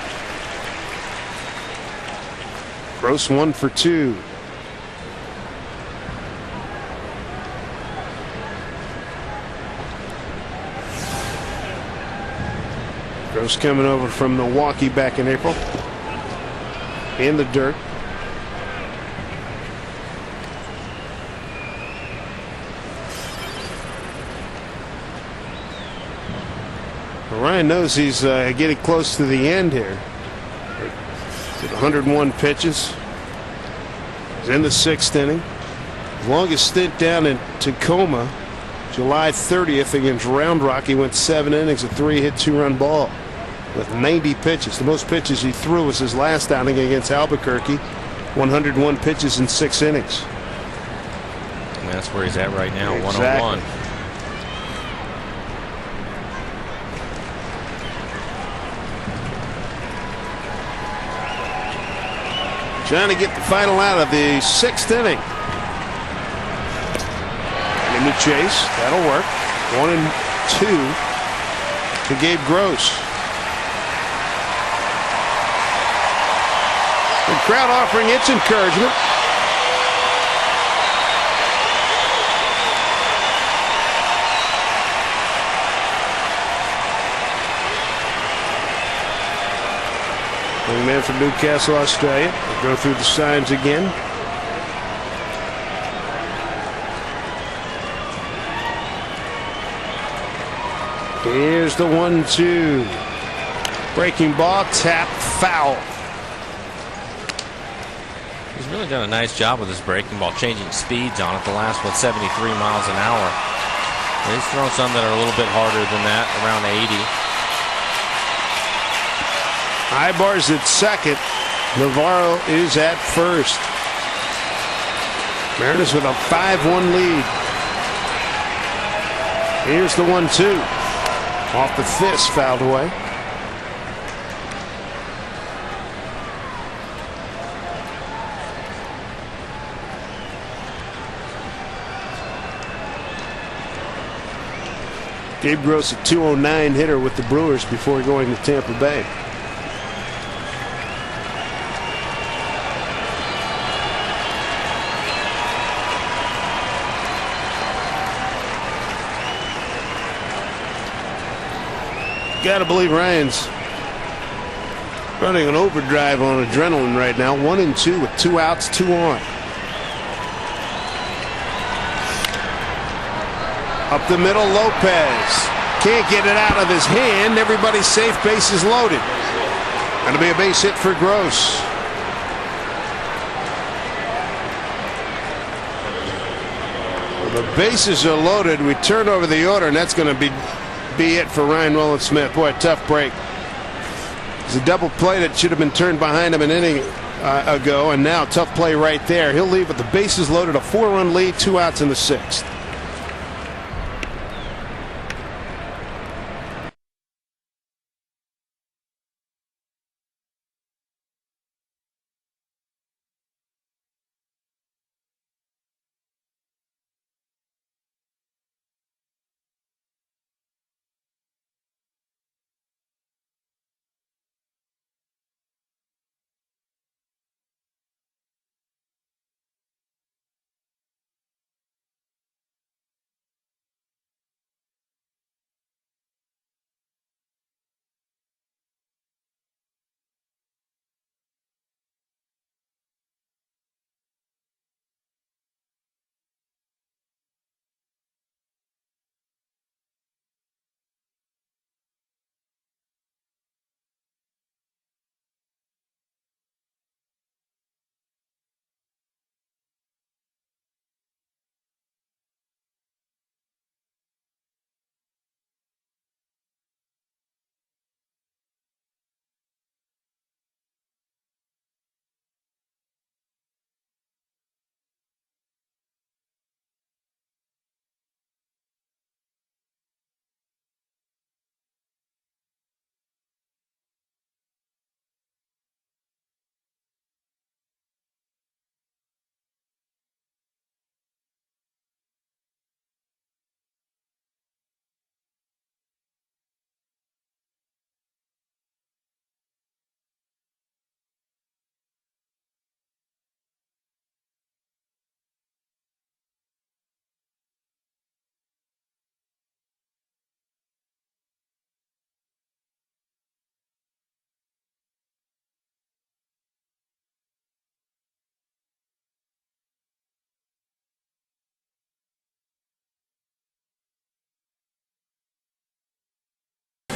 Gross 1 for 2. Gross coming over from Milwaukee back in April. In the dirt. Ryan knows he's getting close to the end here. 101 pitches. He's in the 6th inning. His longest stint down in Tacoma, July 30th against Round Rock. He went 7 innings, a 3-hit, 2-run ball with 90 pitches. The most pitches he threw was his last outing against Albuquerque, 101 pitches in 6 innings. And that's where he's at right now, exactly. 101. Trying to get the final out of the 6th inning. In the chase, that'll work. 1-2 to Gabe Gross. The crowd offering its encouragement. Young man from Newcastle, Australia. We'll go through the signs again. Here's the 1-2. Breaking ball, tap, foul. He's really done a nice job with his breaking ball, changing speeds on it. The last one, 73 miles an hour. He's thrown some that are a little bit harder than that, around 80. Ibar's at second. Navarro is at first. Mariners with a 5-1 lead. Here's the 1-2. Off the fist, fouled away. Gabe Gross, a 209 hitter with the Brewers before going to Tampa Bay. Got to believe Ryan's running an overdrive on adrenaline right now. 1-2 with 2 outs, 2 on. Up the middle, Lopez can't get it out of his hand. Everybody's safe, bases loaded. Going to be a base hit for Gross. Well, the bases are loaded. We turn over the order, and that's going to be it for Ryan Rowland-Smith. Boy, a tough break. It's a double play that should have been turned behind him an inning ago, and now tough play right there. He'll leave with the bases loaded, a 4-run lead, 2 outs in the 6th.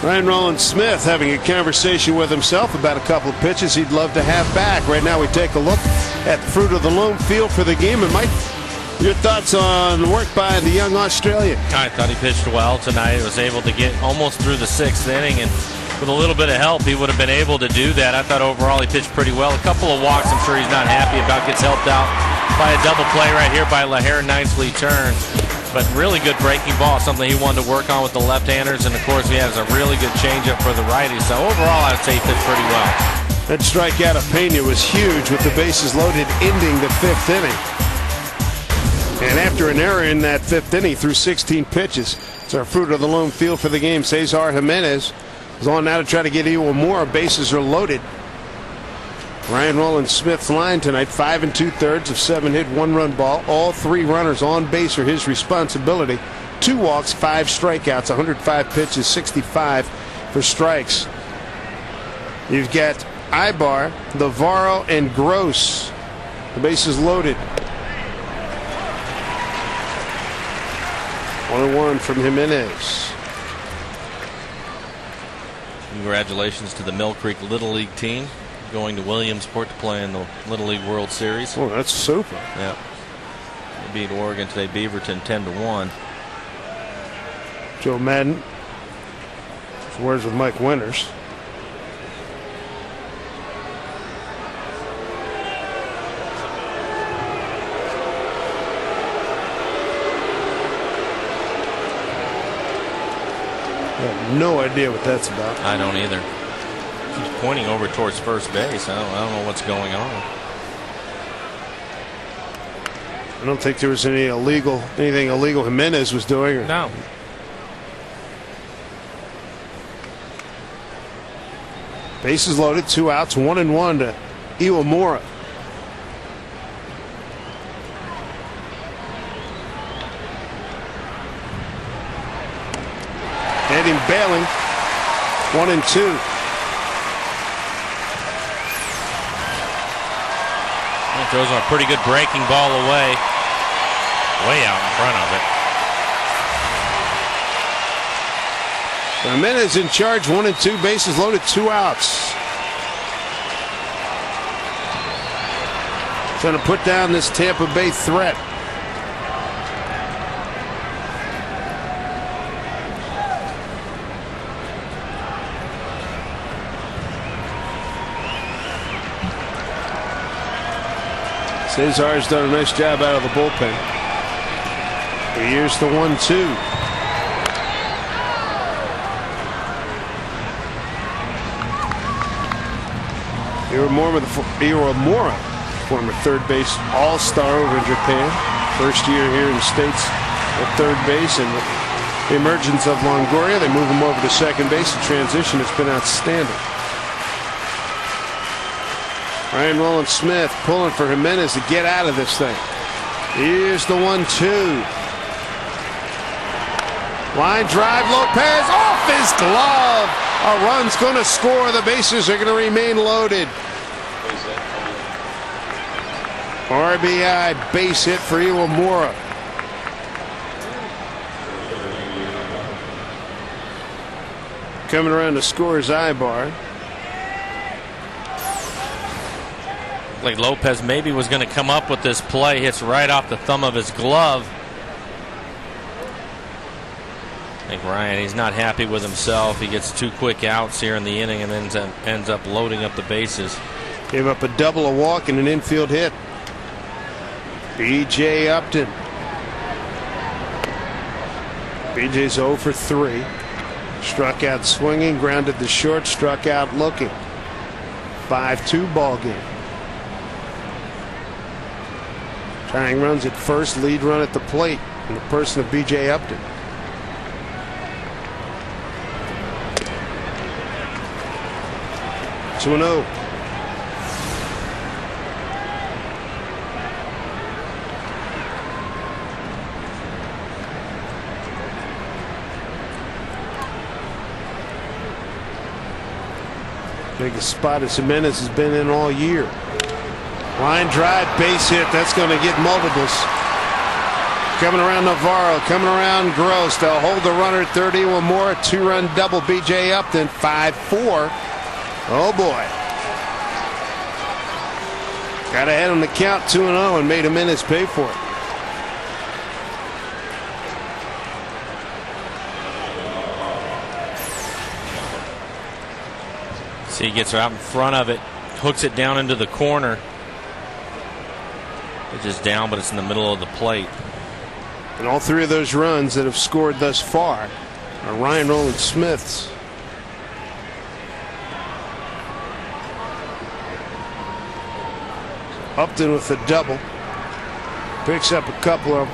Ryan Rowland-Smith having a conversation with himself about a couple of pitches he'd love to have back. Right now we take a look at the fruit of the loam feel for the game. And Mike, your thoughts on the work by the young Australian? I thought he pitched well tonight. He was able to get almost through the 6th inning, and with a little bit of help, he would have been able to do that. I thought overall he pitched pretty well. A couple of walks I'm sure he's not happy about. Gets helped out by a double play right here by LaHare. Nicely turned. But really good breaking ball, something he wanted to work on with the left-handers. And, of course, he has a really good changeup for the righties. So, overall, I'd say he pitched pretty well. That strikeout of Pena was huge with the bases loaded, ending the 5th inning. And after an error in that 5th inning through 16 pitches, it's our fruit of the loam feel for the game. Cesar Jimenez is on now to try to get Iwamura. Bases are loaded. Ryan Rowland-Smith's line tonight, 5 2/3 of 7 hit, 1-run ball. All 3 runners on base are his responsibility. 2 walks, 5 strikeouts, 105 pitches, 65 for strikes. You've got Ibar, Navarro, and Gross. The bases loaded. 1-1 from Jimenez. Congratulations to the Mill Creek Little League team going to Williamsport to play in the Little League World Series. Oh, that's super. Yeah. They beat Oregon today, Beaverton 10-1. Joe Madden. Words with Mike Winters. I have no idea what that's about. I don't either. He's pointing over towards first base. I don't know what's going on. I don't think there was anything illegal Jimenez was doing. Or... No. Bases loaded, 2 outs, 1-1 to Iwamura. Heading bailing, 1-2. Throws a pretty good breaking ball away. Way out in front of it. Jimenez in charge, 1-2, bases loaded, 2 outs. Trying to put down this Tampa Bay threat. Cesar's done a nice job out of the bullpen. Here's the 1-2. Iwamura, former third base all-star over in Japan. First year here in the States at third base, and with the emergence of Longoria, they move him over to second base. The transition has been outstanding. Ryan Rowland-Smith pulling for Jimenez to get out of this thing. Here's the 1-2. Line drive, Lopez off his glove. A run's going to score. The bases are going to remain loaded. RBI base hit for Iwamura. Coming around to score is Ibar. Like Lopez maybe was going to come up with this play. Hits right off the thumb of his glove. I think Ryan, he's not happy with himself. He gets 2 quick outs here in the inning and then ends up loading up the bases. Gave up a double, a walk, and an infield hit. B.J. Upton. B.J.'s 0 for 3. Struck out swinging, grounded the short, struck out looking. 5-2 ball game. Tying runs at first, lead run at the plate in the person of B.J. Upton. So 2-0. Biggest spot as Jimenez has been in all year. Line drive, base hit. That's going to get multiples. coming around Navarro, coming around Gross. They'll hold the runner at 30. One more, a 2-run double. B.J. Upton, 5-4. Oh, boy. Got ahead on the count, 2-0, and made a minutes pay for it. See, he gets out in front of it, hooks it down into the corner. It's just down, but it's in the middle of the plate. And all three of those runs that have scored thus far are Ryan Rowland-Smith's. Upton with the double. Picks up a couple of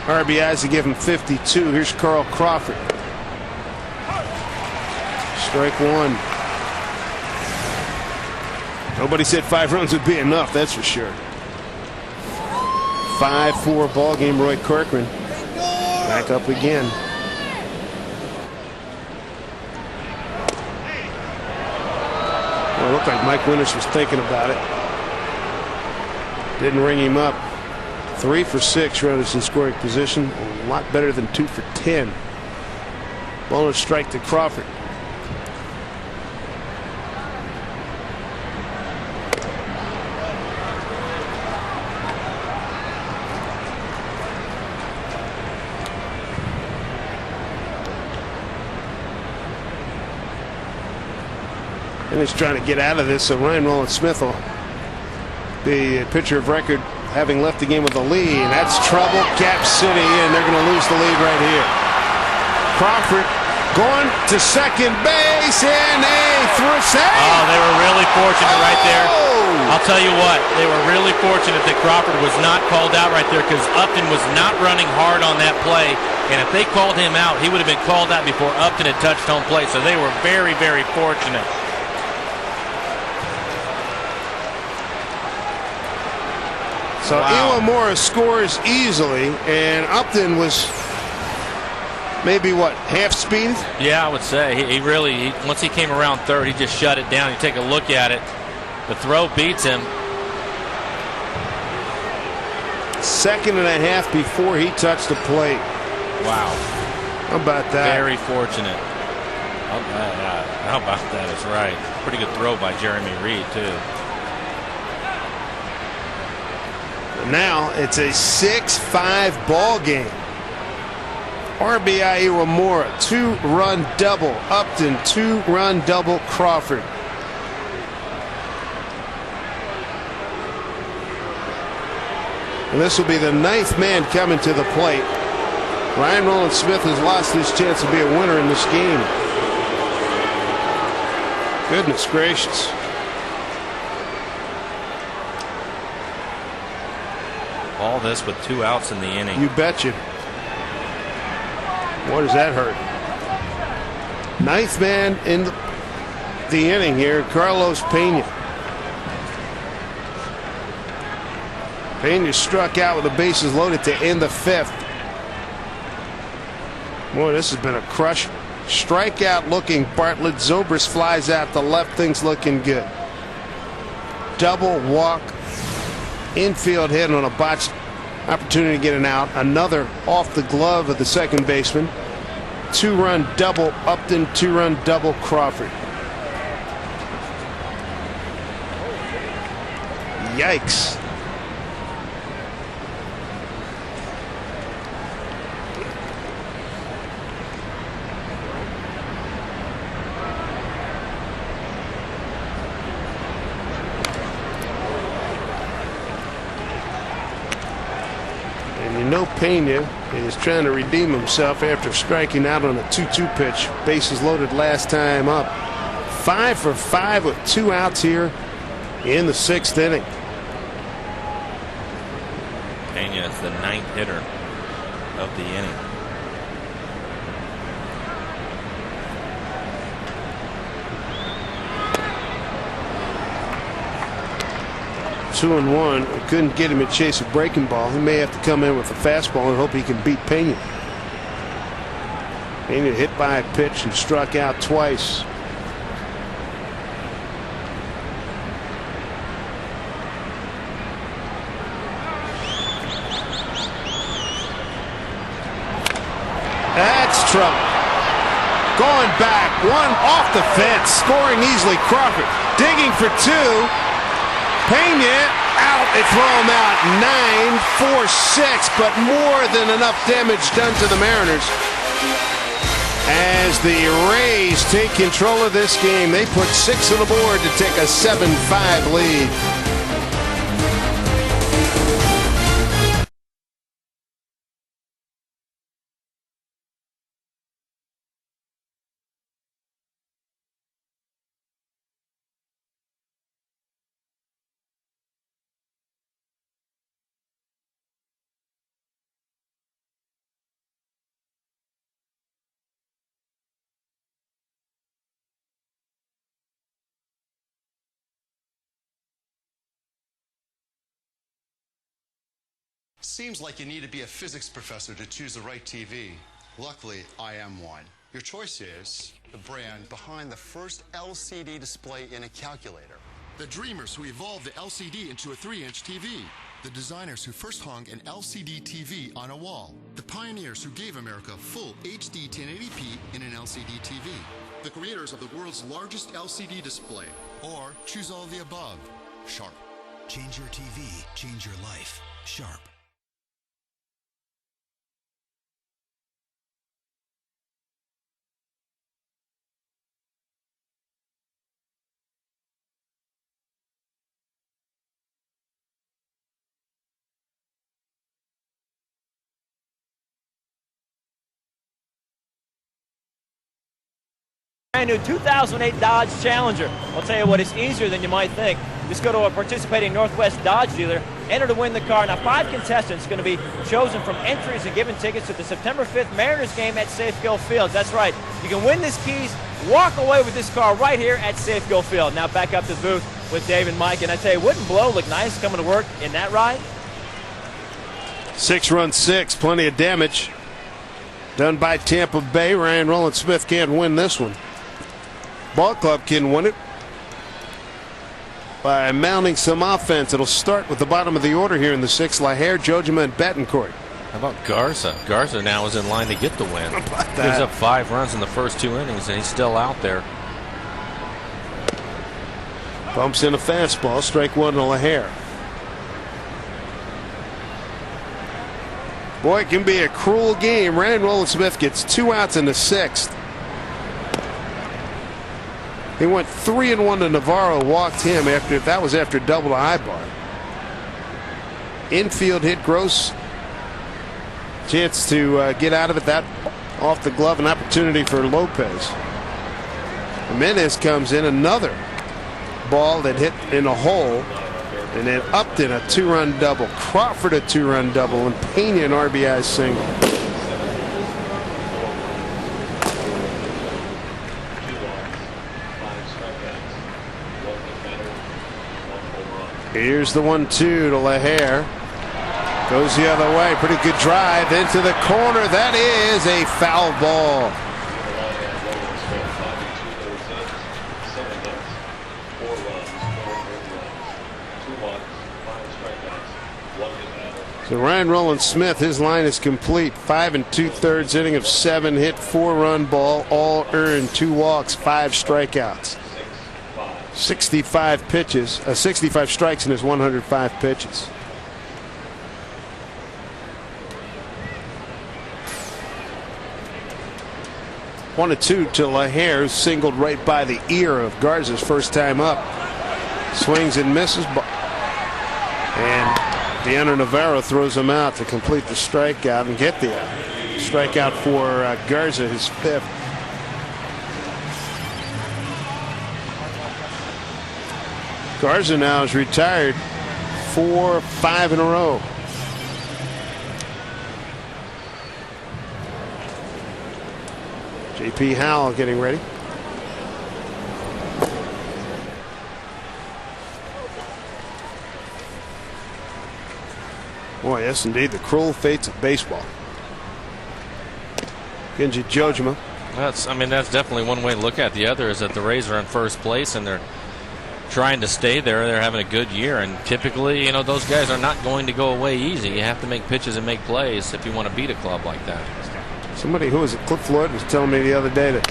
RBIs to give him 52. Here's Carl Crawford. Strike one. Nobody said 5 runs would be enough, that's for sure. 5-4 ball game. Roy Corcoran back up again. Well, it looked like Mike Winters was thinking about it. Didn't ring him up. 3 for 6 runners in scoring position. A lot better than 2 for 10. Ball and strike to Crawford. And he's trying to get out of this, so Ryan Rowland-Smith will be a pitcher of record, having left the game with a lead. And that's trouble. Cap City, and they're going to lose the lead right here. Crawford going to second base, and a through save. Oh, they were really fortunate right there. I'll tell you what, they were really fortunate that Crawford was not called out right there, because Upton was not running hard on that play. And if they called him out, he would have been called out before Upton had touched home plate. So they were very, very fortunate. So Iwamura scores easily, and Upton was maybe, what, half speed? Yeah, I would say. He really, once he came around third, he just shut it down. You take a look at it. The throw beats him. 2.5 seconds before he touched the plate. Wow. How about that? Very fortunate. How about that is right. Pretty good throw by Jeremy Reed, too. Now it's a 6-5 ball game. RBI Iwamura, 2-run double. Upton, 2-run double. Crawford. And this will be the 9th man coming to the plate. Ryan Rowland-Smith has lost his chance to be a winner in this game. Goodness gracious. All this with 2 outs in the inning. You betcha. Boy, does that hurt. 9th man in the inning here, Carlos Pena. Pena struck out with the bases loaded to end the 5th. Boy, this has been a crush. Strikeout looking Bartlett. Zobrist flies out the left. Things looking good. Double walk. Infield hit on a botched opportunity to get an out. Another off the glove of the second baseman. 2-run double Upton, 2-run double Crawford. Yikes. Pena is trying to redeem himself after striking out on a 2-2 pitch. Bases loaded last time up. 5 for 5 with 2 outs here in the 6th inning. Pena is the 9th hitter of the inning. Two and one. Couldn't get him to chase a breaking ball. He may have to come in with a fastball and hope he can beat Pena. Pena hit by a pitch and struck out twice. trouble. Going back, one off the fence, scoring easily. Crawford digging for two. Pena out. They throw him out. 9-4-6, but more than enough damage done to the Mariners. As the Rays take control of this game, they put 6 on the board to take a 7-5 lead. Seems like you need to be a physics professor to choose the right TV. Luckily, I am one. Your choice is the brand behind the first LCD display in a calculator. The dreamers who evolved the LCD into a 3-inch TV. The designers who first hung an LCD TV on a wall. The pioneers who gave America full HD 1080p in an LCD TV. The creators of the world's largest LCD display. Or choose all of the above. Sharp. Change your TV, change your life. Sharp. Brand new 2008 Dodge Challenger. I'll tell you what, it's easier than you might think. Just go to a participating Northwest Dodge dealer, enter to win the car. Now, 5 contestants are going to be chosen from entries and given tickets to the September 5th Mariners game at Safeco Field. That's right. You can win this keys, walk away with this car right here at Safeco Field. Now back up to the booth with Dave and Mike. And I tell you, wouldn't Blow look nice coming to work in that ride? 6-run 6, plenty of damage done by Tampa Bay. Ryan Rowland-Smith can't win this one. Ball club can win it by mounting some offense. It'll start with the bottom of the order here in the 6th. Laher, Jojima, and Betancourt. How about Garza? Garza now is in line to get the win. How about that? Gives up 5 runs in the first 2 innings, and he's still out there. Bumps in a fastball. Strike 1 to Laher. Boy, it can be a cruel game. Ryan Rowland-Smith gets 2 outs in the 6th. He went 3-1 to Navarro, walked him that was after double to Ibar. Infield hit Gross. Chance to get out of it. That off the glove, an opportunity for Lopez. Jimenez comes in, another ball that hit in a hole, and then Upton a 2-run double. Crawford a 2-run double, and Pena an RBI single. Here's the 1-2 to Laher. Goes the other way. Pretty good drive into the corner. That is a foul ball. So Ryan Rowland-Smith, his line is complete. 5 2/3 inning of 7, hit 4-run ball, all earned, 2 walks, 5 strikeouts. 65 pitches, 65 strikes in his 105 pitches. One and 2 to Laher, singled right by the ear of Garza's first time up. Swings and misses, and Deanna Navarro throws him out to complete the strikeout and get the out. Strikeout for Garza, his 5th. Garza now is retired 4-5 in a row. J.P. Howell getting ready. Boy, yes, indeed, the cruel fates of baseball. Kenji Jojima. That's definitely one way to look at it. The other is that the Rays are in first place and they're trying to stay there. They're having a good year, and typically, those guys are not going to go away easy. You have to make pitches and make plays if you want to beat a club like that. Somebody, who was it? Cliff Floyd was telling me the other day that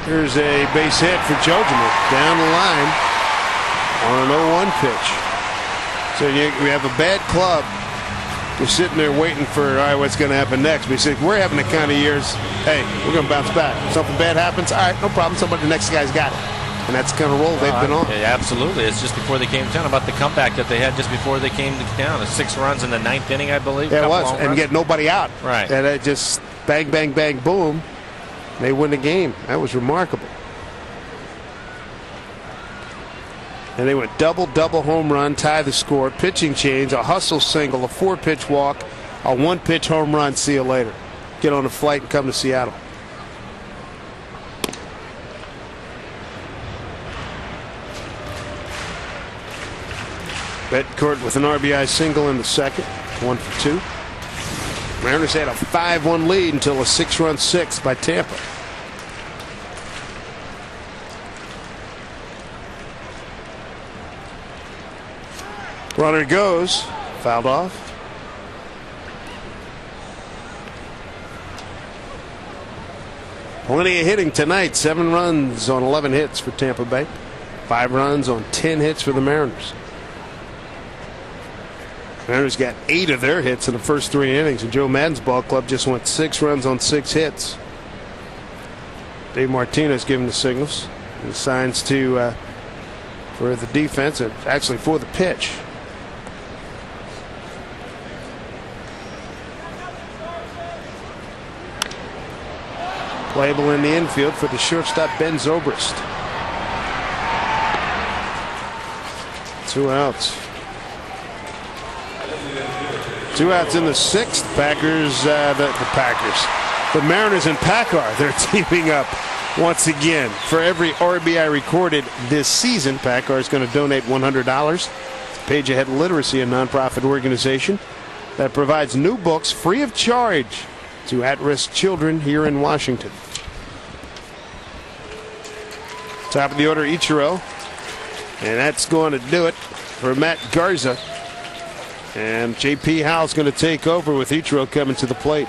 here's a base hit for Jojima down the line on an 0-1 pitch. So we have a bad club. We're sitting there waiting for, all right, what's going to happen next? We say, we're having the kind of years, hey, we're going to bounce back. If something bad happens, all right, no problem. Somebody, the next guy's got it. And that's the kind of role they've been on. Yeah, absolutely. It's just before they came to town. About the comeback that they had just before they came to town. 6 runs in the 9th inning, I believe. Yeah, it was. And get nobody out. Right. And it just bang, bang, bang, boom. They win the game. That was remarkable. And they went double home run, tie the score, pitching change, a hustle single, a 4-pitch walk, a 1-pitch home run. See you later. Get on a flight and come to Seattle. Betancourt with an RBI single in the second, 1 for 2. Mariners had a 5-1 lead until a 6-run sixth by Tampa. Runner goes, fouled off. Plenty of hitting tonight. 7 runs on 11 hits for Tampa Bay. 5 runs on 10 hits for the Mariners. Mariners got 8 of their hits in the first 3 innings, and Joe Maddon's ball club just went 6 runs on 6 hits. Dave Martinez giving the signals. He signs to for the defense, and actually for the pitch. Playable in the infield for the shortstop Ben Zobrist. 2 outs. 2 outs in the 6th. Packers, the Mariners and Packard, they're teaming up once again. For every RBI recorded this season, Packard is going to donate $100. Page Ahead Literacy, a nonprofit organization that provides new books free of charge to at-risk children here in Washington. Top of the order, Ichiro. And that's going to do it for Matt Garza. And J.P. Howell's going to take over with Ichiro coming to the plate.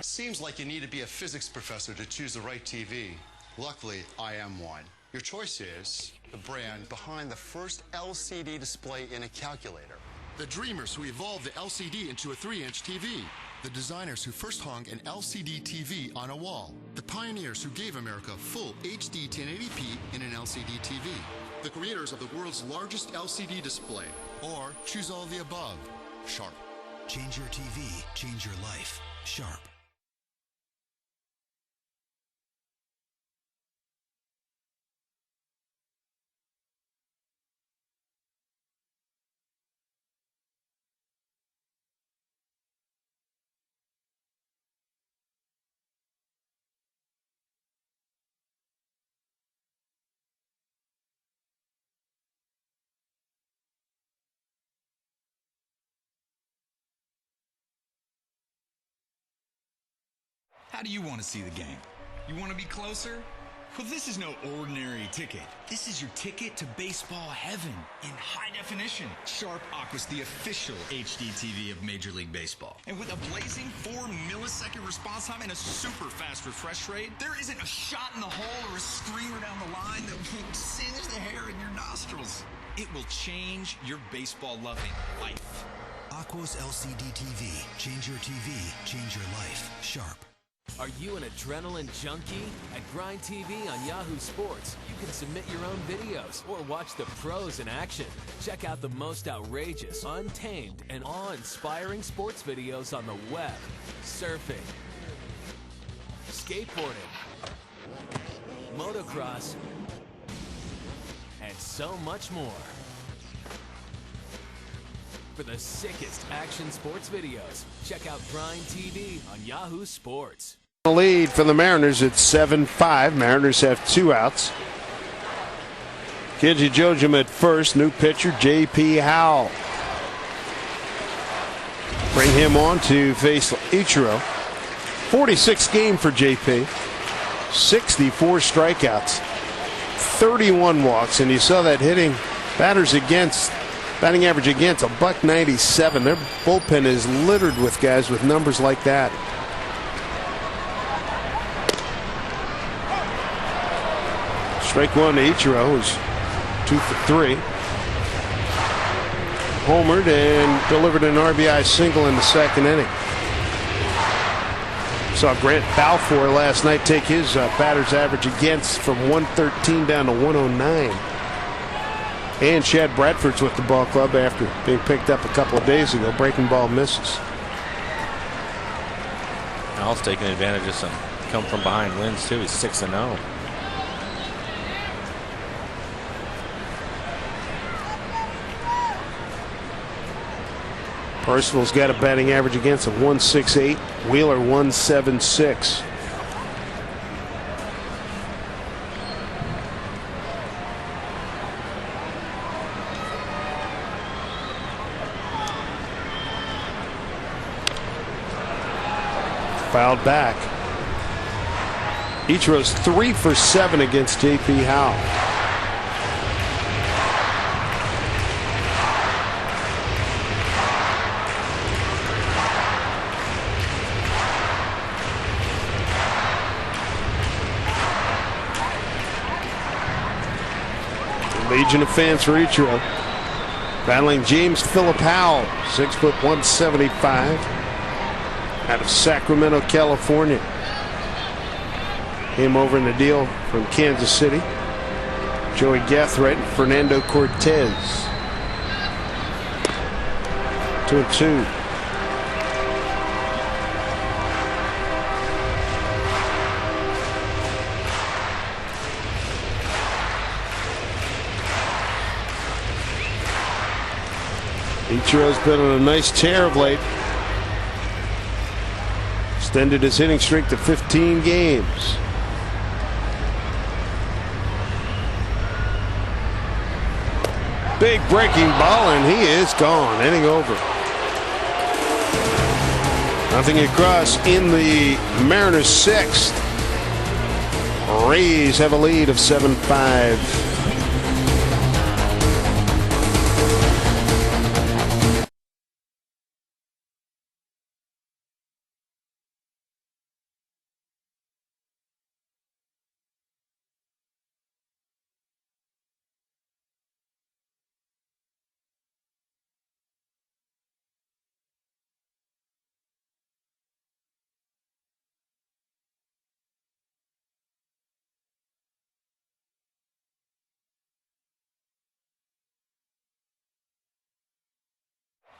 Seems like you need to be a physics professor to choose the right TV. Luckily, I am one. Your choice is the brand behind the first LCD display in a calculator. The dreamers who evolved the LCD into a 3-inch TV. The designers who first hung an LCD TV on a wall. The pioneers who gave America full HD 1080p in an LCD TV. The creators of the world's largest LCD display. Or choose all of the above. Sharp. Change your TV, change your life. Sharp. How do you want to see the game? You want to be closer? Well, this is no ordinary ticket. This is your ticket to baseball heaven in high definition. Sharp Aqua's the official HD TV of Major League Baseball. And with a blazing 4-millisecond response time and a super fast refresh rate, there isn't a shot in the hole or a screamer down the line that will singe the hair in your nostrils. It will change your baseball-loving life. Aqua's LCD TV. Change your TV, change your life. Sharp. Are you an adrenaline junkie? At Grind TV on Yahoo Sports, you can submit your own videos or watch the pros in action. Check out the most outrageous, untamed, and awe-inspiring sports videos on the web, surfing, skateboarding, motocross, and so much more. For the sickest action sports videos, check out Grind TV on Yahoo Sports. Lead for the Mariners at 7-5. Mariners have 2 outs. Kenji Jojima at first. New pitcher J.P. Howell. Bring him on to face Ichiro. 46 game for J.P. 64 strikeouts. 31 walks. And you saw that hitting batters against Batting average against $197. Their bullpen is littered with guys with numbers like that. Strike one to Ichiro, who's 2 for 3. Homered and delivered an RBI single in the second inning. Saw Grant Balfour last night take his batter's average against from 113 down to 109. And Chad Bradford's with the ball club after being picked up a couple of days ago. Breaking ball misses. Al's taking advantage of some come from behind wins too. He's 6-0. Percival's got a batting average against of 168. Wheeler 176. Fouled back. Ichiro's 3 for 7 against J.P. Howe. Legion of fans for Ichiro. Battling James Phillip Howell, 6'175", out of Sacramento, California. Came over in the deal from Kansas City. Joey Gathright and Fernando Cortez. 2-2. Ichiro's been on a nice tear of late. Extended his hitting streak to 15 games. Big breaking ball, and he is gone. Inning over. Nothing across in the Mariners' 6th. Rays have a lead of 7-5.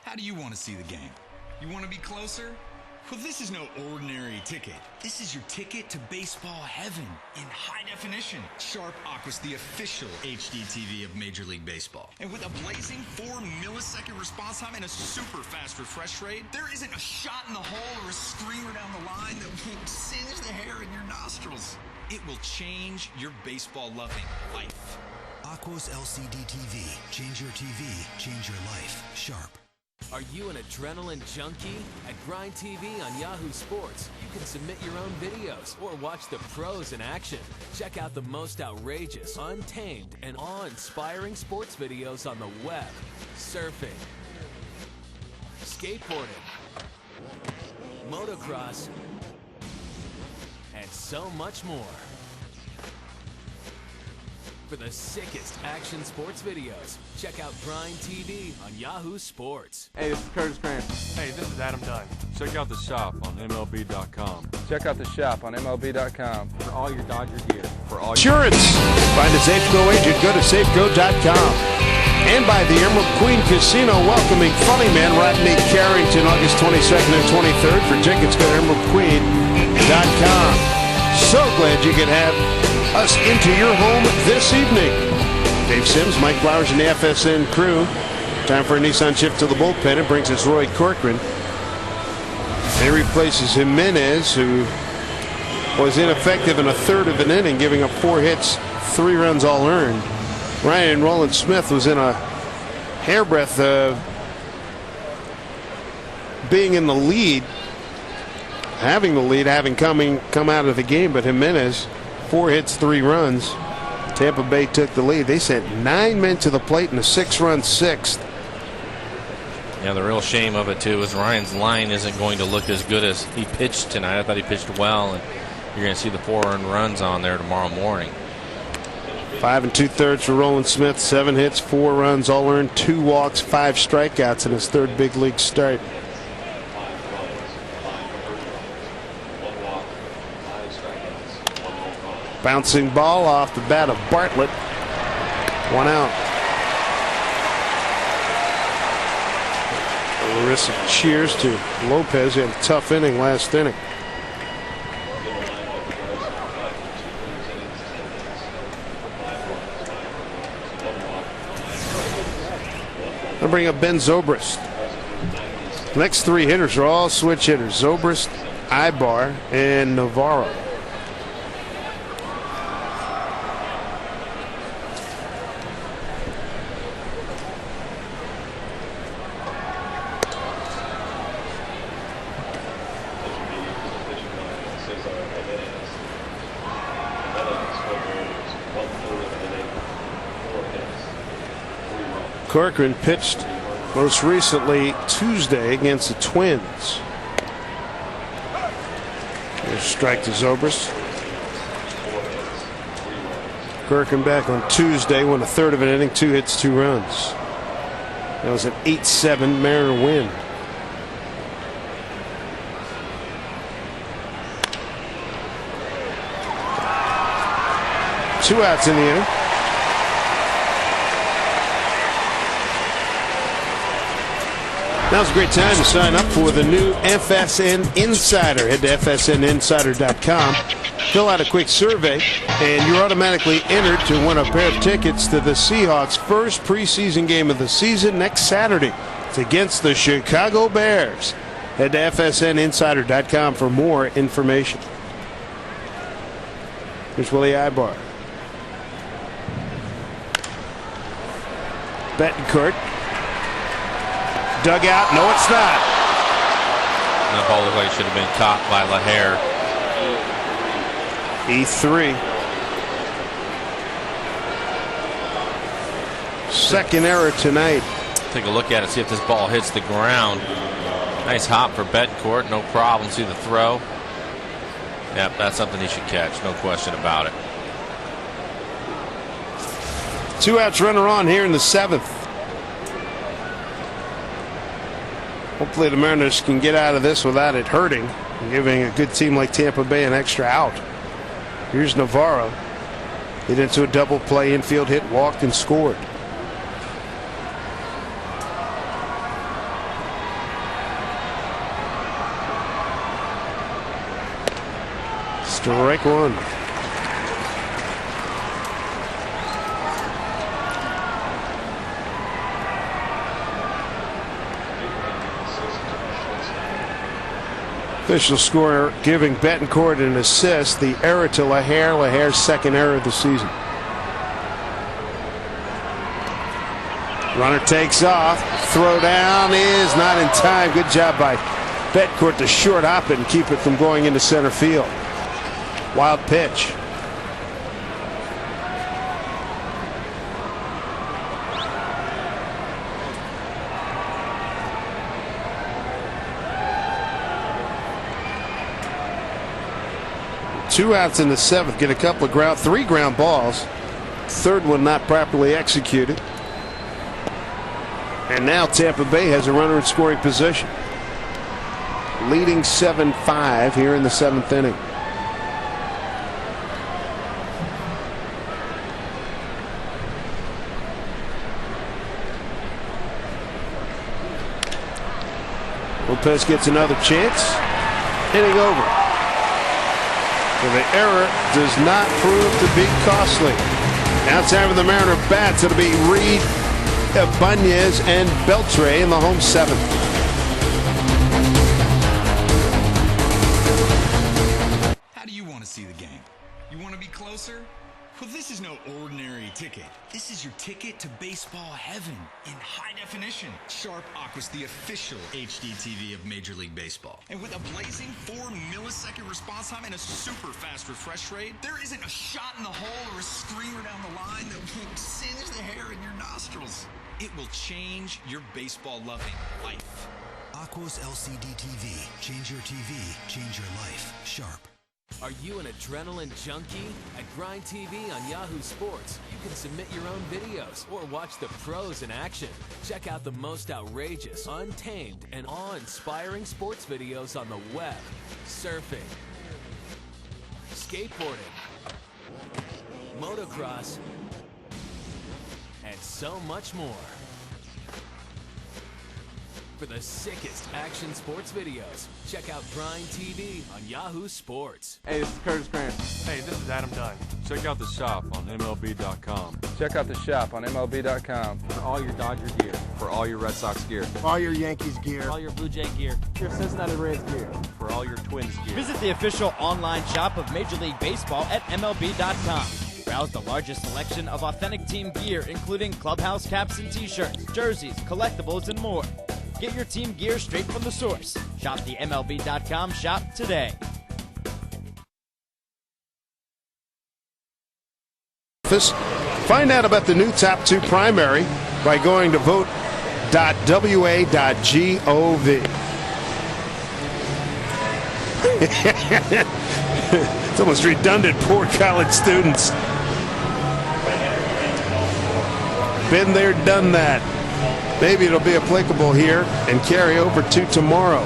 How do you want to see the game? You want to be closer? Well, this is no ordinary ticket. This is your ticket to baseball heaven in high definition. Sharp Aqua's the official HD TV of Major League Baseball. And with a blazing 4-millisecond response time and a super fast refresh rate, there isn't a shot in the hole or a streamer down the line that will singe the hair in your nostrils. It will change your baseball-loving life. Aqua's LCD TV. Change your TV, change your life. Sharp. Are you an adrenaline junkie? At Grind TV on Yahoo Sports, you can submit your own videos or watch the pros in action. Check out the most outrageous, untamed, and awe-inspiring sports videos on the web, surfing, skateboarding, motocross, and so much more. For the sickest action sports videos, check out Grind TV on Yahoo Sports. Hey, this is Curtis Grant. Hey, this is Adam Dunn. Check out the shop on MLB.com. Check out the shop on MLB.com For all your Dodger gear. for all Insurance. Find a Safeco agent. Go to Safeco.com. And by the Emerald Queen Casino, welcoming funny man Rodney Carrington August 22nd and 23rd. For tickets, go to EmeraldQueen.com. So glad you could have us into your home this evening. Dave Sims, Mike Flowers, and the FSN crew. Time for a Nissan shift to the bullpen. It brings us Roy Corcoran. He replaces Jimenez, who was ineffective in a third of an inning, giving up 4 hits, 3 runs all earned. Ryan Roland Smith was in a hairbreadth of being in the lead, having the lead, having come out of the game, but Jimenez, 4 hits, 3 runs. Tampa Bay took the lead. They sent 9 men to the plate in a 6-run 6th. Yeah, the real shame of it, too, is Ryan's line isn't going to look as good as he pitched tonight. I thought he pitched well, and you're going to see the 4 earned runs on there tomorrow morning. 5 2/3 for Roland Smith. 7 hits, 4 runs, all earned, 2 walks, 5 strikeouts in his 3rd big league start. Bouncing ball off the bat of Bartlett. 1 out. Larissa cheers to Lopez. He had a tough inning last inning. I'll bring up Ben Zobrist. The next 3 hitters are all switch hitters: Zobrist, Ibar, and Navarro. Corcoran pitched most recently Tuesday against the Twins. There's a strike to Zobrist. Corcoran back on Tuesday, won a 1/3 of an inning, 2 hits, 2 runs. That was an 8-7 Mariner win. Two outs in the inning. Now's a great time to sign up for the new FSN Insider. Head to FSNinsider.com, fill out a quick survey, and you're automatically entered to win a pair of tickets to the Seahawks' first preseason game of the season next Saturday. It's against the Chicago Bears. Head to FSNinsider.com for more information. Here's Willie Ibar. Betancourt. Dug out. No, it's not. That ball looked like it should have been caught by LaHare. E3. Second error tonight. Take a look at it, see if this ball hits the ground. Nice hop for Betancourt. No problem. See the throw. Yep, that's something he should catch. No question about it. 2 outs, runner on here in the 7th. Hopefully the Mariners can get out of this without it hurting, giving a good team like Tampa Bay an extra out. Here's Navarro. Hit into a double play, infield hit, walked and scored. Strike 1. Official score giving Betancourt an assist. The error to LaHare. LaHare's second error of the season. Runner takes off. Throw down is not in time. Good job by Betancourt to short hop it and keep it from going into center field. Wild pitch. Two outs in the 7th. Get a couple of 3 ground balls. 3rd one not properly executed. And now Tampa Bay has a runner in scoring position. Leading 7-5 here in the 7th inning. Lopez gets another chance. Inning over. And the error does not prove to be costly. Now it's time for the Mariner bats. It'll be Reed, Ibanez, and Beltre in the home 7th. How do you want to see the game? You want to be closer? Well, this is no ordinary ticket. ticket. This is your ticket to baseball heaven in high definition. Sharp Aqua's the official HD TV of Major League Baseball. And with a blazing 4-millisecond response time and a super fast refresh rate, there isn't a shot in the hole or a screamer down the line that will singe the hair in your nostrils. It will change your baseball-loving life. Aqua's LCD TV. Change your TV, change your life. Sharp. Are you an adrenaline junkie? At Grind TV on Yahoo Sports, you can submit your own videos or watch the pros in action. Check out the most outrageous, untamed, and awe-inspiring sports videos on the web, surfing, skateboarding, motocross, and so much more. For the sickest action sports videos, check out Grind TV on Yahoo Sports. Hey, this is Curtis Grant. Hey, this is Adam Dunn. Check out the shop on MLB.com. Check out the shop on MLB.com. For all your Dodger gear. For all your Red Sox gear. All your Yankees gear. All your Blue Jay gear. Your Cincinnati Reds gear. For all your Twins gear. Visit the official online shop of Major League Baseball at MLB.com. Browse the largest selection of authentic team gear, including clubhouse caps and t-shirts, jerseys, collectibles, and more. Get your team gear straight from the source. Shop the MLB.com shop today. Find out about the new Top 2 primary by going to vote.wa.gov. It's almost redundant, poor college students. Been there, done that. Maybe it'll be applicable here and carry over to tomorrow.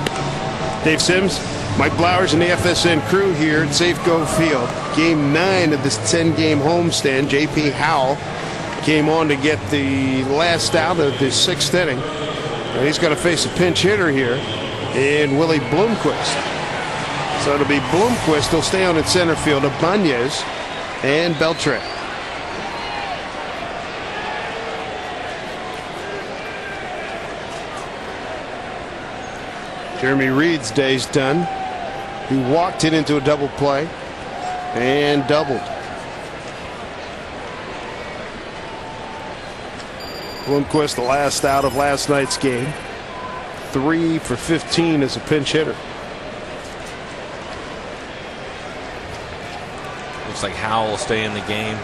Dave Sims, Mike Blowers, and the FSN crew here at Safeco Field. Game 9 of this 10-game homestand. J.P. Howell came on to get the last out of the 6th inning. And he's going to face a pinch hitter here in Willie Bloomquist. So it'll be Bloomquist. He'll stay on at center field. Ibanez and Beltran. Jeremy Reed's day's done. He walked it into a double play and doubled. Bloomquist, the last out of last night's game. 3 for 15 as a pinch hitter. Looks like Howell will stay in the game.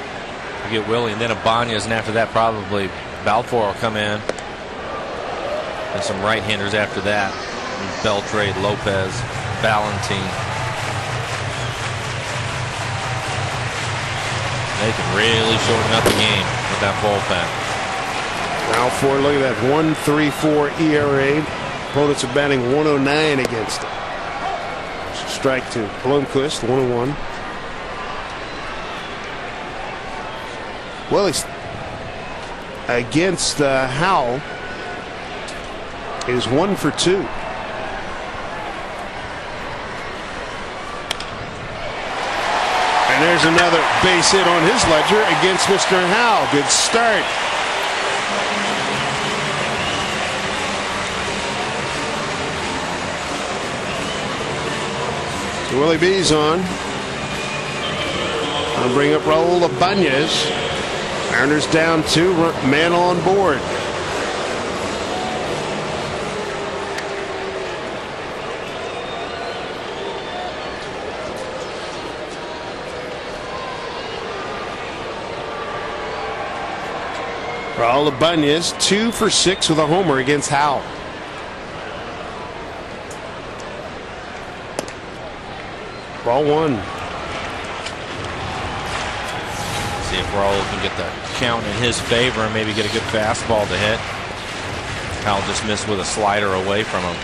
You get Willie, and then Ibanez, and after that probably Balfour will come in. And some right-handers after that. Beltrade, Lopez, Valentin. They can really shorten up the game with that bullpen. Balfour, look at that 1.34 ERA. Opponents are batting 109 against him. Strike to Bloomquist, 1-1. Well, he's against Howell is 1 for 2. And there's another base hit on his ledger against Mr. Howell. Good start. So Willie B's on. I'll bring up Raul Ibanez. Mariners down 2, man on board. Raul Ibanez 2 for 6 with a homer against Howell. Ball 1. See if Raul can get the count in his favor and maybe get a good fastball to hit. Howell just missed with a slider away from him.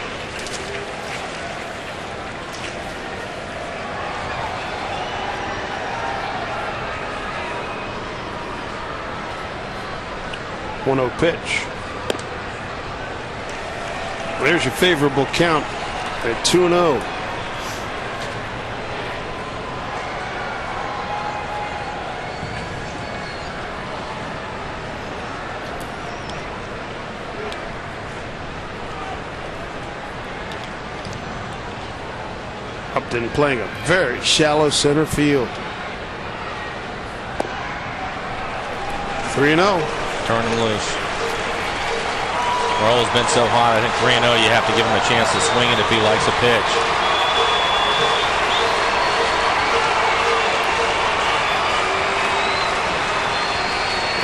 One-0 pitch. There's your favorable count at 2-0. Upton playing a very shallow center field. 3-0. Turn him loose. Roll's been so hot. I think 3-0, you have to give him a chance to swing it if he likes a pitch.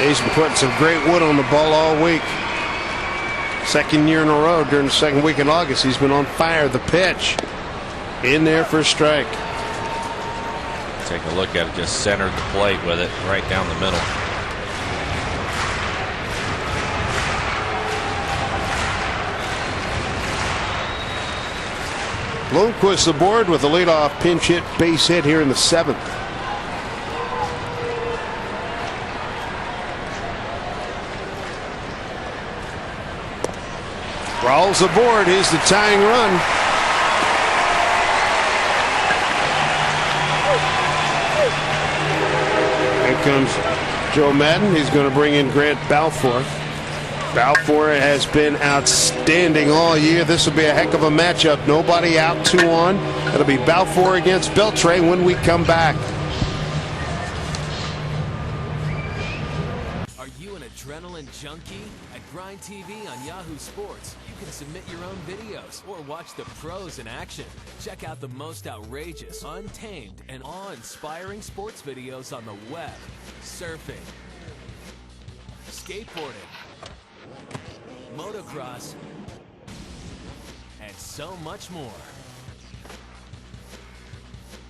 He's been putting some great wood on the ball all week. Second year in a row during the second week in August. He's been on fire. The pitch in there for a strike. Take a look at it. Just centered the plate with it right down the middle. Bloomquist aboard with a leadoff pinch hit base hit here in the 7th. Rawls aboard. Here's the tying run. Here comes Joe Madden. He's going to bring in Grant Balfour. Balfour has been outstanding all year. This will be a heck of a matchup. Nobody out, 2 on. It'll be Balfour against Beltre when we come back. Are you an adrenaline junkie? At Grind TV on Yahoo Sports, you can submit your own videos or watch the pros in action. Check out the most outrageous, untamed, and awe-inspiring sports videos on the web, surfing, skateboarding, motocross, and so much more.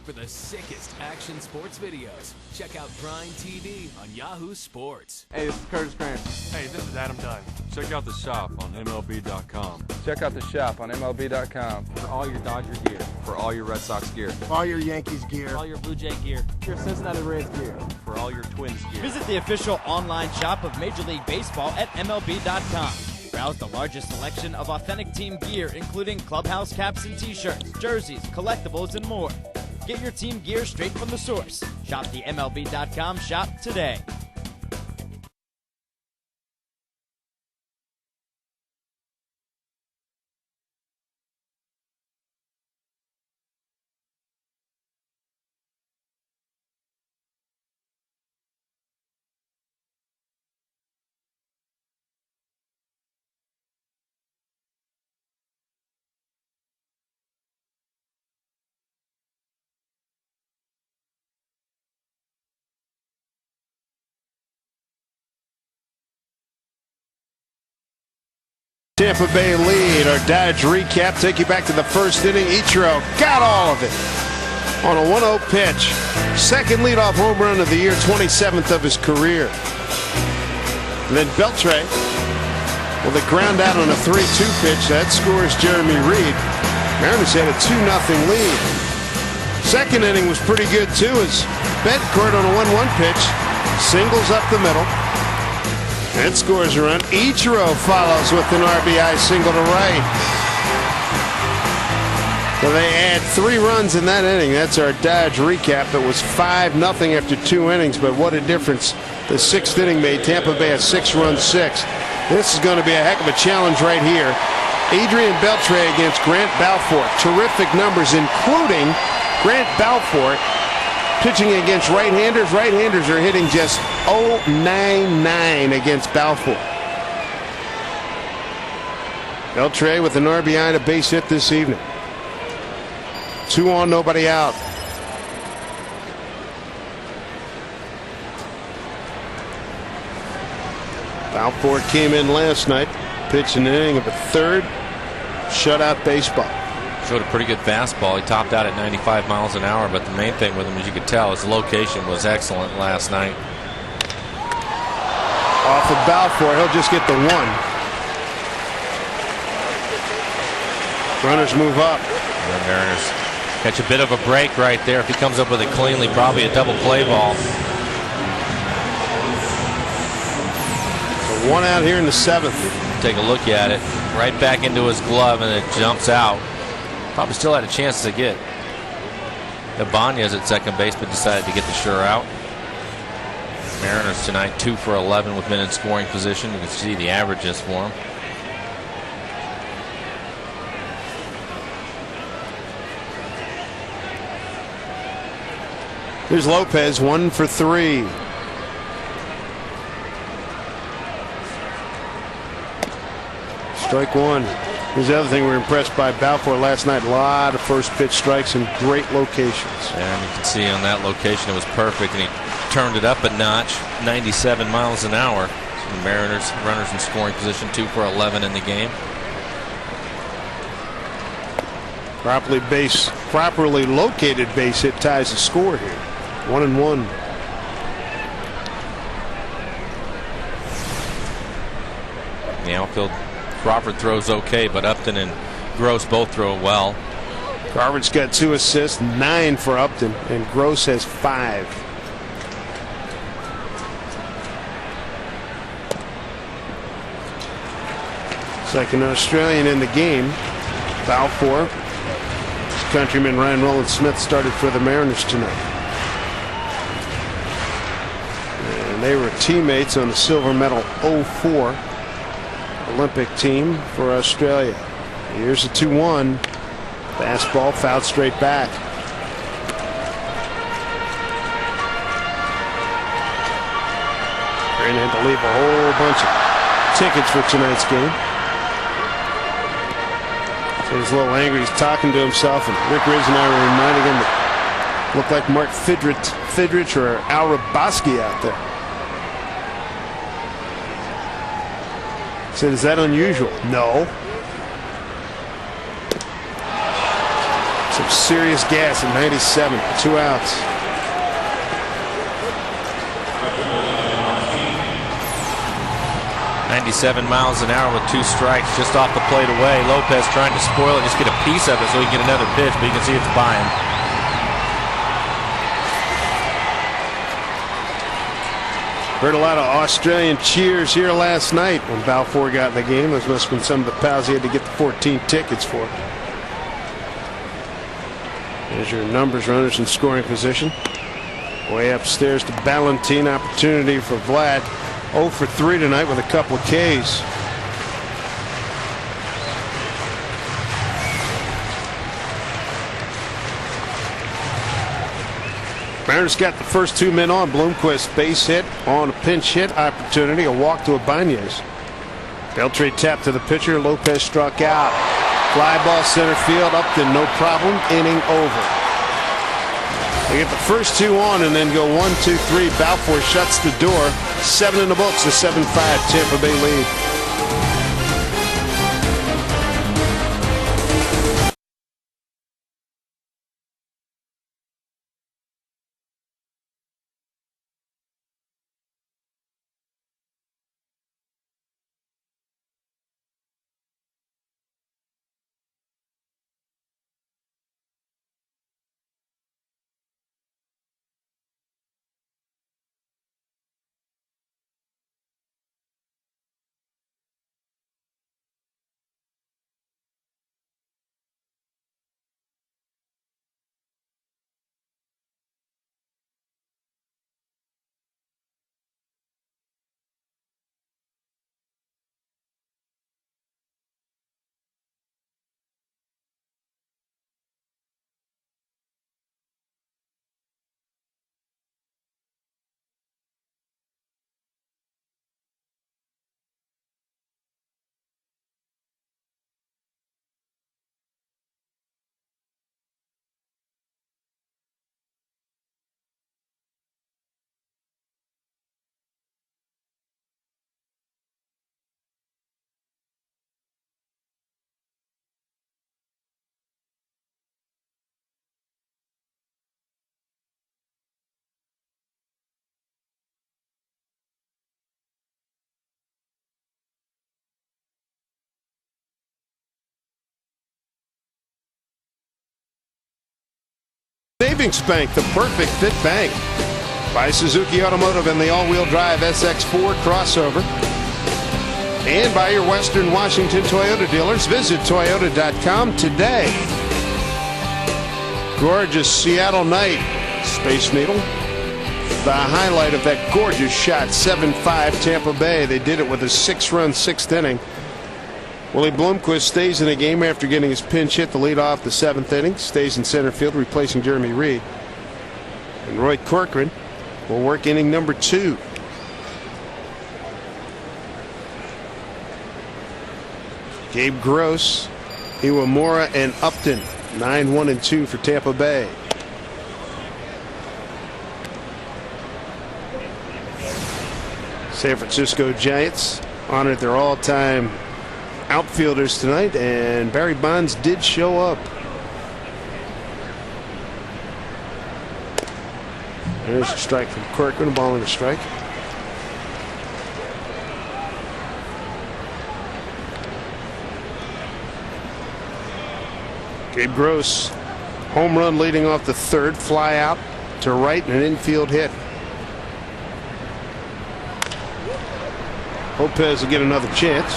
For the sickest action sports videos, check out Grind TV on Yahoo Sports. Hey, this is Curtis Grant. Hey, this is Adam Dunn. Check out the shop on MLB.com. Check out the shop on MLB.com. For all your Dodger gear. For all your Red Sox gear. All your Yankees gear. For all your Blue Jay gear. Your Cincinnati Reds gear. For all your Twins gear. Visit the official online shop of Major League Baseball at MLB.com. Browse the largest selection of authentic team gear, including clubhouse caps and t-shirts, jerseys, collectibles, and more. Get your team gear straight from the source. Shop the MLB.com shop today. Tampa Bay lead. Our Dodge recap. Take you back to the first inning. Ichiro got all of it on a 1-0 pitch. Second leadoff home run of the year, 27th of his career. And then Beltre with a ground out on a 3-2 pitch. That scores Jeremy Reed. Mariners had a 2-0 lead. Second inning was pretty good too as Bedcourt on a 1-1 pitch singles up the middle. And scores a run. Ichiro follows with an RBI single to right. So they add 3 runs in that inning. That's our Dodge recap. It was 5-0 after 2 innings, but what a difference the 6th inning made. Tampa Bay a 6-run 6. This is going to be a heck of a challenge right here. Adrian Beltre against Grant Balfour. Terrific numbers, including Grant Balfour pitching against right-handers. Right-handers are hitting just .099 against Balfour. Beltre with an RBI and a base hit this evening. 2 on, nobody out. Balfour came in last night, pitched an inning of a 3rd shutout baseball. Showed a pretty good fastball. He topped out at 95 miles an hour, but the main thing with him, as you could tell, his location was excellent last night. Off of Balfour, he'll just get the 1. Runners move up. And the Mariners catch a bit of a break right there. If he comes up with it cleanly, probably a double play ball. So 1 out here in the 7th. Take a look at it. Right back into his glove, and it jumps out. Probably still had a chance to get Ibanez at second base, but decided to get the sure out. Mariners tonight 2 for 11 with men in scoring position. You can see the averages for them. Here's Lopez, 1 for 3. Strike one. Here's the other thing we're impressed by Balfour last night. A lot of first pitch strikes in great locations. And you can see on that location it was perfect, and he turned it up a notch, 97 miles an hour. So the Mariners runners in scoring position, 2 for 11 in the game. Properly located base hit ties the score here. 1-1. In the outfield, Crawford throws okay, but Upton and Gross both throw well. Crawford's got 2 assists, 9 for Upton, and Gross has 5. Second Australian in the game, Balfour. His countryman Ryan Rowland-Smith started for the Mariners tonight. And they were teammates on the silver medal 04 Olympic team for Australia. Here's a 2-1. Fastball fouled straight back. Green had to leave a whole bunch of tickets for tonight's game. So he's a little angry. He's talking to himself, and Rick Riggs and I were reminding him that looked like Mark Fidrich or Al Raboski out there. He said, "Is that unusual?" No. Some serious gas at 97, 2 outs. .97 miles an hour with 2 strikes just off the plate away. Lopez trying to spoil it, just get a piece of it so he can get another pitch, but you can see it's by him. Heard a lot of Australian cheers here last night when Balfour got in the game. Those must have been some of the pals he had to get the 14 tickets for. There's your numbers runners in scoring position. Way upstairs to Ballantine. Opportunity for Vlad. 0 for 3 tonight with a couple of Ks. Mariners got the first 2 men on. Bloomquist base hit on a pinch hit opportunity. A walk to Ibanez. Beltre tapped to the pitcher. Lopez struck out. Fly ball center field. Upton no problem. Inning over. They get the first 2 on and then go 1, 2, 3. Balfour shuts the door. 7 in the books. A 7-5 Tampa Bay lead. Savings Bank, the perfect fit bank. By Suzuki Automotive and the all-wheel drive SX4 crossover. And by your Western Washington Toyota dealers. Visit Toyota.com today. Gorgeous Seattle night. Space Needle. The highlight of that gorgeous shot. 7-5 Tampa Bay. They did it with a 6-run 6th inning. Willie Bloomquist stays in the game after getting his pinch hit to lead off the 7th inning. Stays in center field, replacing Jeremy Reed. And Roy Corcoran will work inning number 2. Gabe Gross, Iwamura, and Upton. 9-1-2 for Tampa Bay. San Francisco Giants honored their all-time outfielders tonight, and Barry Bonds did show up. There's a strike from Corcoran, a ball and a strike. Gabe Gross, home run leading off the third, fly out to right and an infield hit. Lopez will get another chance.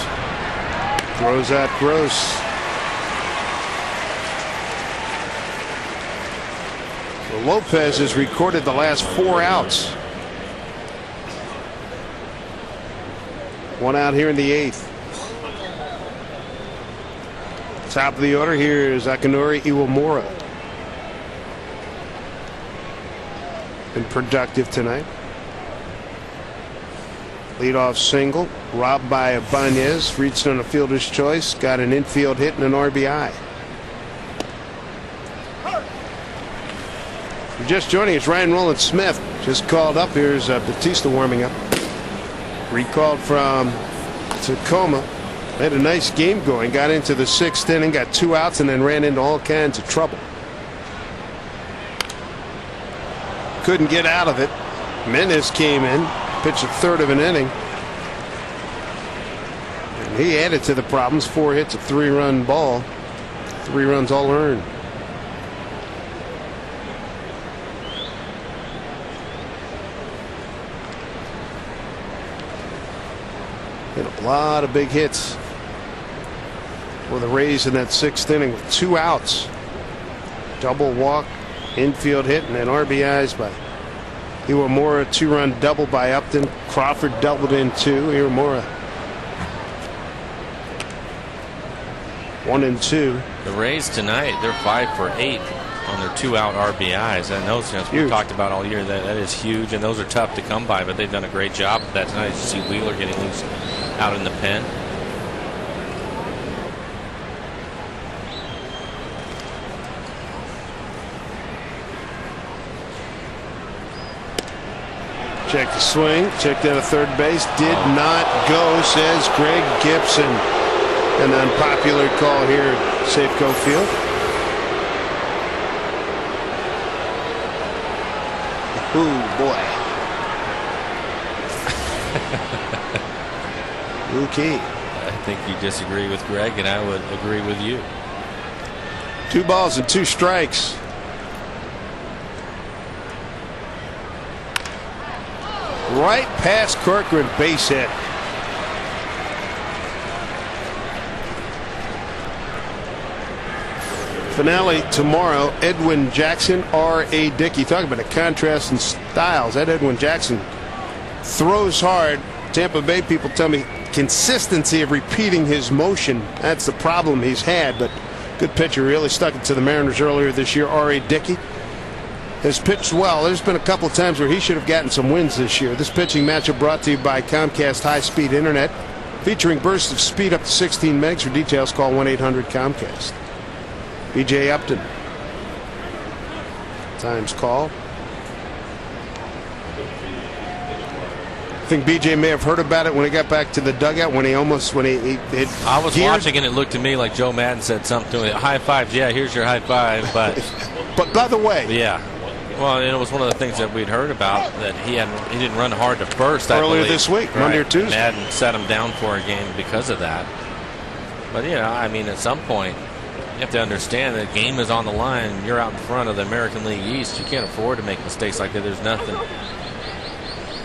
Throws out Gross. So Lopez has recorded the last 4 outs. 1 out here in the 8th. Top of the order here is Akinori Iwamura. Been productive tonight. Leadoff single, robbed by Ibanez, reached on a fielder's choice, got an infield hit and an RBI. If you're just joining us, Ryan Roland Smith just called up. Here's Batista warming up. Recalled from Tacoma. Had a nice game going, got into the 6th inning, got 2 outs, and then ran into all kinds of trouble. Couldn't get out of it. Menes came in, pitched a third of an inning. And he added to the problems. 4 hits, a 3-run ball. 3 runs all earned. Hit a lot of big hits for the Rays in that 6th inning with 2 outs. Double walk, infield hit, and then RBIs by Iwamura. 2-run double by Upton. Crawford doubled in 2. Iwamura 1 and 2. The Rays tonight, they're 5 for 8 on their 2-out RBIs, and those we talked about all year. That is huge, and those are tough to come by. But they've done a great job of that tonight. You see Wheeler getting loose out in the pen. Check the swing, checked out of third base, did not go, says Greg Gibson. An unpopular call here at Safeco Field. Ooh, boy. Okay. I think you disagree with Greg, and I would agree with you. 2 balls and 2 strikes. Right past Corcoran, base hit. Finale tomorrow. Edwin Jackson, R.A. Dickey. Talk about a contrast in styles. That Edwin Jackson throws hard. Tampa Bay people tell me consistency of repeating his motion. That's the problem he's had. But good pitcher. Really stuck it to the Mariners earlier this year. R.A. Dickey has pitched well. There's been a couple of times where he should have gotten some wins this year. This pitching matchup brought to you by Comcast high-speed internet, featuring bursts of speed up to 16 megs. For details, call 1-800-COMCAST. B.J. Upton. Times call. I think B.J. may have heard about it when he got back to the dugout, when he I was watching, and it looked to me like Joe Madden said something to him. High fives, yeah, here's your high five. But by the way, yeah. Well, and it was one of the things that we'd heard about, that he didn't run hard to first earlier this week, right. Monday or Tuesday. Madden set him down for a game because of that. But I mean, at some point, you have to understand that the game is on the line. You're out in front of the American League East. You can't afford to make mistakes like that. There's nothing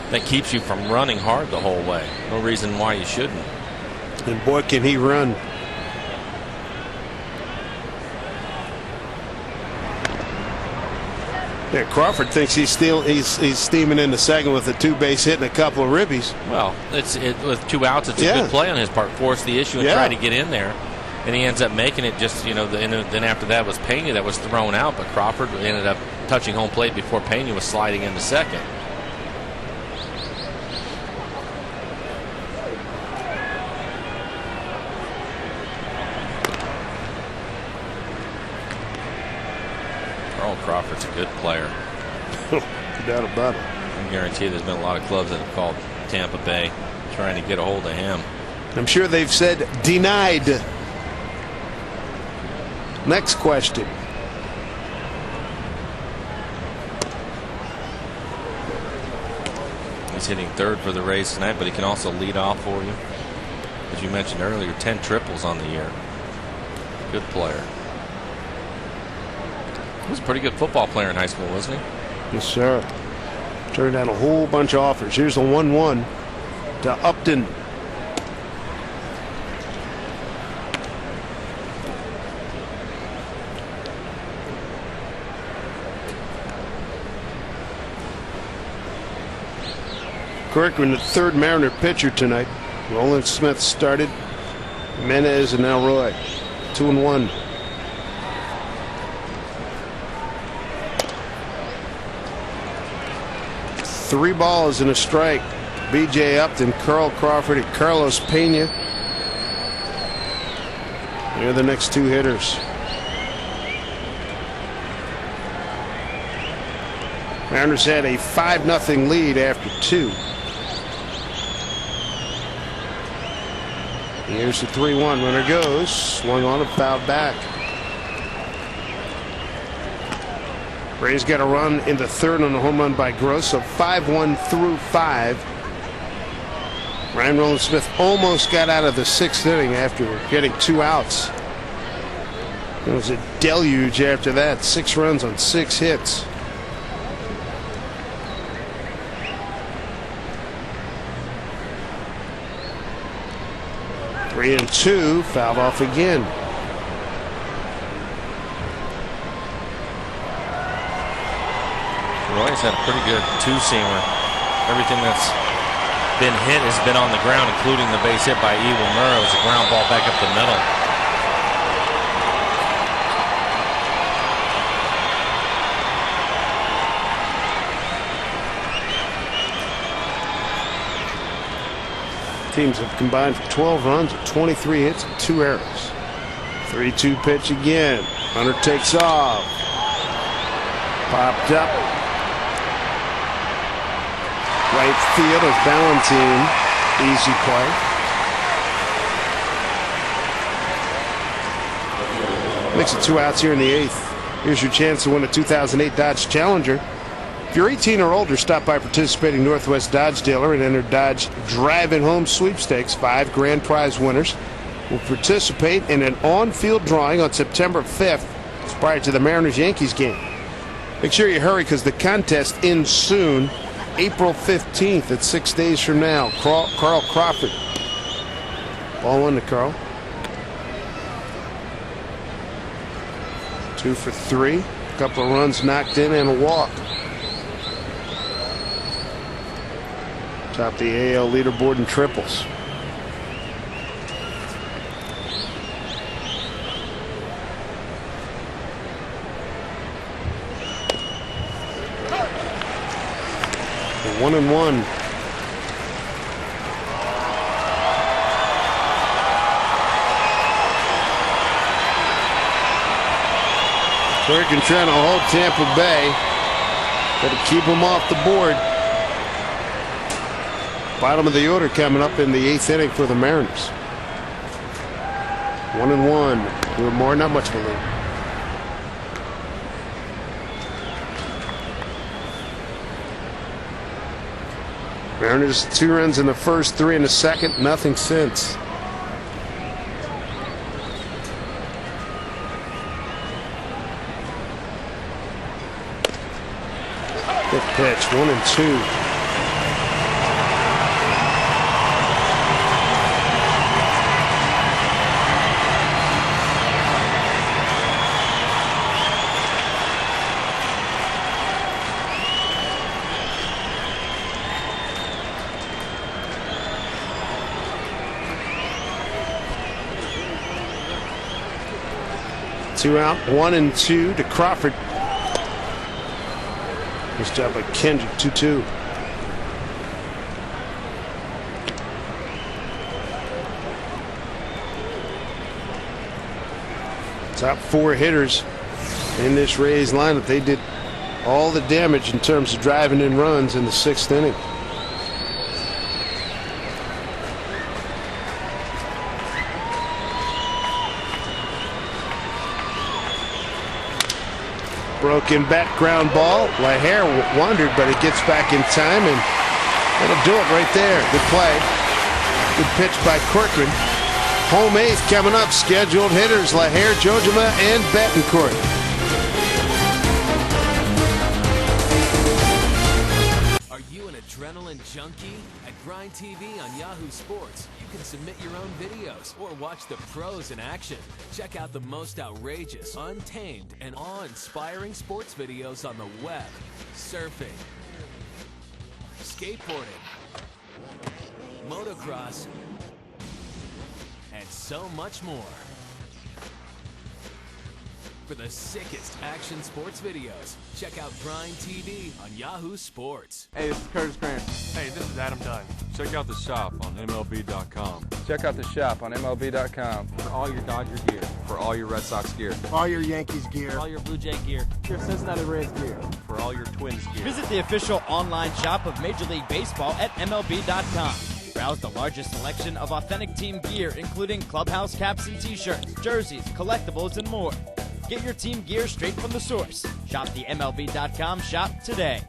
that keeps you from running hard the whole way. No reason why you shouldn't. And boy, can he run. Yeah, Crawford thinks he's steaming in the second with a 2-base hit and a couple of ribbies. Well, with 2 outs, it's a good play on his part. Force the issue and try to get in there. And he ends up making it just, and then after that was Pena that was thrown out, but Crawford ended up touching home plate before Pena was sliding into second. Carl Crawford's a good player. No doubt about it. I guarantee there's been a lot of clubs that have called Tampa Bay trying to get a hold of him. I'm sure they've said denied. Next question. He's hitting third for the Rays tonight, but he can also lead off for you. As you mentioned earlier, 10 triples on the year. Good player. He was a pretty good football player in high school, wasn't he? Yes, sir. Turned down a whole bunch of offers. Here's the 1-1 to Upton. Corcoran, the third Mariner pitcher tonight. Roland Smith started. Menez and now Roy. 2-1. Three balls and a strike. B.J. Upton, Carl Crawford, and Carlos Pena. They're the next two hitters. Mariners had a 5-0 lead after 2. Here's the 3-1. Runner goes. Swung on and fouled back. Rays got a run in the third on a home run by Gross, so 5-1 through 5. Ryan Roland Smith almost got out of the 6th inning after getting 2 outs. It was a deluge after that. 6 runs on 6 hits. Three and 2, fouled off again. Roy's had a pretty good two-seamer. Everything that's been hit has been on the ground, including the base hit by Ewan Murray. It was a ground ball back up the middle. Teams have combined for 12 runs with 23 hits and 2 errors. 3-2 pitch again. Hunter takes off. Popped up. Right field is Valentine. Easy play. Makes it 2 outs here in the 8th. Here's your chance to win a 2008 Dodge Challenger. If you're 18 or older, stop by participating Northwest Dodge dealer and enter Dodge Drive-In Home Sweepstakes. 5 grand prize winners will participate in an on-field drawing on September 5th prior to the Mariners-Yankees game. Make sure you hurry because the contest ends soon. April 15th at 6 days from now. Carl Crawford. Ball 1 to Carl. 2 for 3. A couple of runs knocked in and a walk. Top the AL leaderboard in triples. The 1-1. Corcoran trying to hold Tampa Bay. Got to keep them off the board. Bottom of the order coming up in the 8th inning for the Mariners. 1-1. We're more, not much of a lead. Mariners 2 runs in the first, 3 in the second, nothing since. Good pitch, 1-2. Two out, 1-2 to Crawford. Nice job by Kendrick, 2-2. Top 4 hitters in this Rays lineup. They did all the damage in terms of driving in runs in the 6th inning. Broken bat ground ball. LaHair wandered, but it gets back in time, and that'll do it right there. Good play. Good pitch by Corcoran. Home 8th coming up. Scheduled hitters LaHair, Jojima, and Betancourt. Are you an adrenaline junkie? At Grind TV on Yahoo Sports, you can submit your own videos or watch the pros in action. Check out the most outrageous, untamed, and awe-inspiring sports videos on the web, surfing, skateboarding, motocross, and so much more. For the sickest action sports videos, check out Grind TV on Yahoo Sports. Hey, this is Curtis Grant. Hey, this is Adam Dunn. Check out the shop on MLB.com. Check out the shop on MLB.com. For all your Dodger gear. For all your Red Sox gear. All your Yankees gear. All your Blue Jay gear. Your Cincinnati Reds gear. For all your Twins gear. Visit the official online shop of Major League Baseball at MLB.com. Browse the largest selection of authentic team gear, including clubhouse caps and t-shirts, jerseys, collectibles, and more. Get your team gear straight from the source. Shop the MLB.com shop today.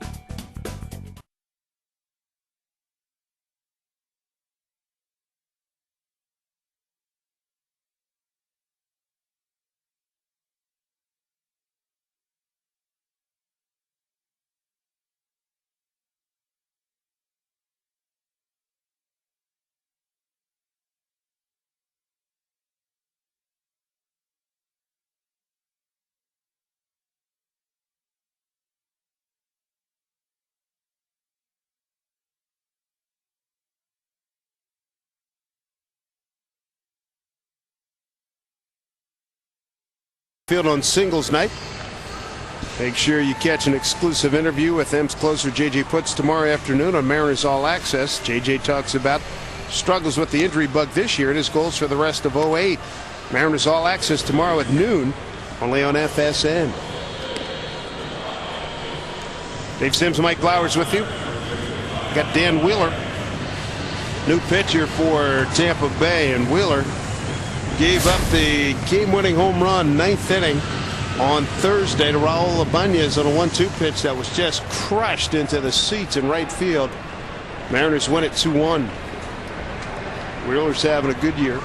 Field on singles night. Make sure you catch an exclusive interview with M's closer JJ Puts tomorrow afternoon on Mariners All Access. JJ talks about struggles with the injury bug this year and his goals for the rest of 08. Mariners All Access tomorrow at noon, only on FSN. Dave Sims, Mike Blowers with you. Got Dan Wheeler, new pitcher for Tampa Bay, and Wheeler gave up the game-winning home run 9th inning on Thursday to Raul Ibanez on a 1-2 pitch that was just crushed into the seats in right field. Mariners win it 2-1. Wheeler's having a good year.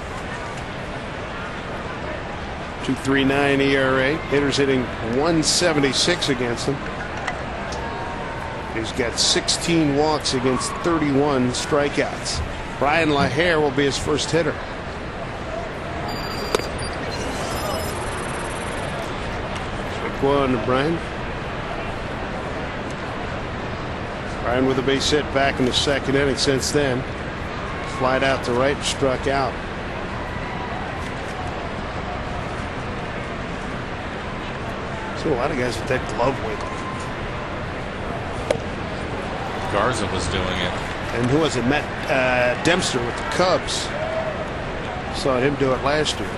2.39 ERA. Hitters hitting 176 against him. He's got 16 walks against 31 strikeouts. Brian LaHair will be his first hitter. One to Brian. Brian with a base hit back in the 2nd inning. Since then, flied out to right, struck out. So a lot of guys with that glove weight. Garza was doing it. And who was it? Matt Dempster with the Cubs. Saw him do it last year.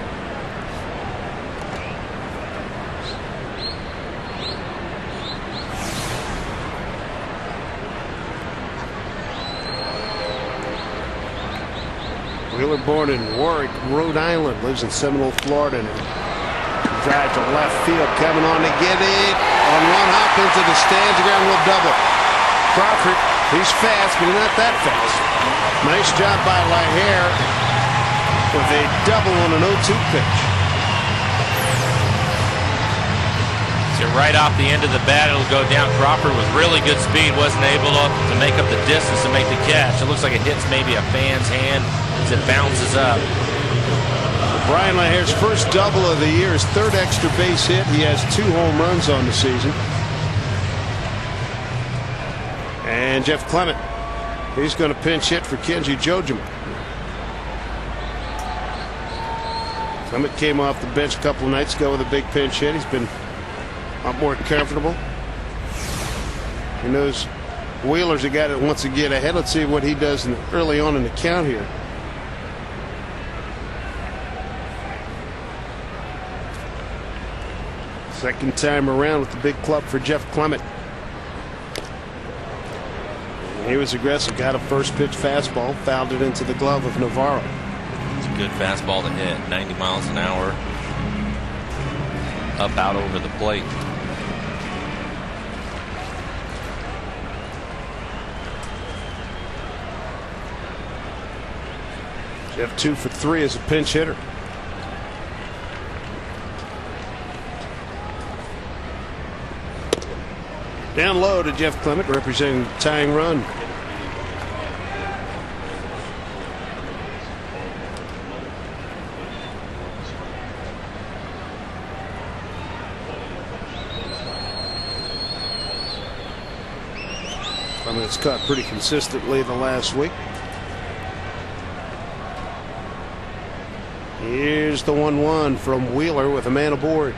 Wheeler, born in Warwick, Rhode Island, lives in Seminole, Florida. And drive to left field, coming on to get it. On one hop into the stands, ground rule double. Crawford, he's fast, but not that fast. Nice job by LaHair with a double on an 0-2 pitch. So right off the end of the bat, it'll go down. Crawford with really good speed wasn't able to make up the distance to make the catch. It looks like it hits maybe a fan's hand as it bounces up. Brian LaHair's first double of the year, his 3rd extra base hit. He has 2 home runs on the season. And Jeff Clement, he's going to pinch hit for Kenji Jojima. Clement came off the bench a couple of nights ago with a big pinch hit. He's been a lot more comfortable. He knows Wheeler's a guy that wants to get ahead. Let's see what he does early on in the count here. Second time around with the big club for Jeff Clement. He was aggressive, got a first pitch fastball, fouled it into the glove of Navarro. It's a good fastball to hit, 90 miles an hour, up out over the plate. Jeff 2 for 3 as a pinch hitter. Down low to Jeff Clement, representing the tying run. Clement's caught pretty consistently the last week. Here's the 1-1 from Wheeler with a man aboard.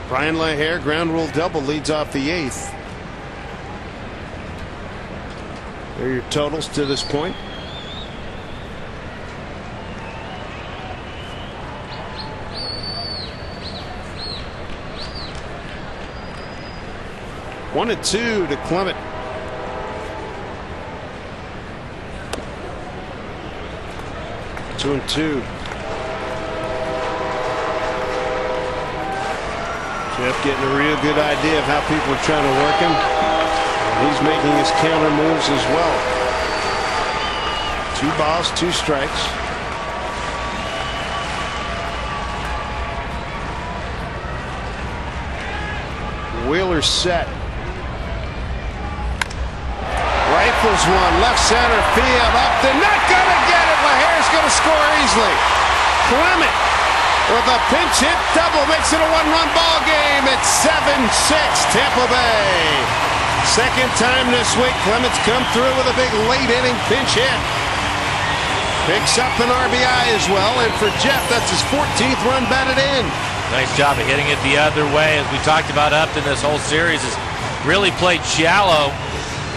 Brian LaHair, ground rule double, leads off the 8th. There are your totals to this point. One and 2 to Clement. Two and 2. Jeff getting a real good idea of how people are trying to work him. And he's making his counter moves as well. 2 balls, 2 strikes. Wheeler's set. Rifles one, left center field, up. They're not going to get it. LaHair's going to score easily. Clement with a pinch hit double makes it a 1-run ball game. It's 7-6 Tampa Bay. Second time this week Clement's come through with a big late inning pinch hit. Picks up an RBI as well, and for Jeff that's his 14th run batted in. Nice job of hitting it the other way. As we talked about Upton this whole series, has really played shallow,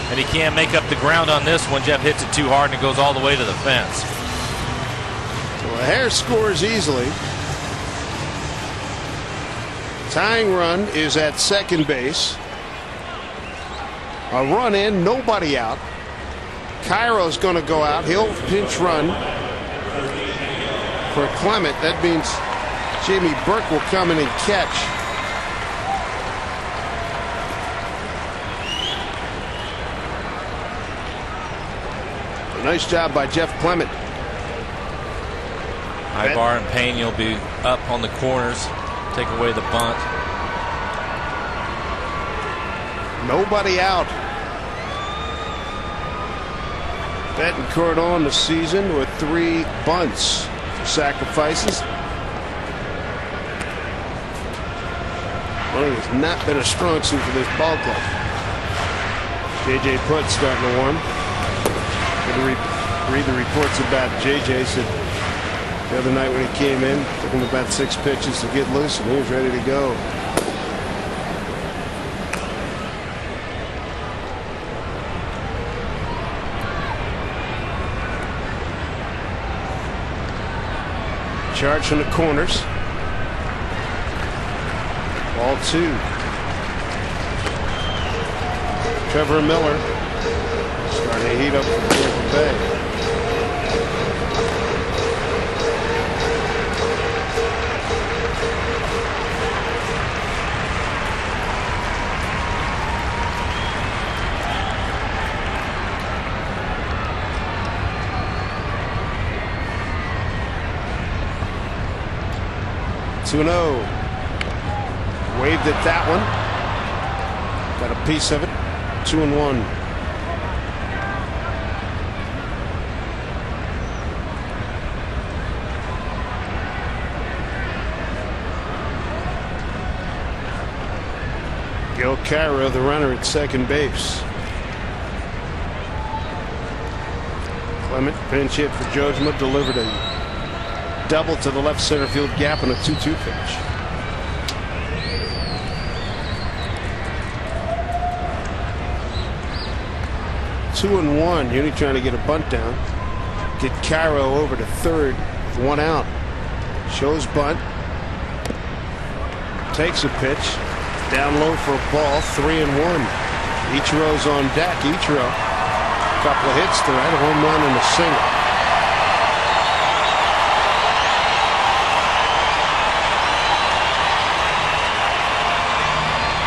and he can't make up the ground on this one. Jeff hits it too hard and it goes all the way to the fence. LaHair scores easily. Tying run is at second base. A run in, nobody out. Cairo's going to go out. He'll pinch run for Clement. That means Jamie Burke will come in and catch. A nice job by Jeff Clement. Ibar and Payne, you'll be up on the corners. Take away the bunt. Nobody out. Betancourt on the season with 3 bunts for sacrifices. Running has not been a strong suit for this ball club. J.J. Putt starting to warm. Going to read the reports about J.J. Said the other night when he came in, took him about 6 pitches to get loose, and he was ready to go. Charge from the corners. Ball 2. Trevor Miller starting to heat up for Tampa Bay. Two-0. Waved at that one. Got a piece of it. 2-1. Gil Cairo, the runner at second base. Clement pinch hit for Jojima, delivered a double to the left center field gap and a 2-2 pitch. 2-1. Uni trying to get a bunt down. Get Cairo over to third. 1 out. Shows bunt. Takes a pitch. Down low for a ball. 3-1. Ichiro's on deck. Ichiro. A couple of hits tonight. A home run and a single.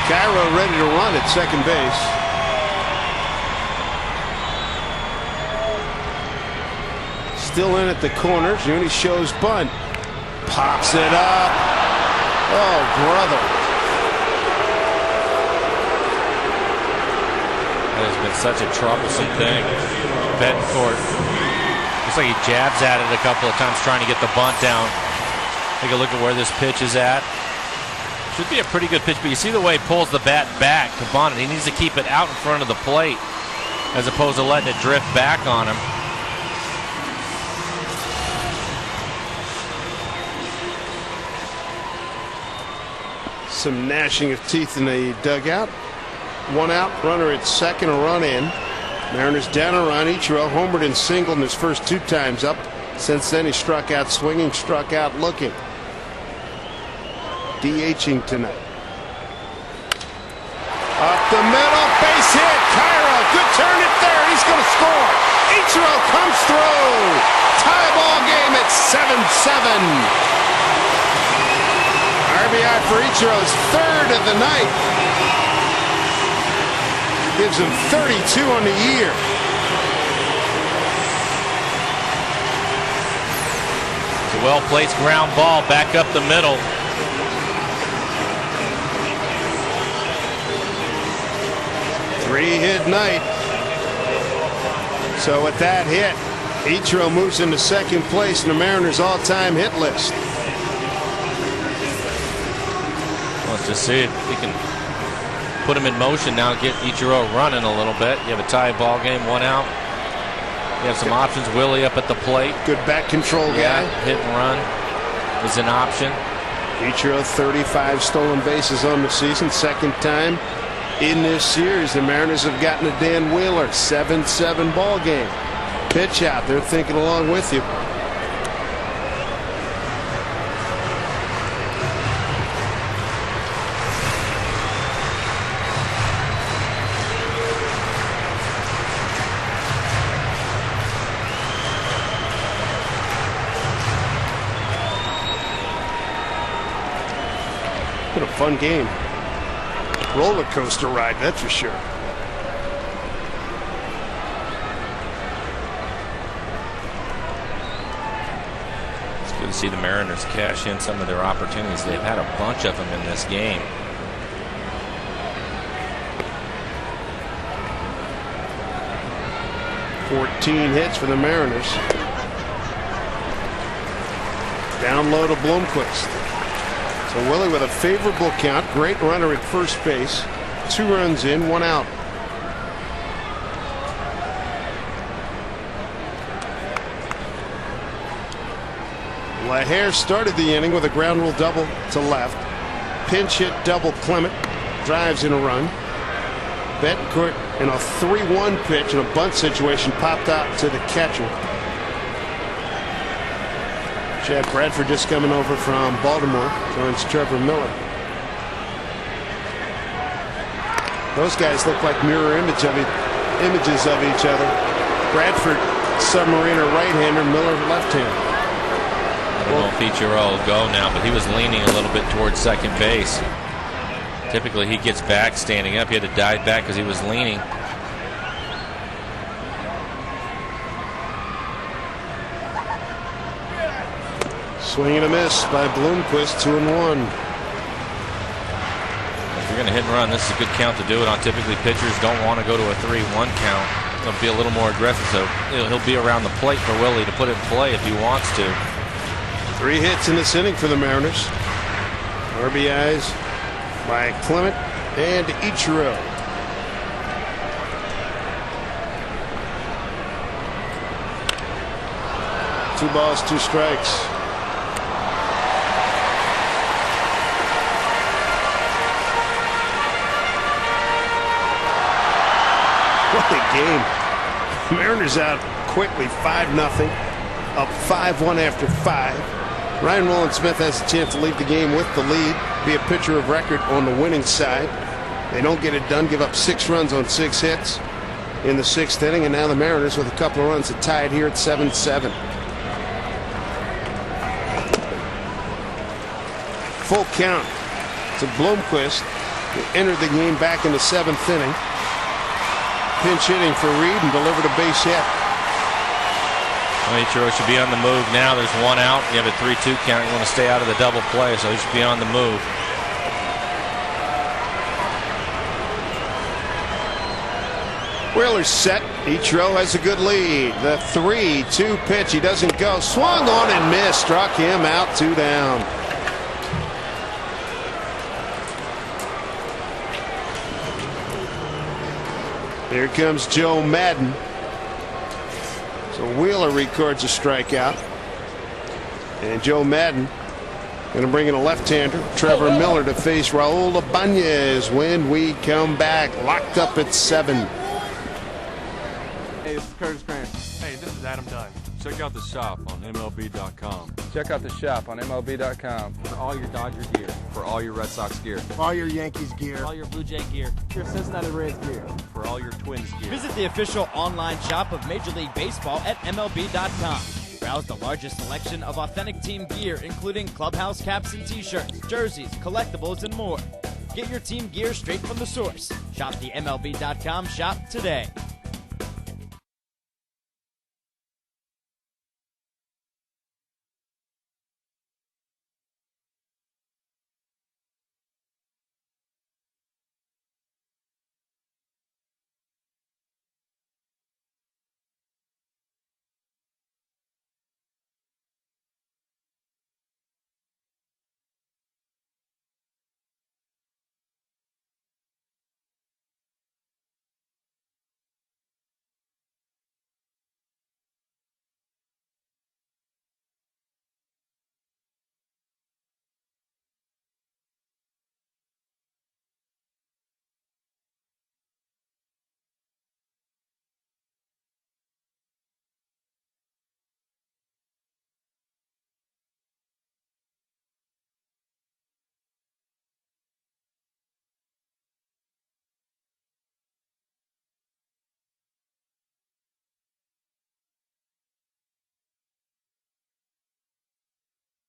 Cairo ready to run at second base. Still in at the corners. Uni shows bunt. Pops it up. Oh, brother. That has been such a troublesome thing. Betancourt looks like he jabs at it a couple of times trying to get the bunt down. Take a look at where this pitch is at. Should be a pretty good pitch, but you see the way he pulls the bat back to bunt it. He needs to keep it out in front of the plate as opposed to letting it drift back on him. Some gnashing of teeth in the dugout. 1 out, runner at second, a run in. Mariners down a run. Ichiro homered and singled in his first 2 times up. Since then he struck out swinging, struck out looking. DHing tonight. Up the middle, base hit. Cairo, good turn at third. He's going to score. Ichiro comes through. Tie ball game at 7-7. RBI for Ichiro's third of the night. Gives him 32 on the year. It's a well-placed ground ball back up the middle. Three-hit night. So with that hit, Ichiro moves into second place in the Mariners' all-time hit list. Let's just see if he can put him in motion now, get Ichiro running a little bit. You have a tie ball game, 1 out. You have some options. Willie up at the plate. Good back control guy. Hit and run is an option. Ichiro 35 stolen bases on the season. Second time in this series. The Mariners have gotten a Dan Wheeler 7-7 ball game. Pitch out. They're thinking along with you. Been a fun game. Roller coaster ride, that's for sure. It's good to see the Mariners cash in some of their opportunities. They've had a bunch of them in this game. $14 hits for the Mariners. Down low to Blomquist. So Willie with a favorable count. Great runner at first base. 2 runs in, 1 out. LaHare started the inning with a ground rule double to left. Pinch hit double Clement. Drives in a run. Betancourt in a 3-1 pitch in a bunt situation popped out to the catcher. Chad Bradford just coming over from Baltimore. Joins Trevor Miller. Those guys look like mirror images of each other. Bradford, submariner right-hander, Miller left-hander. I don't know if Ichiro will go now, but he was leaning a little bit towards second base. Typically he gets back standing up. He had to dive back because he was leaning. Swing and a miss by Blomquist, 2-1. If you're going to hit and run, this is a good count to do it on. Typically pitchers don't want to go to a 3-1 count. They'll be a little more aggressive, so he'll be around the plate for Willie to put it in play if he wants to. 3 hits in this inning for the Mariners. RBIs by Clement and Ichiro. Two balls, 2 strikes. What a game. Mariners out quickly, 5-0, up 5-1 after 5. Ryan Roland-Smith has a chance to leave the game with the lead, be a pitcher of record on the winning side. They don't get it done, give up 6 runs on 6 hits in the 6th inning, and now the Mariners with a couple of runs to tie it here at 7-7. Full count to Blomquist, who entered the game back in the 7th inning. Pinch hitting for Reed and delivered a base hit. Well, Ichiro should be on the move now. There's 1 out. You have a 3-2 count. You want to stay out of the double play, so he should be on the move. Wheeler's set. Ichiro has a good lead. The 3-2 pitch. He doesn't go. Swung on and missed. Struck him out. 2 down. Here comes Joe Madden. So Wheeler records a strikeout. And Joe Madden going to bring in a left-hander, Trevor Miller, to face Raul Ibanez when we come back. Locked up at 7. Hey, this is Curtis Grant. Hey, this is Adam Dunn. Check out the shop on MLB.com. Check out the shop on MLB.com. For all your Dodger gear. For all your Red Sox gear. All your Yankees gear. For all your Blue Jay gear. Your Cincinnati Reds gear. For all your Twins gear. Visit the official online shop of Major League Baseball at MLB.com. Browse the largest selection of authentic team gear, including clubhouse caps and t-shirts, jerseys, collectibles, and more. Get your team gear straight from the source. Shop the MLB.com shop today.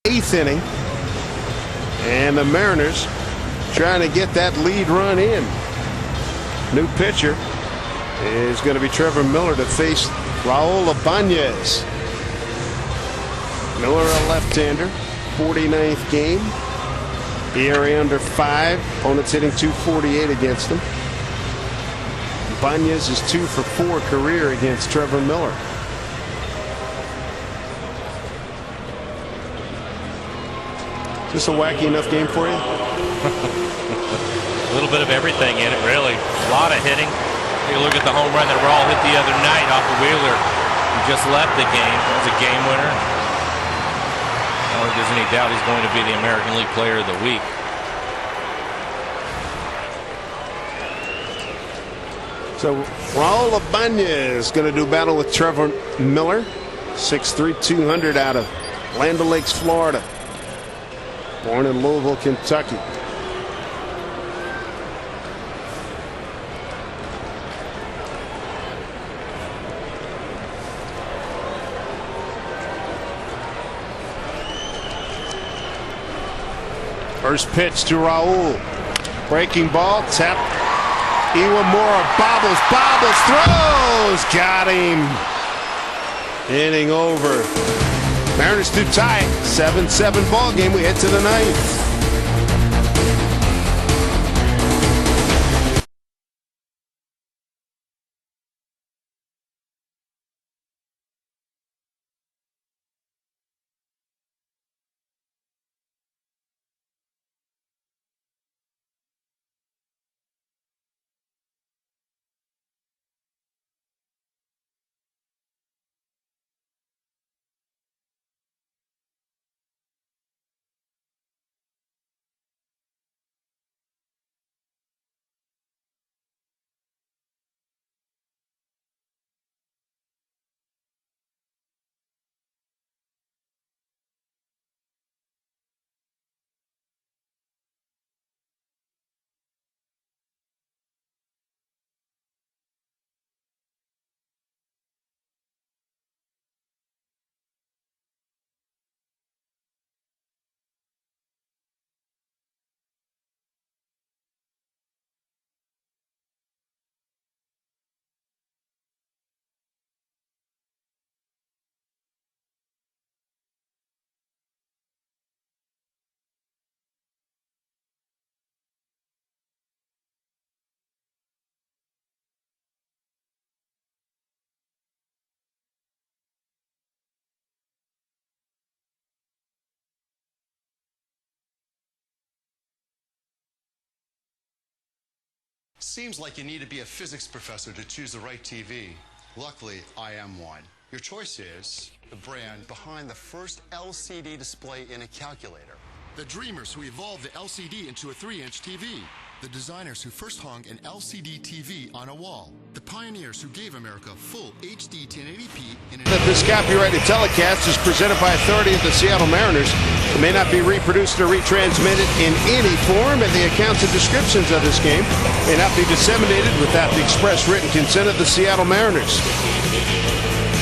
Eighth inning, and the Mariners trying to get that lead run in. New pitcher is going to be Trevor Miller to face Raul Ibanez. Miller, a left-hander, 49th game, ERA under 5. Opponents hitting .248 against him. Ibanez is 2 for 4 career against Trevor Miller. Is this a wacky enough game for you? A little bit of everything in it, really. A lot of hitting. Take a look at the home run that Raul hit the other night off of Wheeler. He just left the game. It was a game winner. I don't think there's any doubt he's going to be the American League Player of the Week. So Raul Ibanez is going to do battle with Trevor Miller. 6'3", 200 out of Land O'Lakes, Florida. Born in Louisville, Kentucky. First pitch to Raul. Breaking ball, tap. Iwamura bobbles, throws. Got him. Inning over. Mariners to tie it. 7-7 ball game. We head to the 9th. Seems like you need to be a physics professor to choose the right TV. Luckily, I am one. Your choice is the brand behind the first LCD display in a calculator. The dreamers who evolved the LCD into a 3-inch TV. The designers who first hung an LCD TV on a wall. The pioneers who gave America full HD 1080p in an... This copyrighted telecast is presented by authority of the Seattle Mariners. It may not be reproduced or retransmitted in any form, and the accounts and descriptions of this game may not be disseminated without the express written consent of the Seattle Mariners.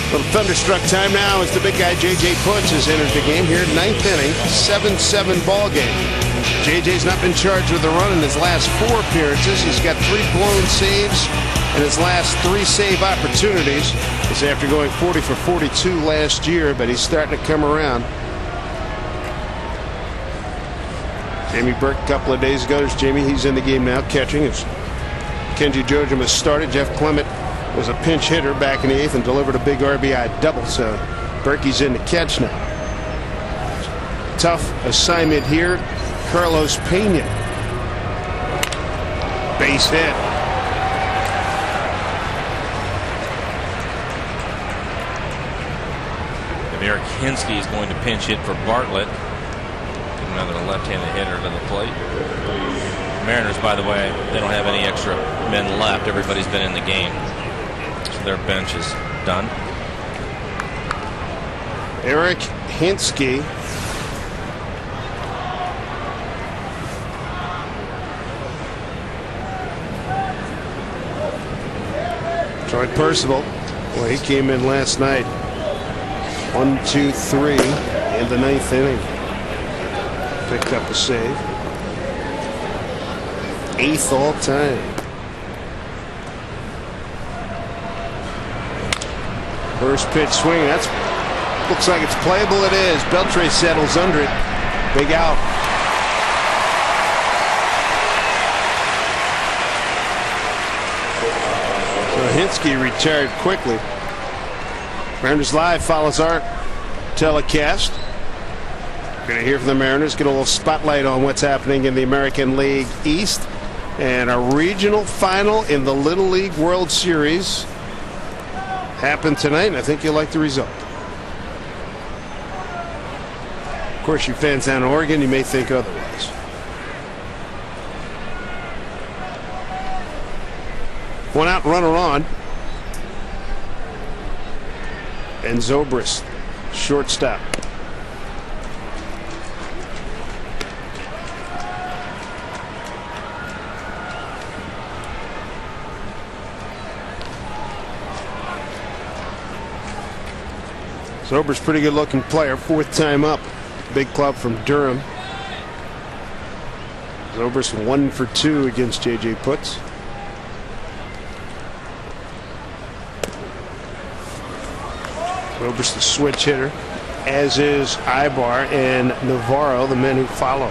Little thunderstruck time now as the big guy J.J. Putz has entered the game here, 9th inning, 7-7 ball game. J.J.'s not been charged with a run in his last 4 appearances. He's got 3 blown saves in his last 3 save opportunities. This after going 40 for 42 last year, but he's starting to come around. Jamie Burke a couple of days ago. There's Jamie. He's in the game now, catching. As Kenji Jojem has started. Jeff Clement was a pinch hitter back in the 8th and delivered a big RBI double. So Berkey's in to catch now. Tough assignment here. Carlos Pena. Base hit. Eric Hinsky is going to pinch hit for Bartlett. Another left-handed hitter to the plate. Mariners, by the way, they don't have any extra men left. Everybody's been in the game. So their bench is done. Eric Hinsky. Troy Percival, well, he came in last night. 1, 2, 3 in the 9th inning. Picked up a save. 8th all time. First pitch swing. That's looks like it's playable. It is. Beltre settles under it. Big out. Hinsky retired quickly. Mariners Live follows our telecast. We're going to hear from the Mariners, get a little spotlight on what's happening in the American League East, and a regional final in the Little League World Series happened tonight, and I think you'll like the result. Of course, you fans down in Oregon, you may think otherwise. One out, runner on. And Zobrist, shortstop. Zobrist, pretty good looking player, 4th time up. Big club from Durham. Zobrist 1 for 2 against J.J. Putz. Zobrist the switch hitter, as is Ibar and Navarro, the men who follow.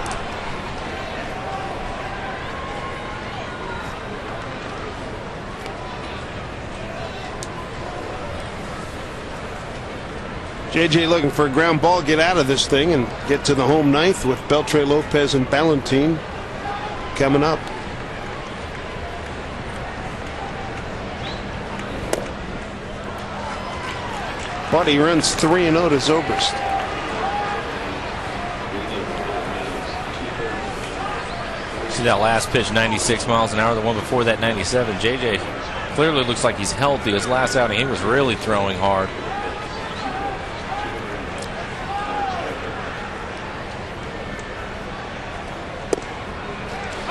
JJ looking for a ground ball, get out of this thing and get to the home 9th with Beltre, Lopez, and Ballantine coming up. Buddy runs 3-0 to Zobrist. See that last pitch, 96 miles an hour. The one before that, 97. JJ clearly looks like he's healthy. His last outing, he was really throwing hard.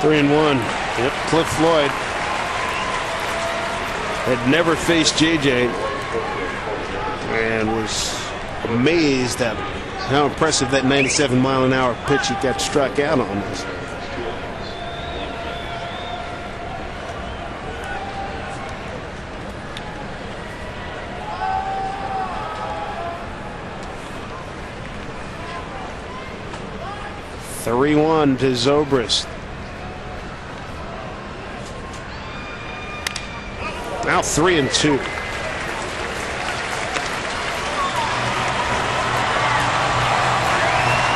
Three and 1. Yep, Cliff Floyd had never faced JJ and was amazed at how impressive that 97-mile-an-hour pitch he got struck out on was. (3-1) to Zobrist. Now 3-2.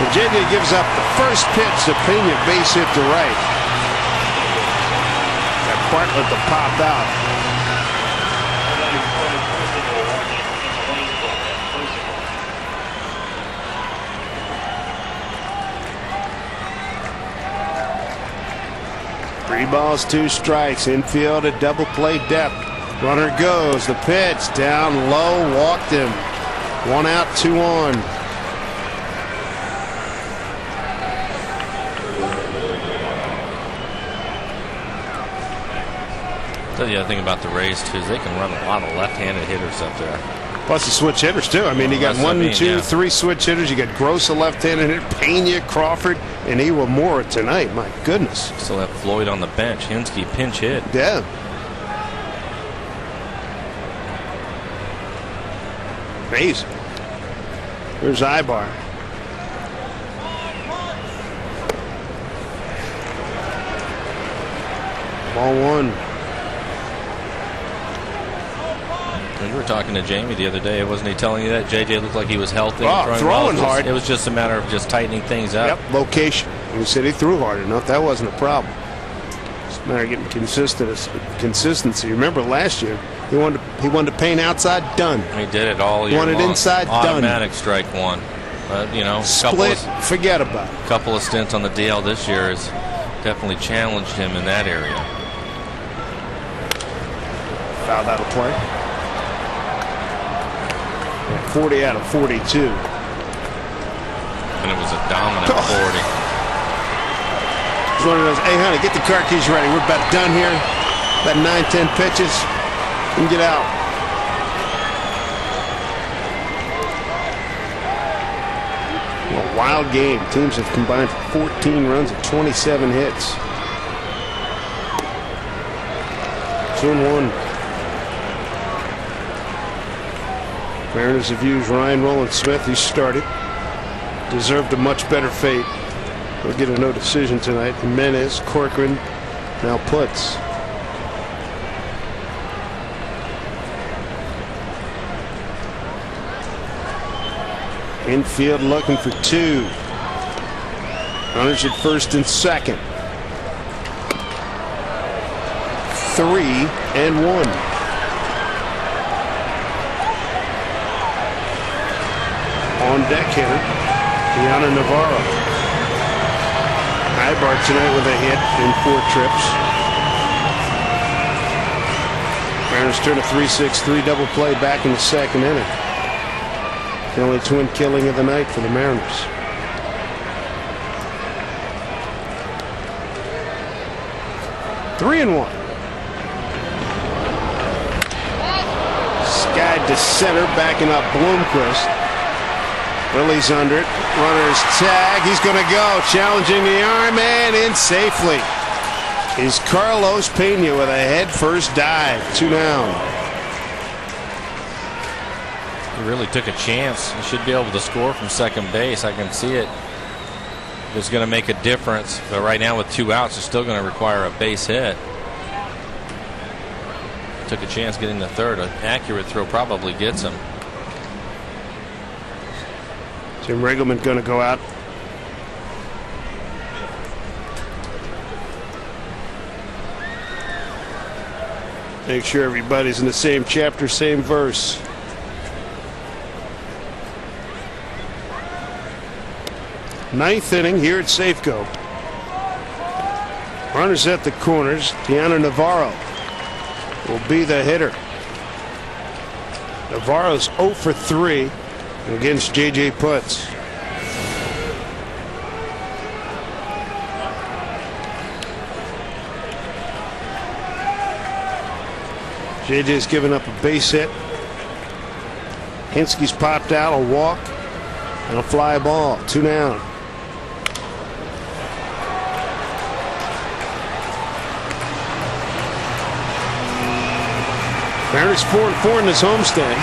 Virginia gives up the first pitch to Pena, base hit to right. Got Bartlett to pop out. Three balls, 2 strikes. Infield at double play depth. Runner goes. The pitch down low. Walked him. 1 out, 2 on. Tell you the other thing about the Rays too is they can run a lot of left-handed hitters up there. Plus the switch hitters too. I mean, you got 1, 2, 3 switch hitters. You got Gross, a left-handed hitter, Pena, Crawford, and Iwamura tonight. My goodness. Still have Floyd on the bench. Hinsky pinch hit. Yeah. Amazing. There's Ibar. Ball 1. You were talking to Jamie the other day, wasn't he telling you that JJ looked like he was healthy? Throwing hard. It was just a matter of just tightening things up. Yep, location. He said he threw hard enough. That wasn't a problem. It's a matter of getting consistency. Remember last year, he wanted to paint outside, done. He did it all year long. Wanted inside, done. Automatic strike 1. But, you know, split, forget about it. A couple of stints on the DL this year has definitely challenged him in that area. Fouled out of play. 40 out of 42. And it was a dominant 40. It's one of those, hey, honey, get the car keys ready. We're about done here. About 9, 10 pitches. And get out. A wild game. Teams have combined for 14 runs and 27 hits. 2-1. Mariners have used Ryan Rowland-Smith. He started. Deserved a much better fate. We'll get a no decision tonight. Jimenez, Corcoran, now Putz. Infield looking for 2. Runners at first and second. 3-1. On deck hitter, Deanna Navarro. Ibar tonight with a hit in 4 trips. Mariners turn a 3-6-3 double play back in the second inning. The only twin killing of the night for the Mariners. Three and 1. Skied to center, backing up Bloomquist. Willie's under it. Runner's tag. He's going to go. Challenging the arm and in safely is Carlos Pena with a head-first dive. 2 down. He really took a chance. He should be able to score from second base. I can see it. It's going to make a difference. But right now with 2 outs, it's still going to require a base hit. Took a chance getting the third. An accurate throw probably gets him. Jim Riggleman going to go out. Make sure everybody's in the same chapter, same verse. Ninth inning here at Safeco. Runners at the corners. Deanna Navarro will be the hitter. Navarro's 0 for 3 against J.J. Putz. J.J.'s given up a base hit. Hinsky's popped out, a walk, and a fly ball. 2 down. Mariners 4-4 in this homestand.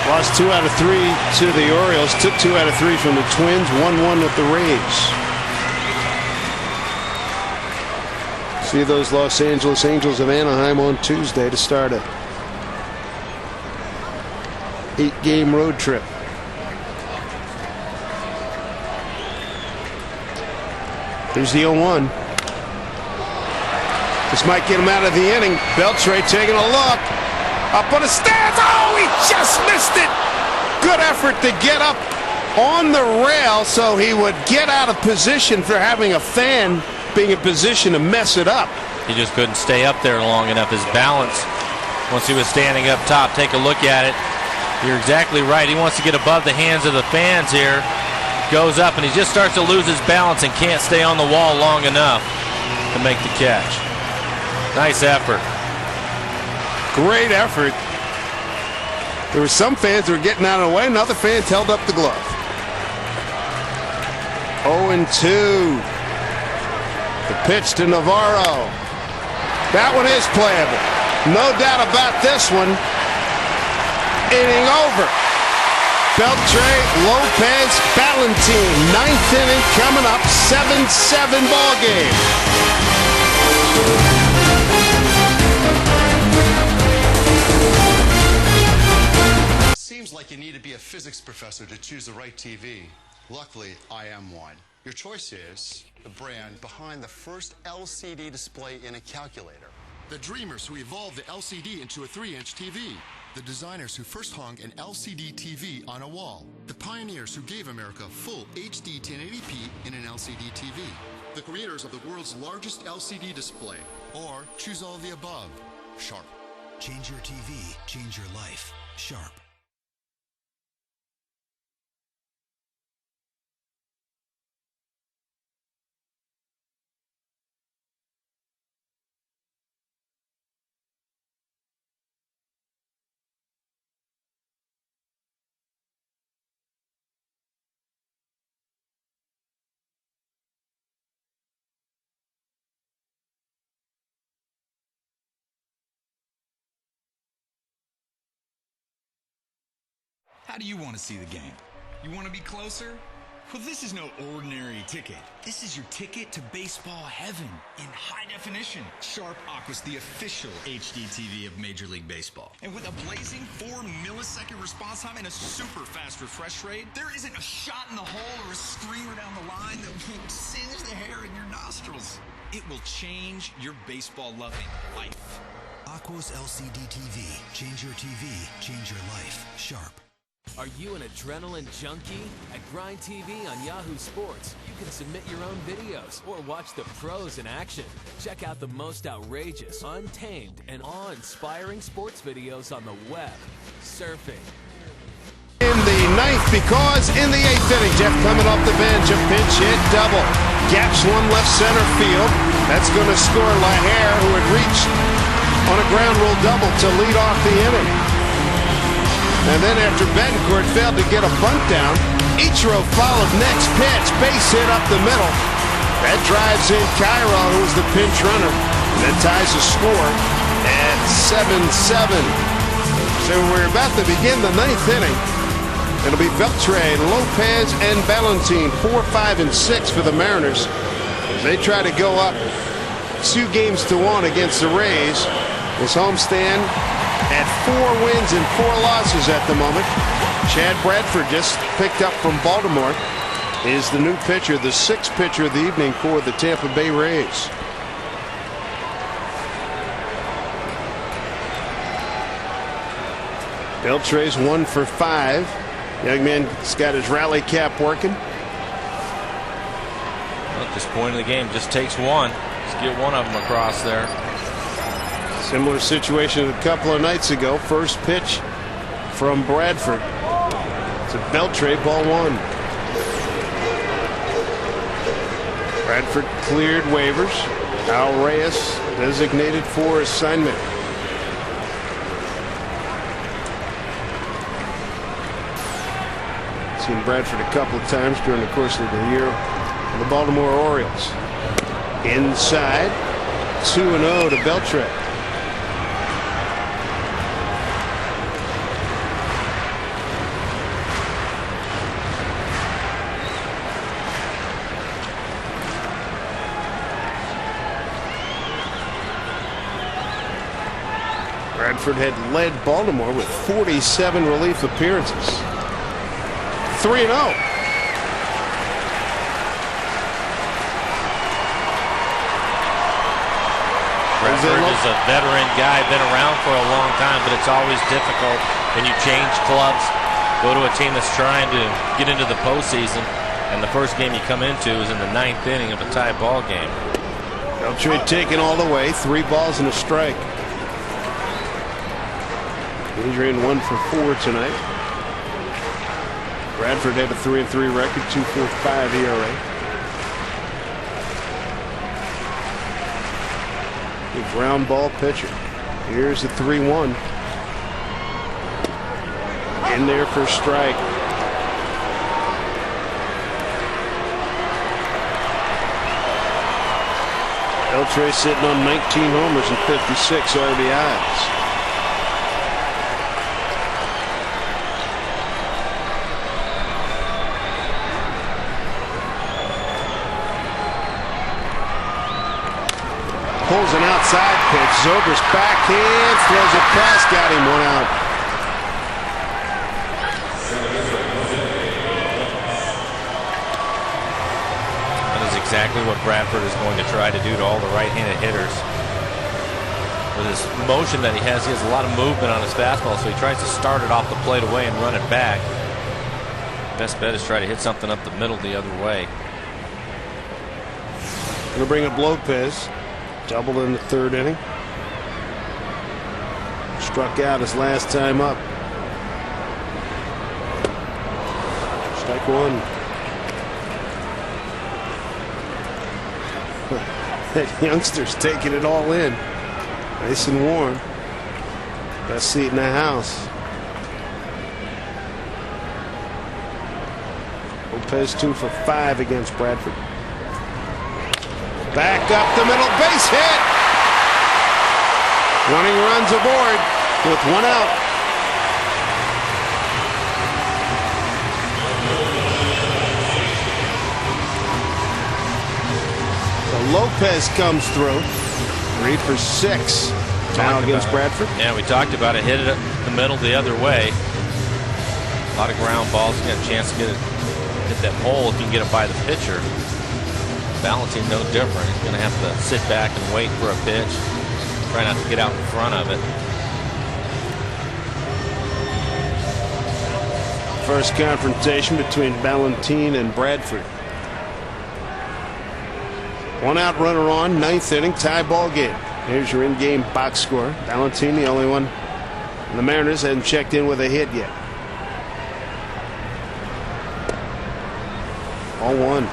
Lost 2 out of 3 to the Orioles. Took 2 out of 3 from the Twins. 1-1 with the Rays. See those Los Angeles Angels of Anaheim on Tuesday to start a 8-game road trip. Here's the 0-1. This might get him out of the inning. Beltre taking a look. Up on the stands. Oh, he just missed it. Good effort to get up on the rail so he would get out of position for having a fan being in position to mess it up. He just couldn't stay up there long enough. His balance, once he was standing up top, take a look at it. You're exactly right. He wants to get above the hands of the fans here. Goes up and he just starts to lose his balance and can't stay on the wall long enough to make the catch. Nice effort. Great effort. There were some fans that were getting out of the way. Another fan held up the glove. 0-2. The pitch to Navarro. That one is playable. No doubt about this one. Inning over. Beltre, Lopez, Ballantine. 9th inning coming up. 7-7 ball game. Seems like you need to be a physics professor to choose the right TV. Luckily, I am one. Your choice is the brand behind the first LCD display in a calculator. The dreamers who evolved the LCD into a 3-inch TV. The designers who first hung an LCD TV on a wall. The pioneers who gave America full HD 1080p in an LCD TV. The creators of the world's largest LCD display. Or choose all of the above. Sharp. Change your TV, change your life. Sharp. How do you want to see the game? You want to be closer? Well, this is no ordinary ticket. This is your ticket to baseball heaven in high definition. Sharp Aqua's the official HD TV of Major League Baseball. And with a blazing 4-millisecond response time and a super fast refresh rate, there isn't a shot in the hole or a streamer down the line that will singe the hair in your nostrils. It will change your baseball-loving life. Aqua's LCD TV. Change your TV, change your life. Sharp. Are you an adrenaline junkie? At Grind TV on Yahoo Sports, you can submit your own videos or watch the pros in action. Check out the most outrageous, untamed, and awe-inspiring sports videos on the web. Surfing. In the 9th, because in the 8th inning, Jeff coming off the bench, a pinch hit double. Gaps one left center field. That's going to score Lahair, who had reached on a ground rule double to lead off the inning. And then after Betancourt failed to get a bunt down, Ichiro followed next pitch, base hit up the middle. That drives in Cairo, who was the pinch runner, and then ties the score at 7-7. So we're about to begin the 9th inning. It'll be Beltre, Lopez, and Ballantine, 4, 5, and 6 for the Mariners as they try to go up 2-1 against the Rays. This homestand at 4 wins and 4 losses at the moment. Chad Bradford, just picked up from Baltimore, is the new pitcher, the 6th pitcher of the evening for the Tampa Bay Rays. Beltre's 1 for 5. Young man's got his rally cap working. Well, at this point in the game, just takes one. Just get one of them across there. Similar situation a couple of nights ago. First pitch from Bradford to Beltre, ball 1. Bradford cleared waivers. Al Reyes designated for assignment. Seen Bradford a couple of times during the course of the year for the Baltimore Orioles. Inside, 2-0 to Beltre. Bradford had led Baltimore with 47 relief appearances. 3-0. Bradford is a veteran guy, been around for a long time, but it's always difficult. And you change clubs, go to a team that's trying to get into the postseason, and the first game you come into is in the 9th inning of a tie ball game. Beltre taken all the way, 3 balls and a strike. Adrian 1 for 4 tonight. Bradford had a 3-3 record, 2.45 ERA. A ground ball pitcher. Here's the 3-1. In there for a strike. Beltre sitting on 19 homers and 56 RBIs. Pulls an outside pitch. Zobrist backhand, throws it past, got him, 1 out. That is exactly what Bradford is going to try to do to all the right-handed hitters. With his motion that he has a lot of movement on his fastball, so he tries to start it off the plate away and run it back. Best bet is try to hit something up the middle the other way. Going to bring up Lopez. Doubled in the 3rd inning. Struck out his last time up. Strike 1. That youngster's taking it all in. Nice and warm. Best seat in the house. Lopez 2 for 5 against Bradford. Back up the middle, base hit. Running runs aboard with 1 out. So Lopez comes through. 3 for 6 now against Bradford. Yeah, we talked about it. Hit it up the middle the other way. A lot of ground balls. You got a chance to hit that pole if you can get it by the pitcher. Balancing no different. He's going to have to sit back and wait for a pitch. Try not to get out in front of it. First confrontation between Ballantine and Bradford. 1 out, runner on, 9th inning, tie ball game. Here's your in-game box score. Ballantine, the only one. And the Mariners hadn't checked in with a hit yet. 0-1.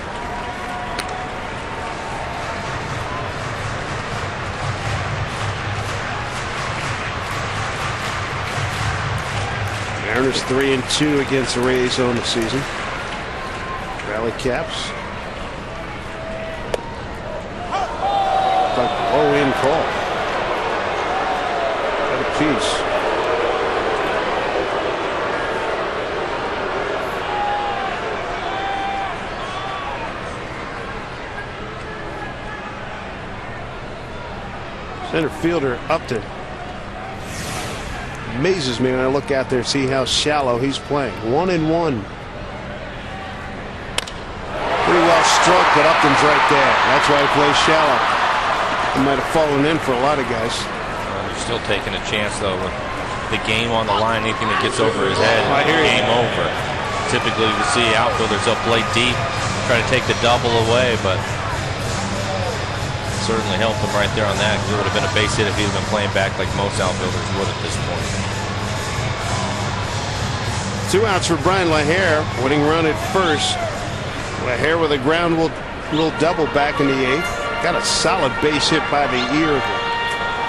Mariners 3-2 against the Rays on the season. Rally caps. Like low in call. Got a piece. Center fielder Upton. Amazes me when I look out there and see how shallow he's playing. 1-1. Pretty well struck, but Upton's right there. That's why he plays shallow. He might have fallen in for a lot of guys. He's still taking a chance, though, with the game on the line. Anything that gets over his head, game over. Typically, you see outfielders, they'll play deep, try to take the double away, but certainly helped him right there on that, because it would have been a base hit if he had been playing back like most outfielders would at this point. 2 outs for Brian LaHare. Winning run at first. LaHare with a ground little double back in the 8th. Got a solid base hit by the ear of the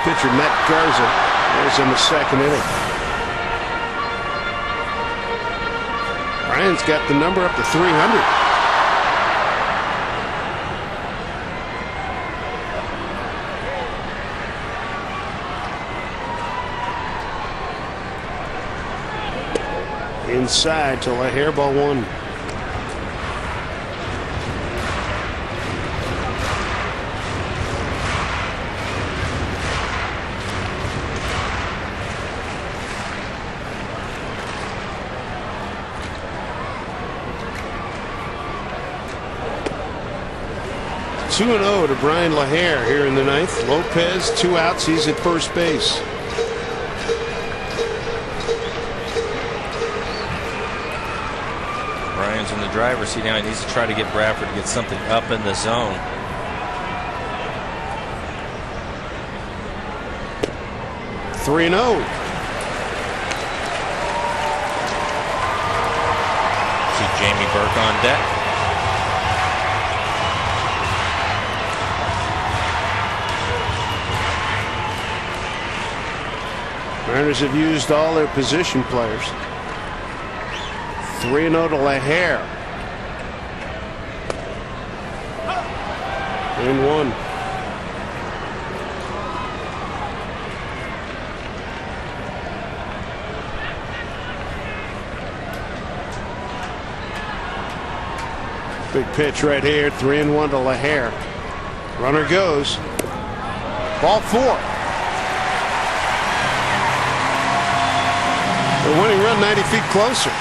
pitcher, Matt Garza. There's in the 2nd inning. Brian's got the number up to 300. Inside to LaHare, ball 1. 2-0 to Brian LaHare here in the ninth. Lopez 2 outs. He's at first base. Brian's in the driver's seat now. He needs to try to get Bradford to get something up in the zone. Three and 0. See Jamie Burke on deck. Mariners have used all their position players. 3-0 to LaHare. 3-1. Big pitch right here. 3-1 to LaHare. Runner goes. Ball 4. The winning run 90 feet closer.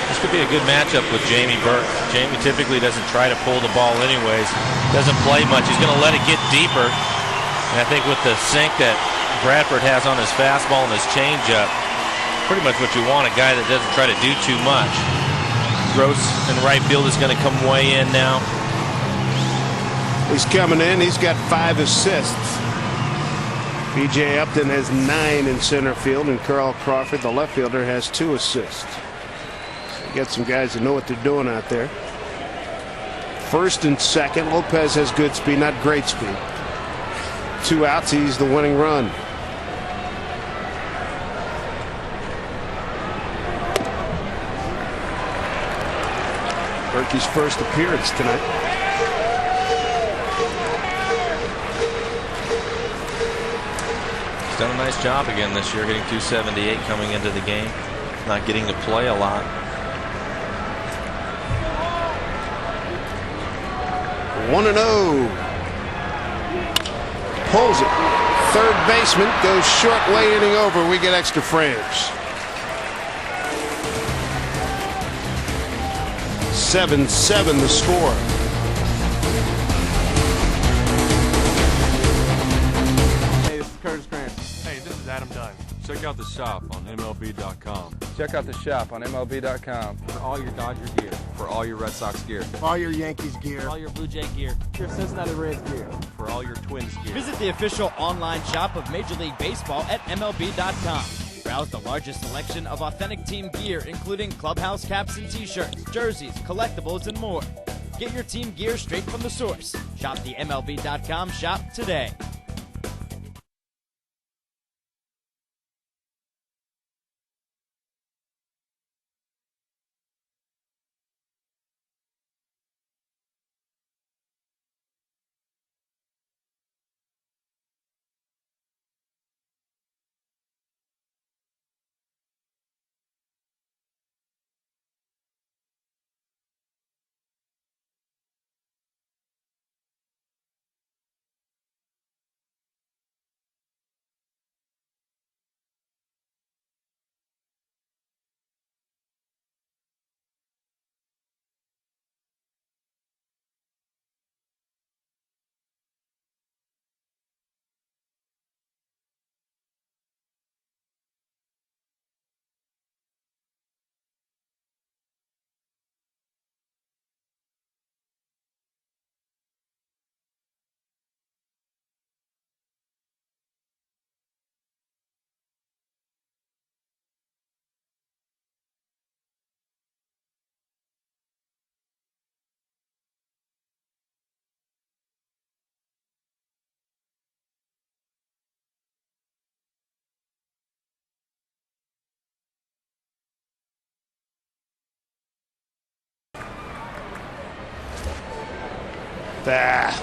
This could be a good matchup with Jamie Burke. Jamie typically doesn't try to pull the ball anyways. Doesn't play much. He's going to let it get deeper. And I think with the sink that Bradford has on his fastball and his changeup, pretty much what you want, a guy that doesn't try to do too much. Gross in right field is going to come way in now. He's coming in. He's got 5 assists. B.J. Upton has 9 in center field, and Carl Crawford, the left fielder, has 2 assists. So you got some guys that know what they're doing out there. First and second, Lopez has good speed, not great speed. 2 outs, he's the winning run. Berkey's first appearance tonight. He's done a nice job again this year, hitting .278 coming into the game. Not getting to play a lot. One and 0. Pulls it. Third baseman goes short, way inning over. We get extra frames. 7-7 the score. Hey, this is Curtis Grant. Hey, this is Adam Dunn. Check out the shop on MLB.com. Check out the shop on MLB.com For all your Dodger gear. For all your Red Sox gear. All your Yankees gear. All your Blue Jay gear. Your Cincinnati Reds gear. For all your Twins gear. Visit the official online shop of Major League Baseball at MLB.com. Browse the largest selection of authentic team gear, including clubhouse caps and t-shirts, jerseys, collectibles, and more. Get your team gear straight from the source. Shop the MLB.com shop today.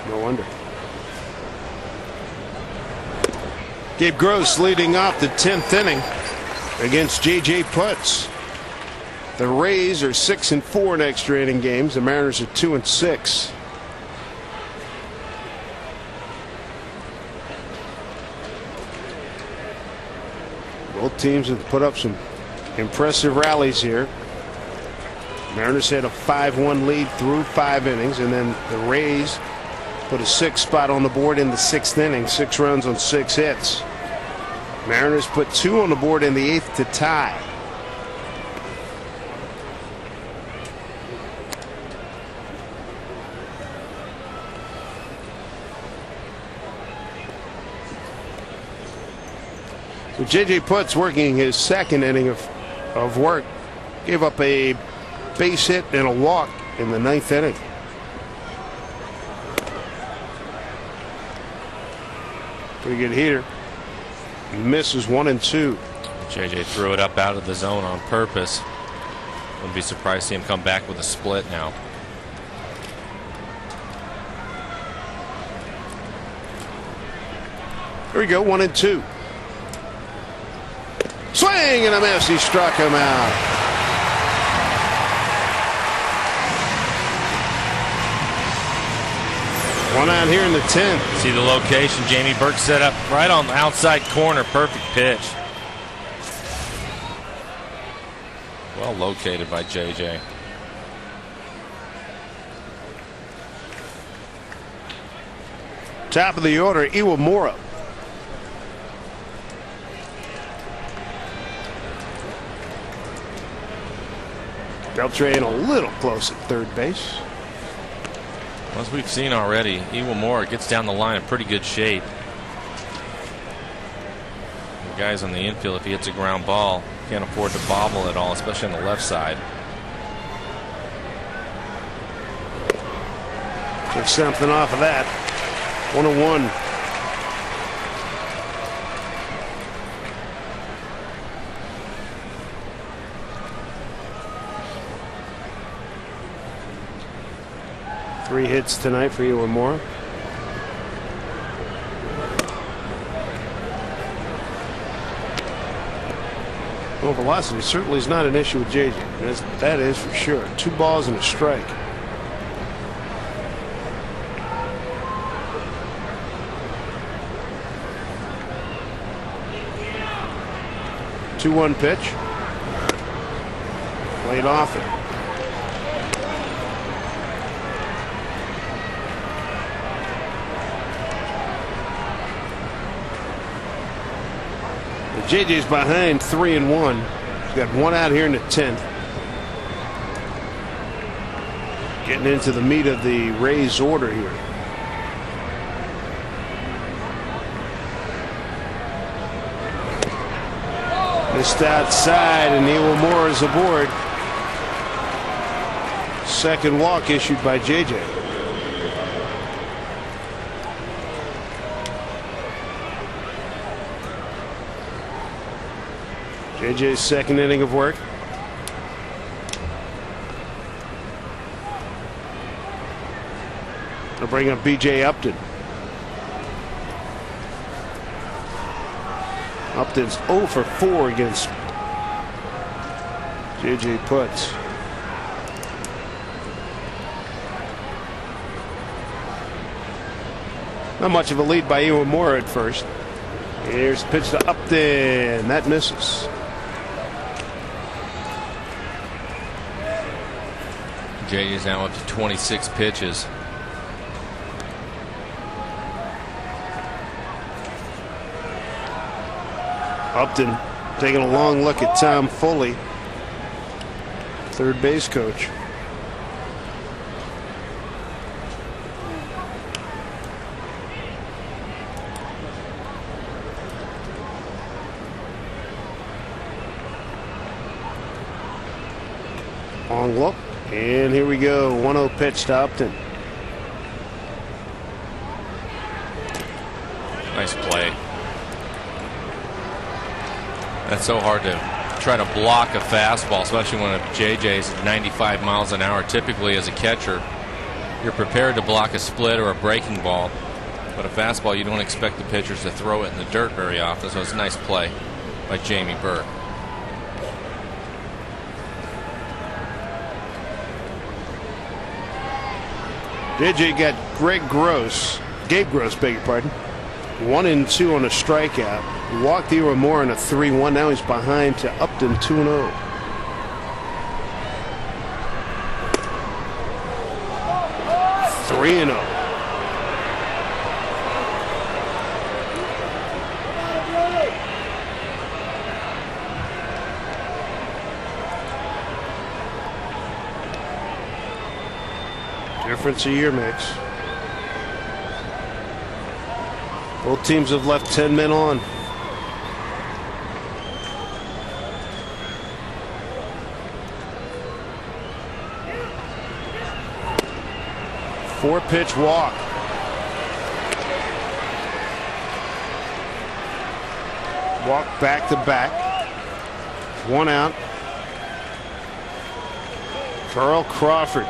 No wonder. Gabe Gross leading off the 10th inning against J.J. Putz. The Rays are 6-4 in extra inning games. The Mariners are 2-6. Both teams have put up some impressive rallies here. Mariners had a 5-1 lead through 5 innings, and then the Rays put a 6th spot on the board in the 6th inning, 6 runs on 6 hits. Mariners put 2 on the board in the 8th to tie. So J.J. Putz working his 2nd inning of work. Gave up a base hit and a walk in the 9th inning. Pretty good heater. Misses 1-2. J.J. threw it up out of the zone on purpose. Wouldn't be surprised to see him come back with a split now. Here we go, 1-2. Swing and a miss. He struck him out. One out here in the 10th. See the location. Jamie Burke set up right on the outside corner. Perfect pitch. Well located by J.J. Top of the order, Iwamura. Beltran a little close at third base. As we've seen already, Iwamura gets down the line in pretty good shape. The guys on the infield, if he hits a ground ball, can't afford to bobble at all, especially on the left side. Took something off of that. 1-1. Three hits tonight for Iwamura. Well, velocity certainly is not an issue with JJ. That is for sure. 2 balls and a strike. The 2-1 pitch. Played off it. JJ's behind 3-1. He's got 1 out here in the 10th. Getting into the meat of the Rays order here. Missed outside, and Iwamura is aboard. 2nd walk issued by JJ. JJ's 2nd inning of work. They'll bring up B.J. Upton. Upton's 0 for 4 against J.J. Putz. Not much of a lead by Iwamura at first. Here's the pitch to Upton. That misses. JJ's now up to 26 pitches. Upton taking a long look at Tom Foley, third base coach. Long look, and here we go. 1-0 pitch to Upton. Nice play. That's so hard to try to block a fastball, especially when a JJ's 95 miles an hour. Typically, as a catcher, you're prepared to block a split or a breaking ball, but a fastball, you don't expect the pitchers to throw it in the dirt very often. So it's a nice play by Jamie Burke. JJ got Gabe Gross, beg your pardon. 1-2 on a strikeout. Walked Iwamura in a 3-1. Now he's behind to Upton 2-0. 3-0. Difference a year makes. Both teams have left 10 men on. Four-pitch walk. Walk back to back. 1 out. Carl Crawford.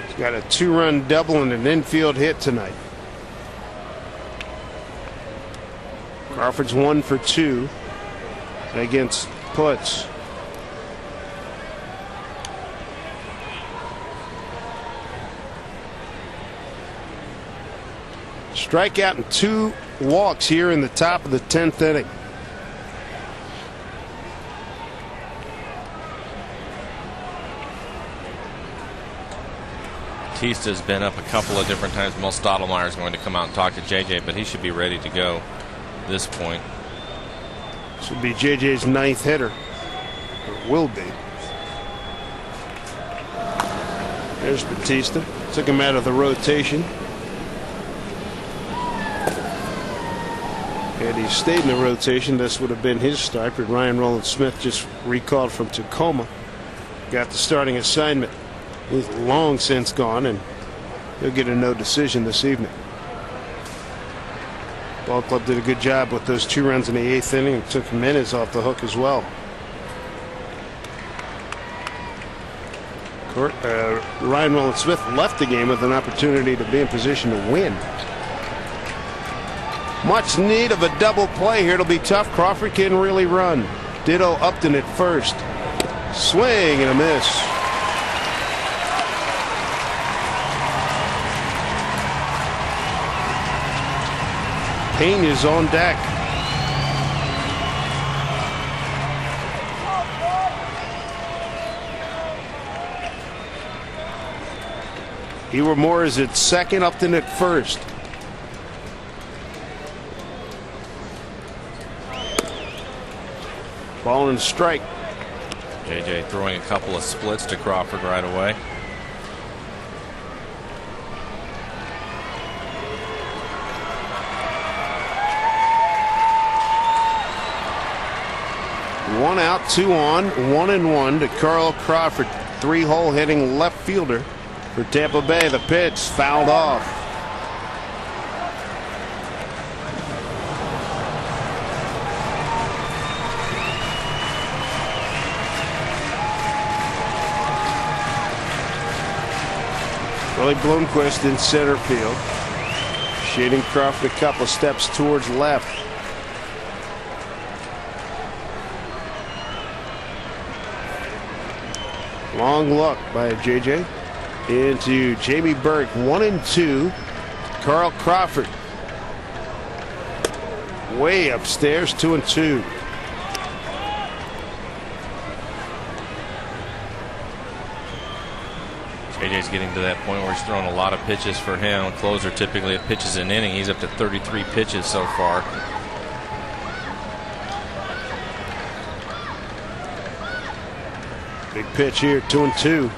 He's got a 2-run double and an infield hit tonight. Crawford's 1 for 2 against Putz. Strikeout and 2 walks here in the top of the 10th inning. Batista's been up a couple of different times. Mel Stottlemyre is going to come out and talk to JJ, but he should be ready to go at this point. This will be JJ's 9th hitter. Or will be. There's Batista. Took him out of the rotation. Had he stayed in the rotation, this would have been his start, but Ryan Rowland-Smith just recalled from Tacoma. Got the starting assignment. He's long since gone, and he'll get a no decision this evening. Ball club did a good job with those 2 runs in the 8th inning and took Jimenez off the hook as well. Ryan Rowland-Smith left the game with an opportunity to be in position to win. Much need of a double play here. It'll be tough. Crawford can really run. Ditto Upton at first. Swing and a miss. Payne is on deck. Moore is at second, Upton at first. Ball and strike. JJ throwing a couple of splits to Crawford right away. One out, 2 on, 1-1 to Carl Crawford, 3-hole hitting left fielder for Tampa Bay. The pitch fouled off. Billy Bloomquist in center field, shading Crawford a couple steps towards left. Long look by JJ into Jamie Burke. 1-2. Carl Crawford way upstairs. 2-2. JJ's getting to that point where he's throwing a lot of pitches for him. Closer typically pitches an inning. He's up to 33 pitches so far. Big pitch here, 2-2.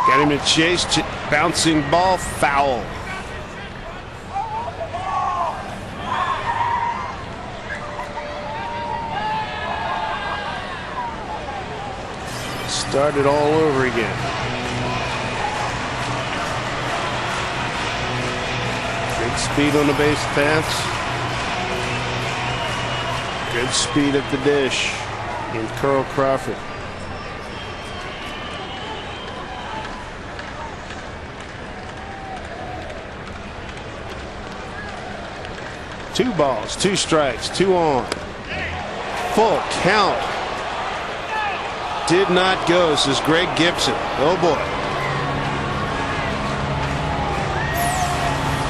Got him to chase, bouncing ball, foul. Started all over again. Good speed on the base paths. Good speed at the dish. And Carl Crawford. Two balls, 2 strikes, 2 on. Full count. Did not go. This is Greg Gibson. Oh boy.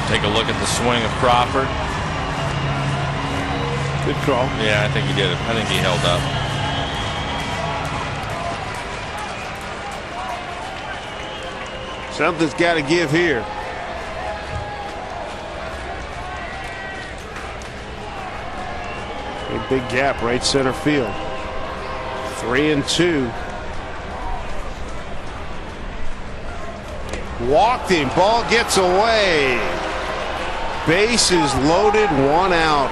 Take a look at the swing of Crawford. Good call. Yeah, I think he did it. I think he held up. Something's got to give here. A big gap right center field. 3-2. Walked him. Ball gets away. Bases loaded. 1 out.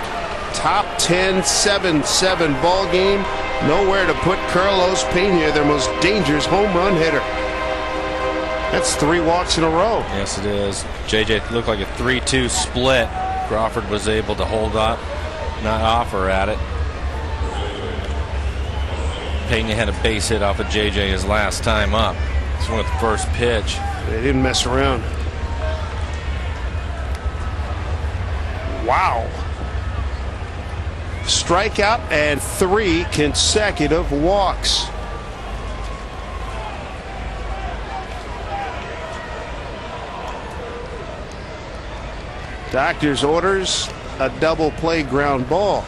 Top 10, 7-7 ball game. Nowhere to put Carlos Pena, their most dangerous home run hitter. That's 3 walks in a row. Yes, it is. JJ looked like a 3-2 split. Crawford was able to hold up, not offer at it. Pena had a base hit off of JJ his last time up. This one with the first pitch. They didn't mess around. Wow. Strikeout and 3 consecutive walks. Doctor's orders a double play ground ball.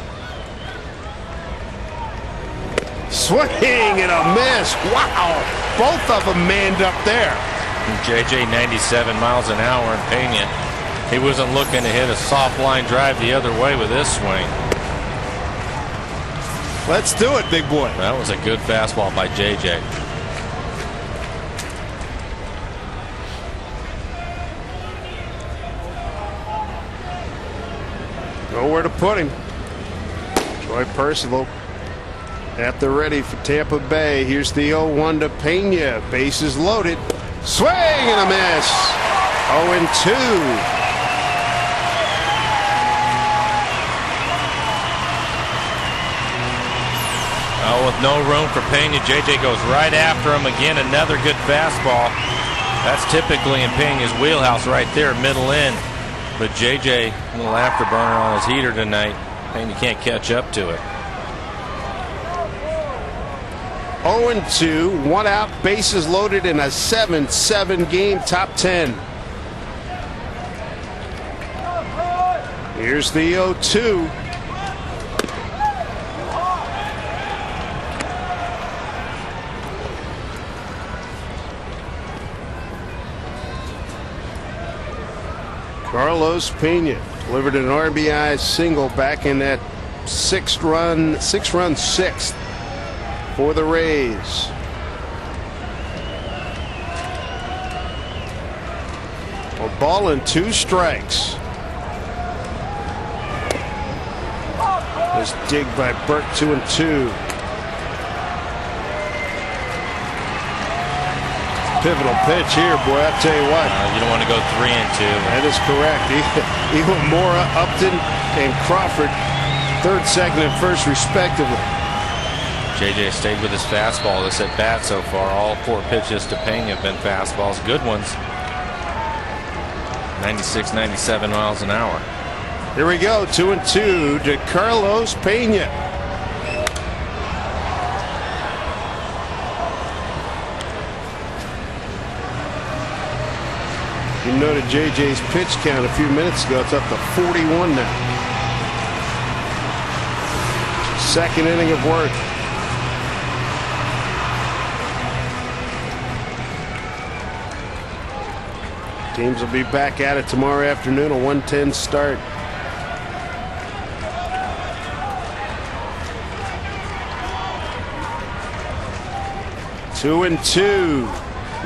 Swing and a miss. Wow. Both of them manned up there. JJ 97 miles an hour, and Pena, he wasn't looking to hit a soft line drive the other way with this swing. Let's do it, big boy. That was a good fastball by JJ. Nowhere to put him. Troy Percival at the ready for Tampa Bay. Here's the 0-1 to Pena. Bases loaded. Swing and a miss. 0-2. Oh, with no room for Pena, JJ goes right after him again. Another good fastball. That's typically in Pena's wheelhouse right there, middle in. But JJ, a little afterburner on his heater tonight. Pena can't catch up to it. 0-2, 1 out, bases loaded in a 7-7 game, top 10. Here's the 0-2. Carlos Pena delivered an RBI single back in that six-run sixth for the Rays. A ball and 2 strikes. This dig by Burke, 2-2. Pivotal pitch here, boy. I'll tell you what. You don't want to go 3-2. That is correct. Even Mora, Upton, and Crawford, 3rd, 2nd, and 1st, respectively. JJ stayed with his fastball this at bat so far. All 4 pitches to Pena have been fastballs, good ones. 96, 97 miles an hour. Here we go, 2-2 to Carlos Pena. You noted JJ's pitch count a few minutes ago. It's up to 41 now. 2nd inning of work. Teams will be back at it tomorrow afternoon, a 1:10 start. Two and two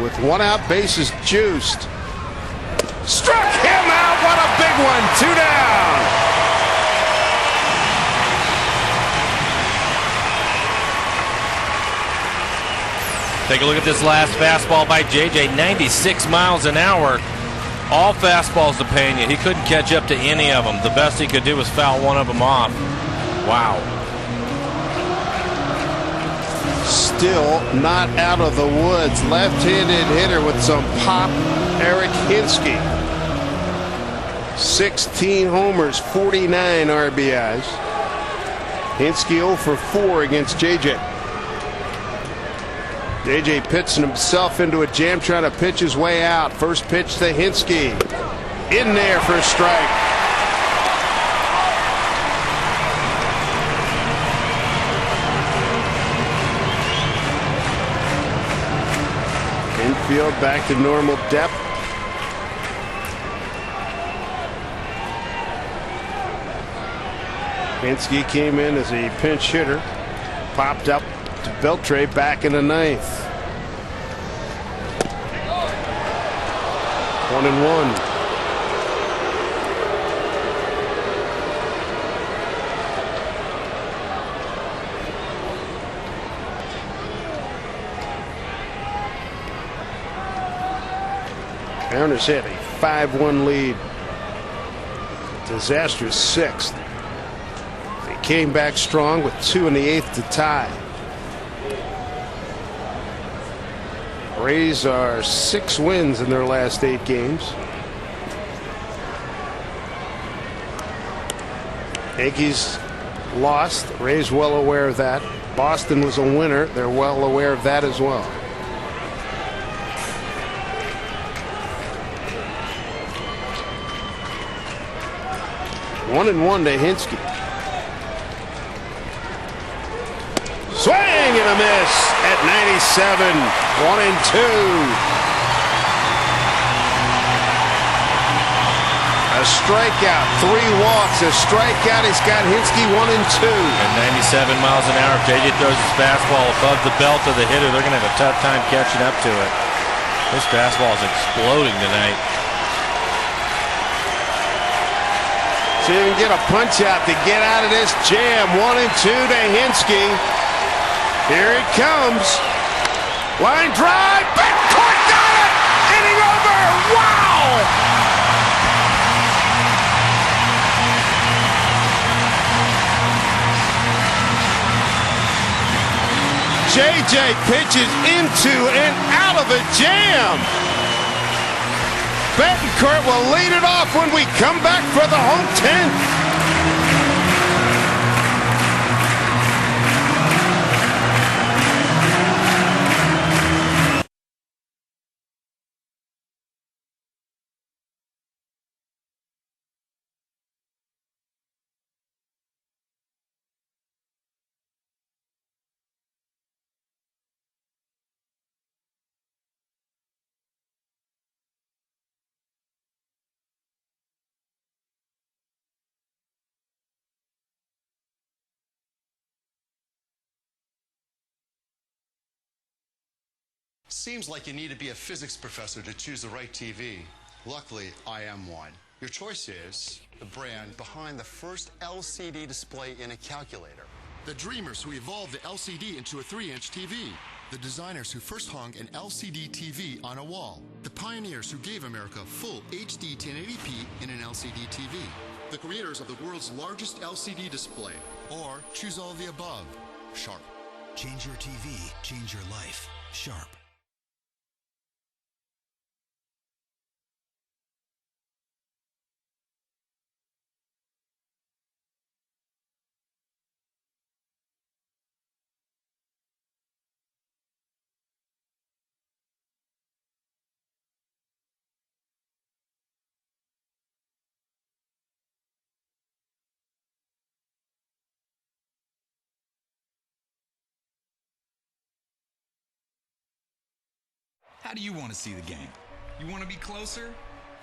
with 1 out, bases juiced. Struck him out. What a big one. 2 down. Take a look at this last fastball by JJ. 96 miles an hour. All fastballs to Pena. He couldn't catch up to any of them. The best he could do was foul one of them off. Wow. Still not out of the woods. Left-handed hitter with some pop, Eric Hinske. 16 homers, 49 RBIs. Hinske 0 for 4 against JJ. JJ pitching himself into a jam, trying to pitch his way out. First pitch to Hinske. In there for a strike. Infield back to normal depth. Hinske came in as a pinch hitter, popped up to Beltre back in the ninth. 1-1. Mariners had a 5-1 lead. Disastrous sixth. They came back strong with 2 in the eighth to tie. Rays are 6 wins in their last 8 games. Yankees lost. The Rays well aware of that. Boston was a winner. They're well aware of that as well. One and one to Hinske. Swing and a miss at 97. 1-2. A strikeout, 3 walks, a strikeout. He's got Hinske 1-2. At 97 miles an hour, if JJ throws his fastball above the belt of the hitter, they're going to have a tough time catching up to it. This fastball is exploding tonight. See if he can get a punch out to get out of this jam. 1-2 to Hinske. Here it comes. Line drive. Betancourt got it. Inning over. Wow. JJ pitches into and out of a jam. Betancourt will lead it off when we come back for the home 10th. Seems like you need to be a physics professor to choose the right TV. Luckily, I am one. Your choice is the brand behind the first LCD display in a calculator. The dreamers who evolved the LCD into a 3-inch TV. The designers who first hung an LCD TV on a wall. The pioneers who gave America full HD 1080p in an LCD TV. The creators of the world's largest LCD display. Or choose all of the above. Sharp. Change your TV, change your life. Sharp. How do you want to see the game? You want to be closer?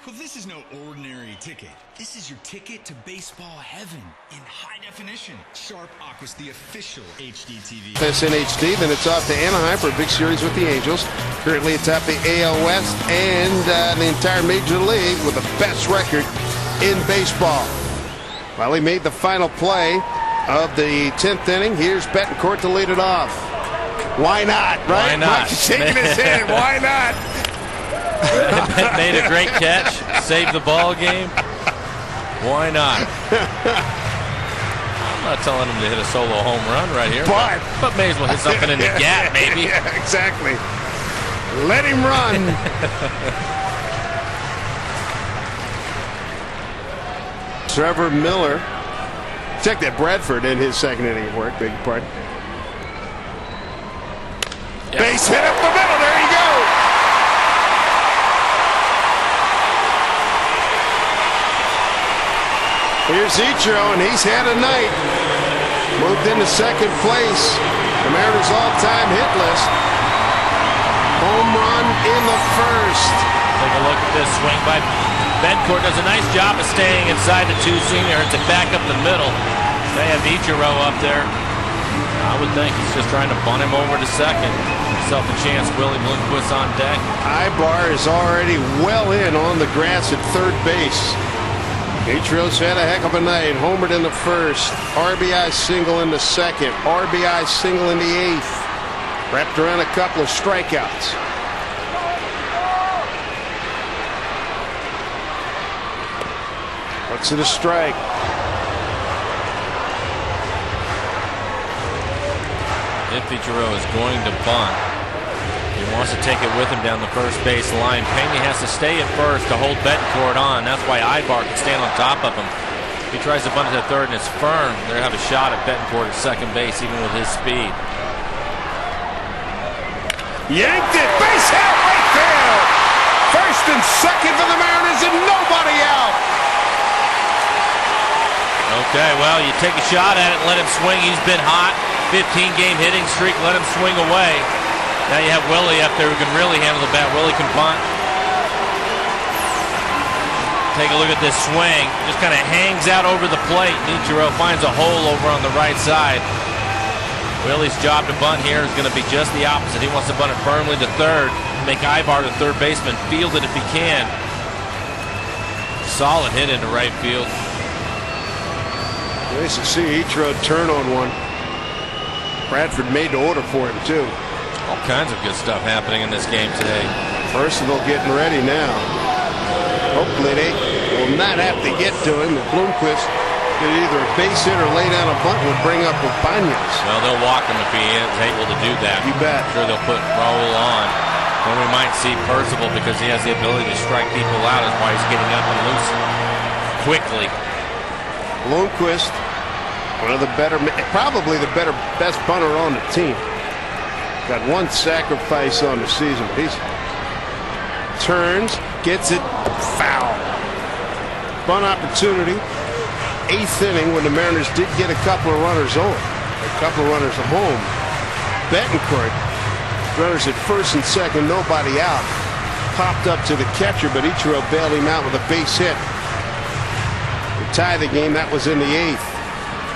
Well, this is no ordinary ticket. This is your ticket to baseball heaven in high definition. Sharp Aqua's the official HD TV. That's in HD, then it's off to Anaheim for a big series with the Angels. Currently atop the AL West and the entire Major League with the best record in baseball. Well, he made the final play of the 10th inning. Here's Betancourt to lead it off. Why not, right? Why not? Mike's shaking his head. Why not? Made a great catch, saved the ball game. Why not? I'm not telling him to hit a solo home run right here, but may as well hit something in the gap, maybe. Yeah, exactly. Let him run. Trevor Miller. Check that, Bradford in his second inning of work. Beg your pardon. Yep. Base hit up the middle. There you go. Here's Ichiro, and he's had a night. Moved into second place. The Mariners' all-time hit list. Home run in the first. Take a look at this swing by Betancourt. Does a nice job of staying inside the two-seam. Hits it back up the middle. They have Ichiro up there. I would think he's just trying to bunt him over to second. Himself a chance. Willie Bloomquist on deck. Ibar is already well in on the grass at third base. Ichiro's had a heck of a night. Homered in the first. RBI single in the second. RBI single in the eighth. Wrapped around a couple of strikeouts. Looks at a strike. If Ichiro is going to bunt, he wants to take it with him down the first base line. Pena has to stay at first to hold Betancourt on. That's why Ibar can stand on top of him. If he tries to bunt it to third and it's firm, they'll have a shot at Betancourt at second base, even with his speed. Yanked it. Base hit. Right field. First and second for the Mariners and nobody out. Okay, well, you take a shot at it and let him swing. He's been hot. 15-game hitting streak. Let him swing away. Now you have Willie up there who can really handle the bat. Willie can bunt. Take a look at this swing. Just kind of hangs out over the plate. Ichiro finds a hole over on the right side. Willie's job to bunt here is going to be just the opposite. He wants to bunt it firmly to third. Make Ibar the third baseman field it if he can. Solid hit into right field. Nice to see Ichiro turn on one. Bradford made the order for him too. All kinds of good stuff happening in this game today. Personal getting ready now. Hopefully they will not have to get to him. If Bloomquist did either a base hit or lay down a bunt, would bring up with Banyas. Well, they'll walk him if he is able to do that. You bet. I'm sure they'll put Raul on. Then we might see Percival, because he has the ability to strike people out, is why he's getting up and loose quickly. Bloomquist, one of the better, probably the best punter on the team. Got one sacrifice on the season. He turns, gets it, foul. Bunt opportunity. Eighth inning when the Mariners did get a couple of runners over, a couple of runners home. Betancourt, runners at first and second, nobody out. Popped up to the catcher, but Ichiro bailed him out with a base hit. To tie the game, that was in the eighth.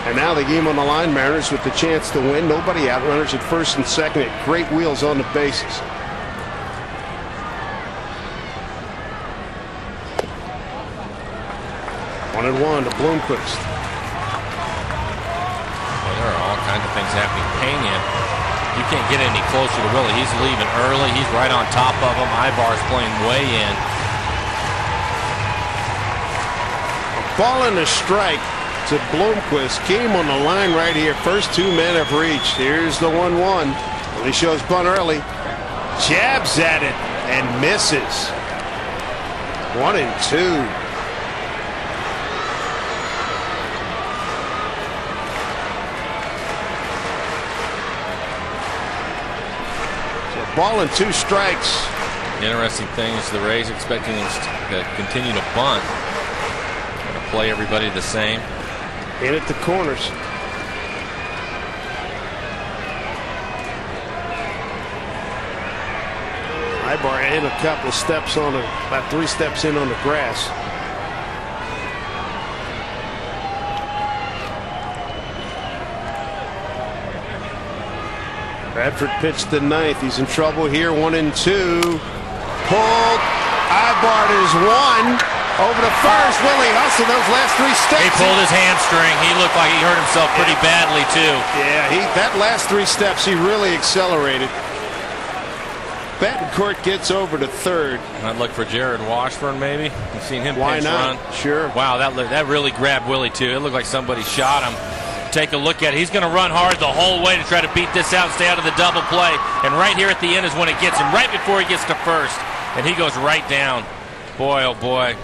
And now the game on the line, Mariners with the chance to win. Nobody out. Runners at first and second. At great wheels on the bases. One and one to Bloomquist. Well, there are all kinds of things happening. Pena, you can't get any closer to Willie. He's leaving early. He's right on top of him. Ibar's playing way in. A ball and a strike to Bloomquist. Game on the line right here. First two men have reached. Here's the 1-1. He shows bunt early. Jabs at it and misses. 1-2. So ball and two strikes. Interesting thing is the Rays expecting us to continue to bunt. Going to play everybody the same. In at the corners. Ibar in a couple of steps on about 3 steps in on the grass. Bradford pitched the ninth. He's in trouble here. 1-2. Pulled. Ibar is one. Over to first. Willie hustled those last 3 steps. He pulled his hamstring. He looked like he hurt himself pretty badly too. Yeah, that last 3 steps he really accelerated. Betancourt gets over to third. I'd look for Jared Washburn maybe. You've seen him Why pinch not? run. Sure. Wow, that really grabbed Willie too. It looked like somebody shot him. Take a look at it. He's going to run hard the whole way to try to beat this out, stay out of the double play. And right here at the end is when it gets him, right before he gets to first. And he goes right down. Boy, oh boy.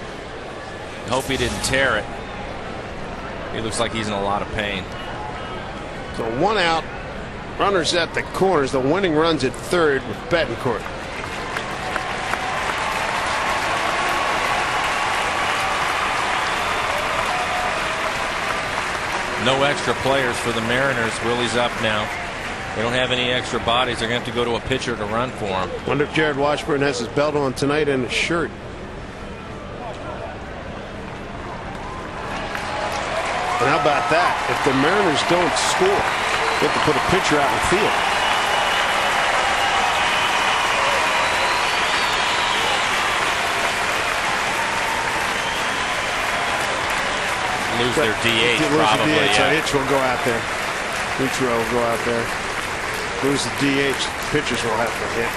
I hope he didn't tear it. He looks like he's in a lot of pain. So 1 out. Runners at the corners. The winning runs at third with Betancourt. No extra players for the Mariners. Willie's up now. They don't have any extra bodies. They're going to have to go to a pitcher to run for him. Wonder if Jared Washburn has his belt on tonight and a shirt. How about that? If the Mariners don't score, they have to put a pitcher out in the field. Lose their DH, probably. DH, Yeah. Ichiro will go out there. Ichiro will go out there. Lose the DH. Pitchers will have to hit.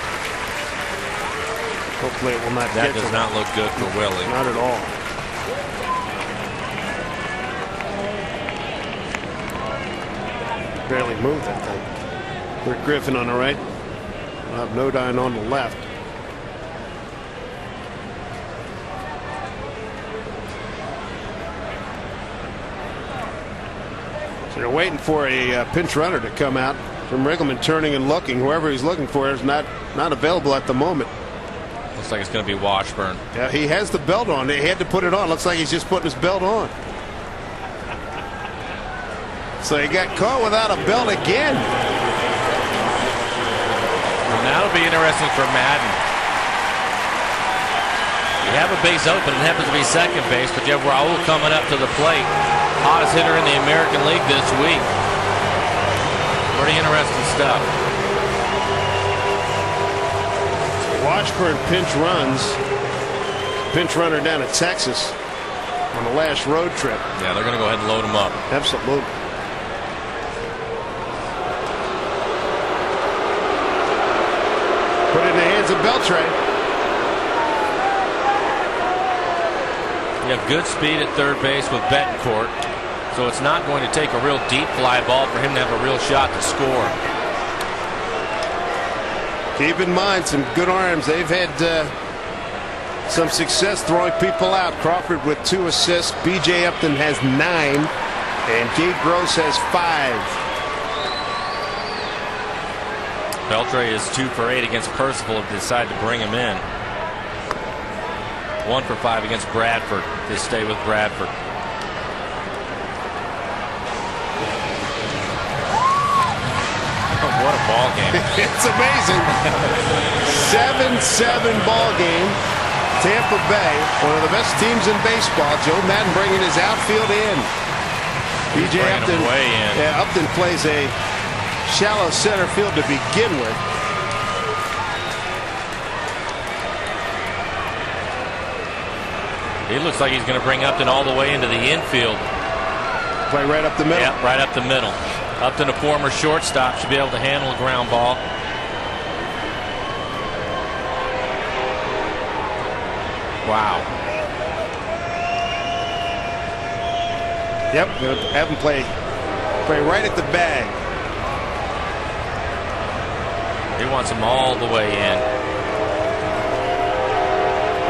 Hopefully it will not That get does to not them. look good for Willie. Not at all. Barely moved that thing. Rick Griffin on the right. We'll have Nodine on the left. So they're waiting for a pinch runner to come out. From Riggleman turning and looking. Whoever he's looking for is not available at the moment. Looks like it's going to be Washburn. Yeah, he has the belt on. He had to put it on. Looks like he's just putting his belt on. So he got caught without a belt again. And that'll be interesting for Madden. You have a base open. It happens to be second base, but you have Raul coming up to the plate. Hottest hitter in the American League this week. Pretty interesting stuff. Washburn pinch runs. Pinch runner down to Texas on the last road trip. Yeah, they're going to go ahead and load him up. Absolutely. Put it in the hands of Beltray. You have good speed at third base with Betancourt, so it's not going to take a real deep fly ball for him to have a real shot to score. Keep in mind, some good arms. They've had some success throwing people out. Crawford with 2 assists. B.J. Upton has 9. And Gabe Gross has 5. Beltray is 2 for 8 against Percival if they decide to bring him in. 1 for 5 against Bradford. They stay with Bradford. What a ball game. It's amazing. 7-7 ball game. Tampa Bay, one of the best teams in baseball. Joe Madden bringing his outfield in. B.J. Upton, way in. Yeah, Upton plays a shallow center field to begin with. He looks like he's going to bring Upton all the way into the infield. Play right up the middle. Yeah, right up the middle. Upton, a former shortstop, should be able to handle a ground ball. Wow. Yep, have him play right at the bag. He wants him all the way in.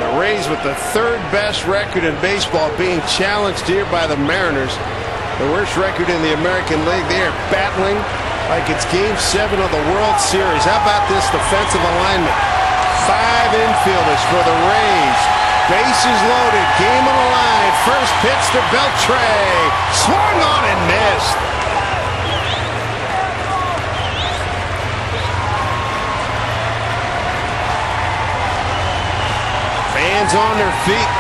The Rays with the 3rd best record in baseball being challenged here by the Mariners. The worst record in the American League. They are battling like it's Game 7 of the World Series. How about this defensive alignment? 5 infielders for the Rays. Bases loaded. Game on the line. First pitch to Beltray. Swung on and missed. Fans on their feet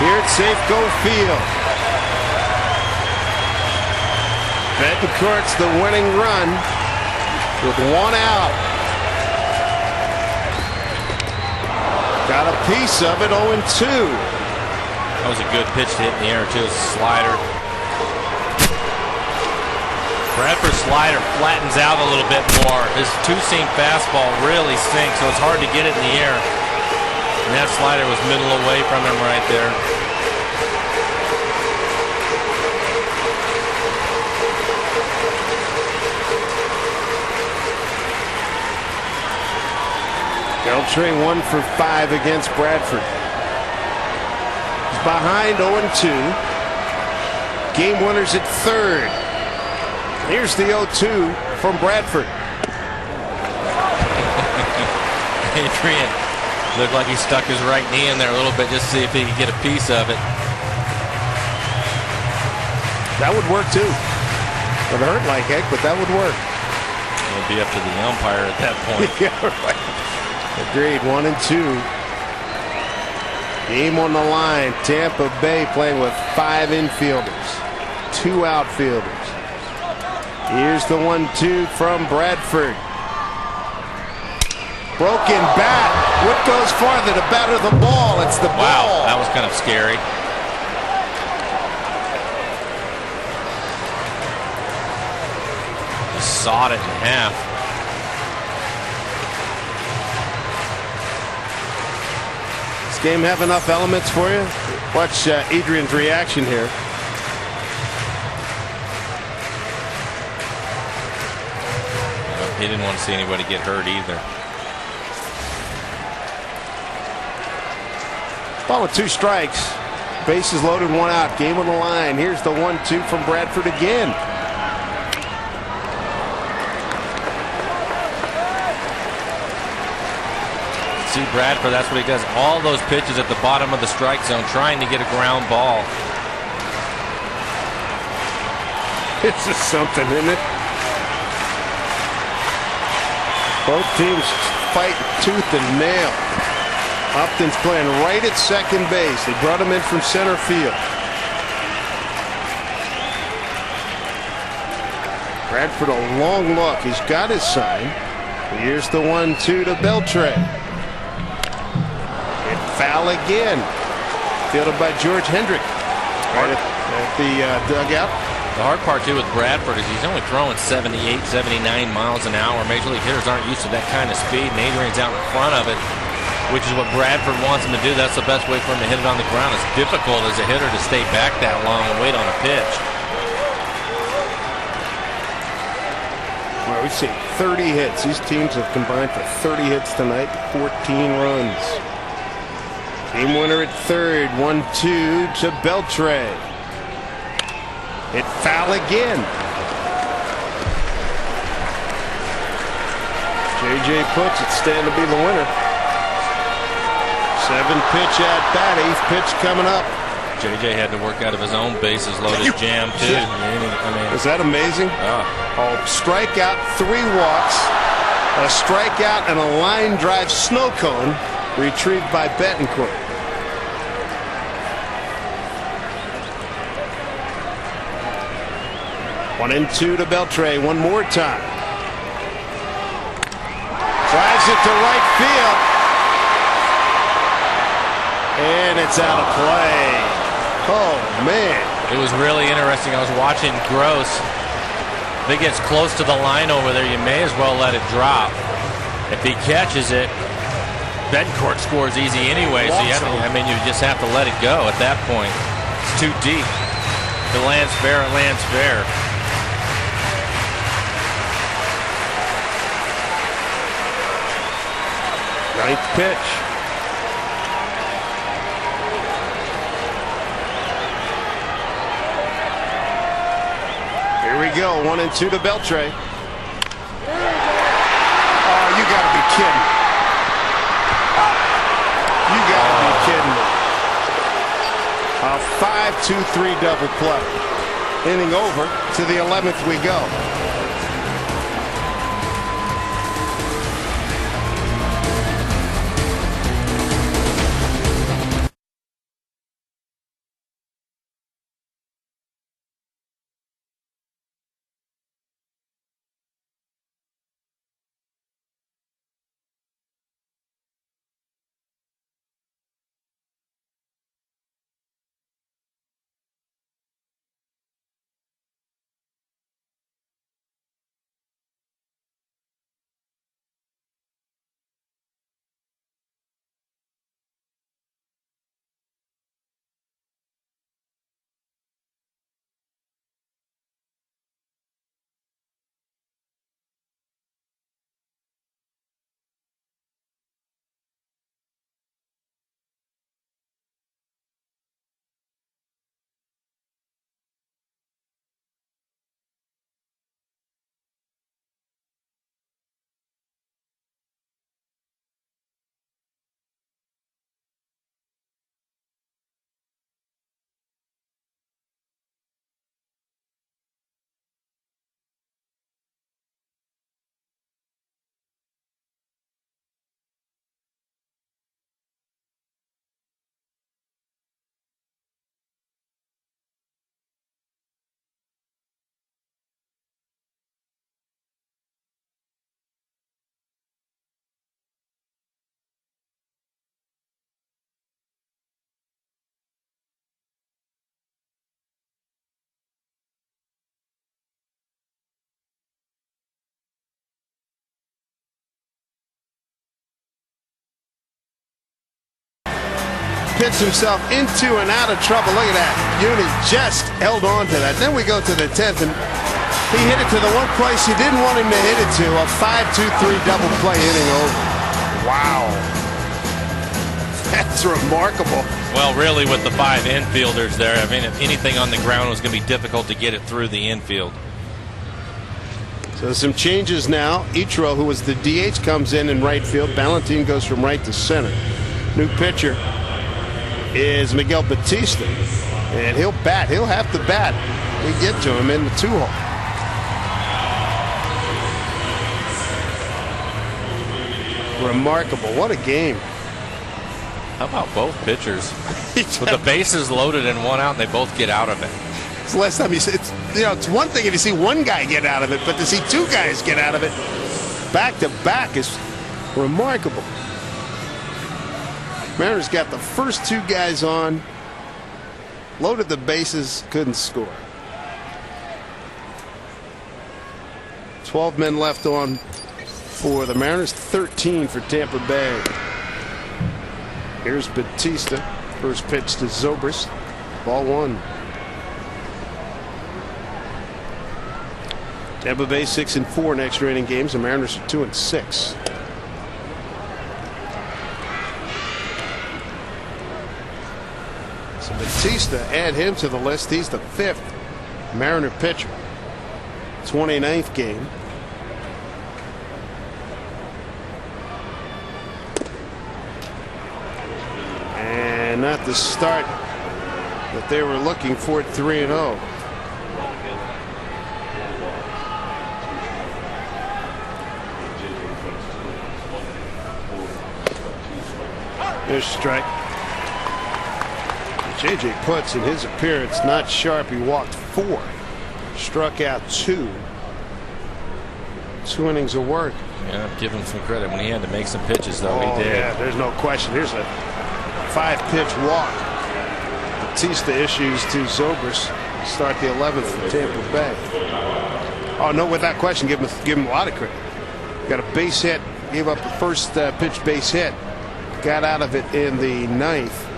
here at Safeco Field. Betancourt's the winning run with 1 out. Got a piece of it, 0-2. That was a good pitch to hit in the air, too. Slider. Bradford's slider flattens out a little bit more. His 2-seam fastball really sinks, so it's hard to get it in the air. And that slider was middle away from him right there. Beltray 1 for 5 against Bradford. He's behind 0-2. Game winners at 3rd. Here's the 0-2 from Bradford. Adrian looked like he stuck his right knee in there a little bit just to see if he could get a piece of it. That would work too. Would hurt like heck, but that would work. It would be up to the umpire at that point. Yeah, right. Agreed. 1-2. Game on the line. Tampa Bay playing with 5 infielders. 2 outfielders. Here's the 1-2 from Bradford. Broken bat. What goes farther, the bat or the ball? It's the ball. Wow, that was kind of scary. Just sawed it in half. This game have enough elements for you? Watch Adrian's reaction here. He didn't want to see anybody get hurt either. Ball with 2 strikes. Bases loaded, 1 out. Game on the line. Here's the 1-2 from Bradford again. See Bradford, that's what he does. All those pitches at the bottom of the strike zone trying to get a ground ball. It's just something, isn't it? Both teams fight tooth and nail. Upton's playing right at second base. They brought him in from center field. Bradford a long look. He's got his sign. Here's the 1-2 to Beltray. Hit foul again. Fielded by George Hendrick. Right at the dugout. The hard part too with Bradford is he's only throwing 78, 79 miles an hour. Major league hitters aren't used to that kind of speed, and Adrian's out in front of it, which is what Bradford wants him to do. That's the best way for him to hit it on the ground. It's difficult as a hitter to stay back that long and wait on a pitch. Well, we've seen 30 hits. These teams have combined for 30 hits tonight, 14 runs. Game winner at third, 1-2 to Beltray. Hit foul again. JJ puts it, stand to be the winner. 7-pitch at bat, 8th pitch coming up. JJ had to work out of his own bases loaded jam too. Is that amazing? Oh, strikeout, 3 walks, a strikeout, and a line drive snow cone retrieved by Betancourt. One and 2 to Beltray one more time. Drives it to right field. And it's out of play. Oh, man. It was really interesting. I was watching Gross. If it gets close to the line over there, you may as well let it drop. If he catches it, Betancourt scores easy anyway. So you have to, you just have to let it go at that point. It's too deep. If it lands fair, it lands fair. Ninth pitch. Here we go. 1 and 2 to Beltray. Oh, you gotta be kidding. You gotta be kidding me. A 5-2-3 double play. Inning over. To the 11th we go. pitched himself into and out of trouble. Look at that. Uni just held on to that. Then we go to the 10th, and he hit it to the one place you didn't want him to hit it to. A 5-2-3 double play inning over. Wow. That's remarkable. Well, really, with the 5 infielders there, I mean, if anything on the ground was going to be difficult to get it through the infield. So some changes now. Ichiro, who was the DH, comes in right field. Valentin goes from right to center. New pitcher is Miguel Batista, and he'll bat. He'll have to bat. We get to him in the 2-hole. Remarkable. What a game. How about both pitchers? With the bases loaded and 1 out, and they both get out of it. It's the last time you see it's, you know, it's one thing if you see one guy get out of it, but to see 2 guys get out of it back to back is remarkable. Mariners got the first 2 guys on, loaded the bases, couldn't score. 12 men left on for the Mariners, 13 for Tampa Bay. Here's Batista. First pitch to Zobrist. Ball 1. Tampa Bay 6-4 in extra inning games. The Mariners are 2-6. So Batista, add him to the list. He's the 5th Mariner pitcher. 29th game. And not the start that they were looking for at 3-0. There's a strike. J.J. Putz in his appearance not sharp. He walked 4, struck out 2. 2 innings of work. Yeah, give him some credit. When he had to make some pitches, though, he did. Yeah, there's no question. Here's a 5-pitch walk. Batista issues to Zobrist. Start the 11th for Tampa Bay. Oh no, without question, give him a lot of credit. Got a base hit. Gave up the first pitch base hit. Got out of it in the 9th.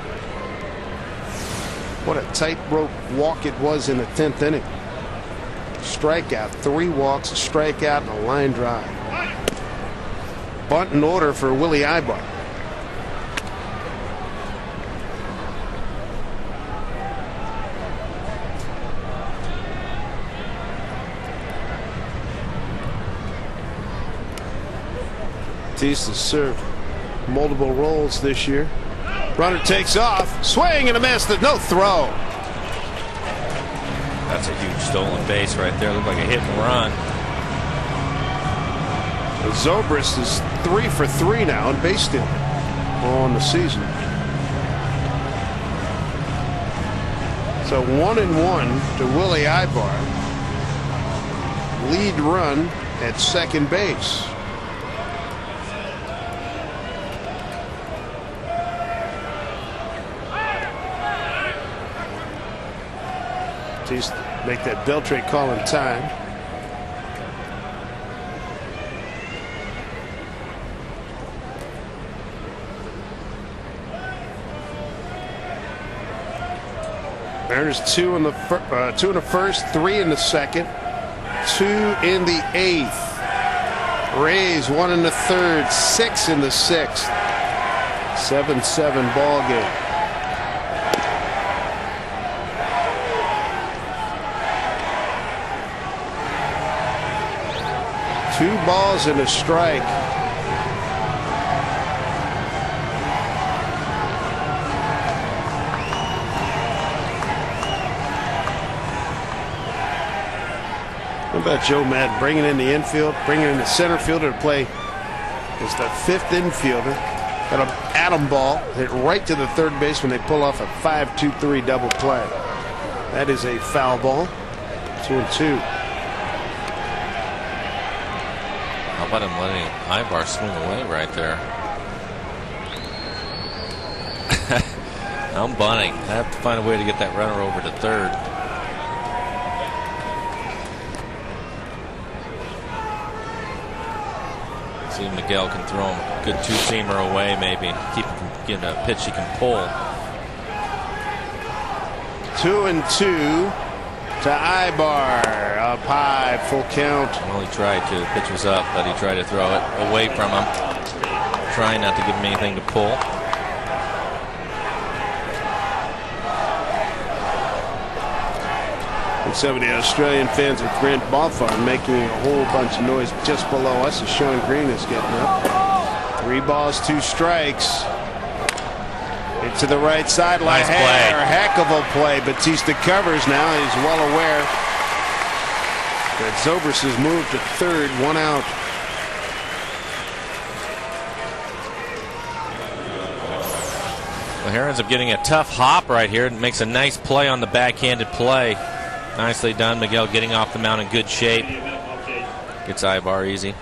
What a tightrope walk it was in the 10th inning. Strikeout, 3 walks, a strikeout, and a line drive. Bunt in order for Willie Ibar. Batista served multiple roles this year. Runner takes off, swing and a miss. There's no throw. That's a huge stolen base right there. Looked like a hit and run. Zobrist is 3 for 3 now in base stealing on the season. So 1-1 to Willie Ibar. Lead run at second base. Make that Beltre call in time. Mariners 2 in the first, 3 in the second, 2 in the 8th. Rays 1 in the 3rd, 6 in the 6th. 7-7 ball game. Two balls and a strike. How about Joe Madden bringing in the infield, bringing in the center fielder to play as the 5th infielder. Got an atom ball hit right to the third base when they pull off a 5-2-3 double play. That is a foul ball. 2-2. How about him letting Ibar swing away right there? I'm bunting. I have to find a way to get that runner over to third. See if Miguel can throw him a good 2-seamer away, maybe keep him from getting a pitch he can pull. 2-2 to Ibar. Up high, full count. Well, he tried to. The pitch was up, but he tried to throw it away from him, trying not to give him anything to pull. And some of the Australian fans at Grant Ball Farm making a whole bunch of noise just below us as Sean Green is getting up. 3 balls, 2 strikes. Hit to the right side. Nice play. Heck of a play. Batista covers now. He's well aware that Zobrist has moved to third, 1 out. Lahare ends up getting a tough hop right here. It makes a nice play on the backhanded play. Nicely done. Miguel getting off the mound in good shape. Gets Ibar easy.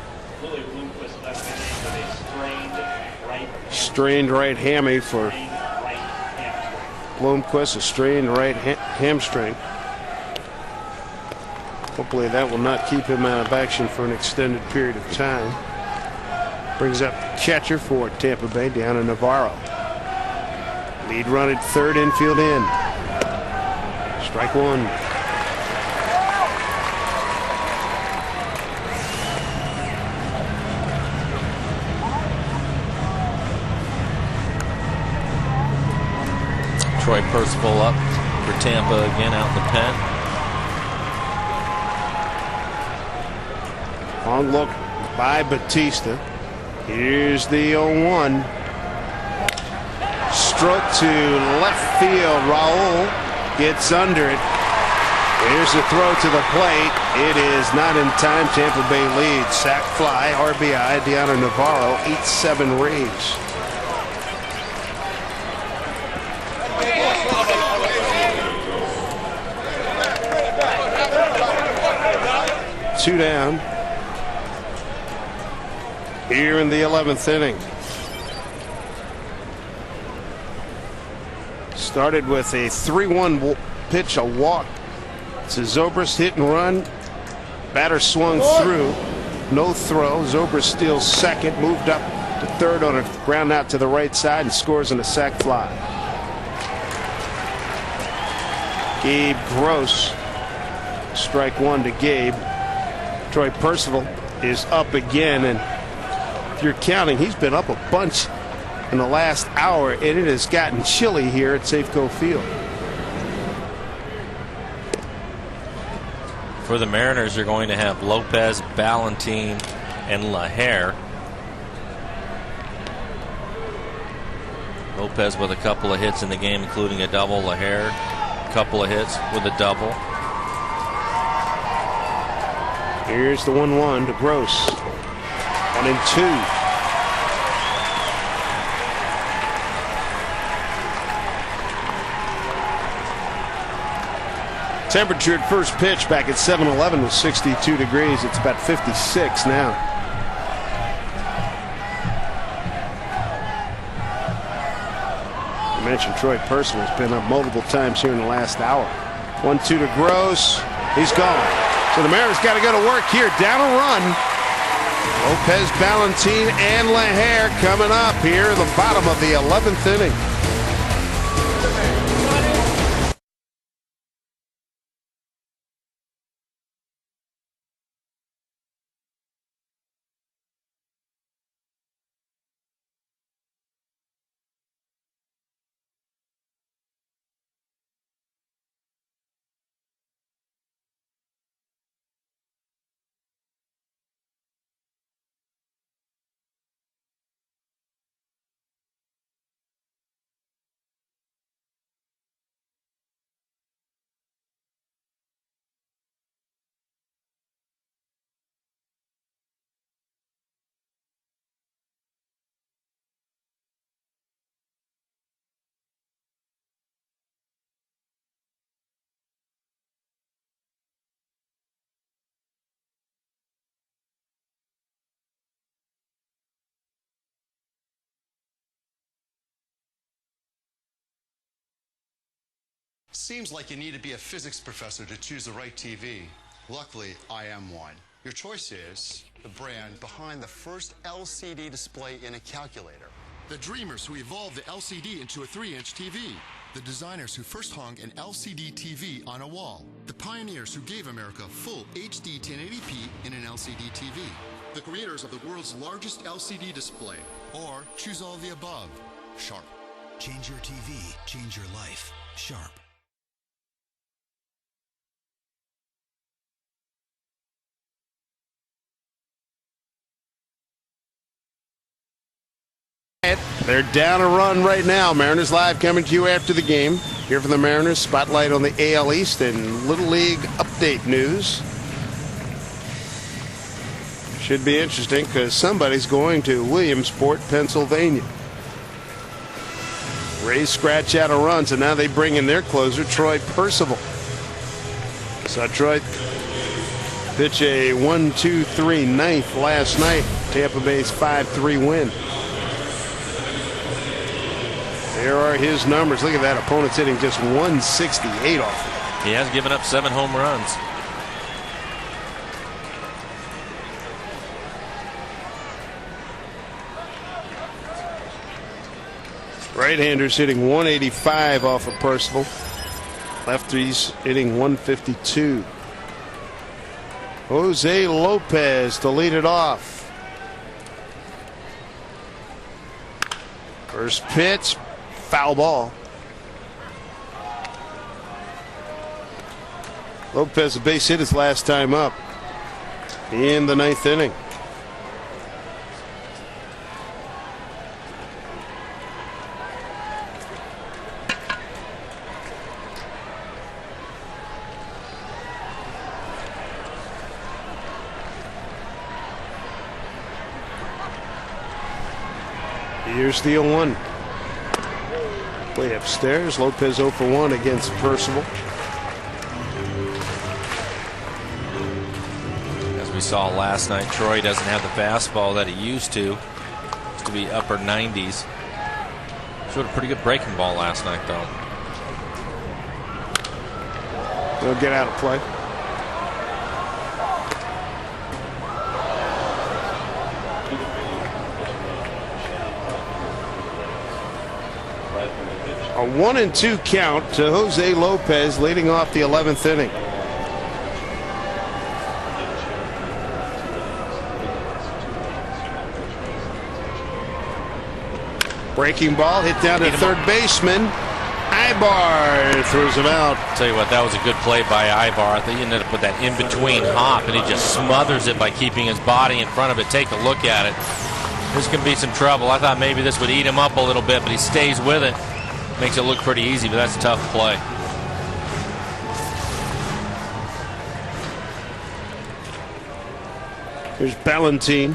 Strained right hammy for Bloomquist, a strained right hamstring. Hopefully that will not keep him out of action for an extended period of time. Brings up catcher for Tampa Bay, Deanna Navarro. Lead run at third, infield in. Strike 1. Troy Percival up for Tampa again out in the pen. Long look by Batista. Here's the 0-1. Stroke to left field. Raul gets under it. Here's the throw to the plate. It is not in time. Tampa Bay leads. Sac fly, RBI, Deanna Navarro, 8-7 Rays. Two down here in the 11th inning. Started with a 3-1 pitch, a walk to Zobrist, hit and run. Batter swung through, no throw. Zobrist steals second, moved up to third on a ground out to the right side and scores on a sac fly. Gabe Gross, strike 1 to Gabe. Troy Percival is up again, and if you're counting, he's been up a bunch in the last hour, and it has gotten chilly here at Safeco Field. For the Mariners, you're going to have Lopez, Ballantine, and Lahare. Lopez with a couple of hits in the game, including a double. Lahare, a couple of hits with a double. Here's the 1-1 to Gross. 1-2. Temperature at first pitch back at 7-11 was 62 degrees. It's about 56 now. I mentioned Troy Percival has been up multiple times here in the last hour. 1-2 to Gross. He's gone. So the Mariners got to go to work here. Down a run. Lopez, Ballantine, and Lahare coming up here at the bottom of the 11th inning. Seems like you need to be a physics professor to choose the right TV. Luckily, I am one. Your choice is the brand behind the first LCD display in a calculator. The dreamers who evolved the LCD into a 3-inch TV. The designers who first hung an LCD TV on a wall. The pioneers who gave America full HD 1080p in an LCD TV. The creators of the world's largest LCD display. Or choose all of the above. Sharp. Change your TV, change your life. Sharp. They're down a run right now. Mariners Live coming to you after the game. Here for the Mariners, spotlight on the AL East and Little League update news. Should be interesting because somebody's going to Williamsport, Pennsylvania. Rays scratch out a run, so now they bring in their closer, Troy Percival. Saw Troy pitch a 1-2-3 ninth last night. Tampa Bay's 5-3 win. There are his numbers. Look at that. Opponent's hitting just 168 off. He has given up 7 home runs. Right-handers hitting 185 off of Percival. Lefties hitting 152. Jose Lopez to lead it off. First pitch, foul ball. Lopez a base hit his last time up in the 9th inning. Here's the 0-1. Way upstairs. Lopez 0 for 1 against Percival. As we saw last night, Troy doesn't have the fastball that he used to. Used to be upper 90s. Showed a pretty good breaking ball last night, though. They'll get out of play. A 1-2 count to Jose Lopez leading off the 11th inning. Breaking ball hit down to third baseman. Ibar throws him out. Tell you what, that was a good play by Ibar. I think he ended up with that in-between hop, and he just smothers it by keeping his body in front of it. Take a look at it. This can be some trouble. I thought maybe this would eat him up a little bit, but he stays with it. Makes it look pretty easy, but that's a tough play. Here's Ballantine.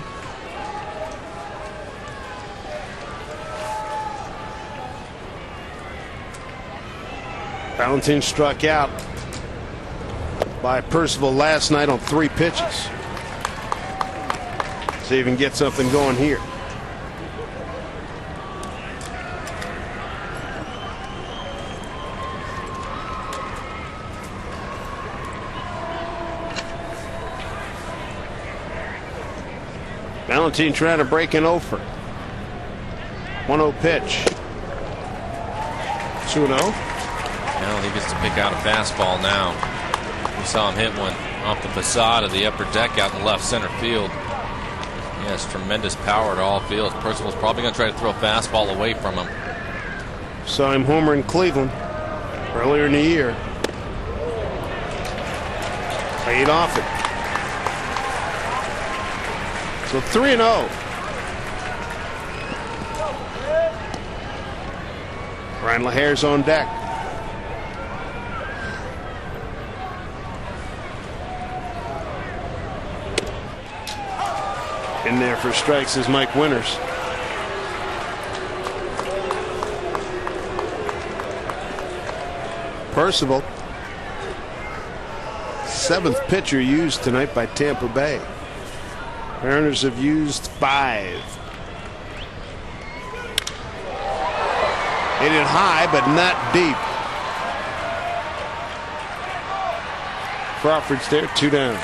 Ballantine struck out by Percival last night on 3 pitches. See if he can get something going here. Ballantine trying to break an over. 1-0 pitch. 2-0. Now he gets to pick out a fastball now. We saw him hit one off the facade of the upper deck out in left center field. He has tremendous power to all fields. Percival's probably going to try to throw a fastball away from him. Saw him homer in Cleveland earlier in the year. Laid off it. So 3-0. Brian LaHare's on deck. In there for strikes is Mike Winters. Percival, 7th pitcher used tonight by Tampa Bay. Mariners have used 5. Hit it high, but not deep. Crawford's there, 2 down.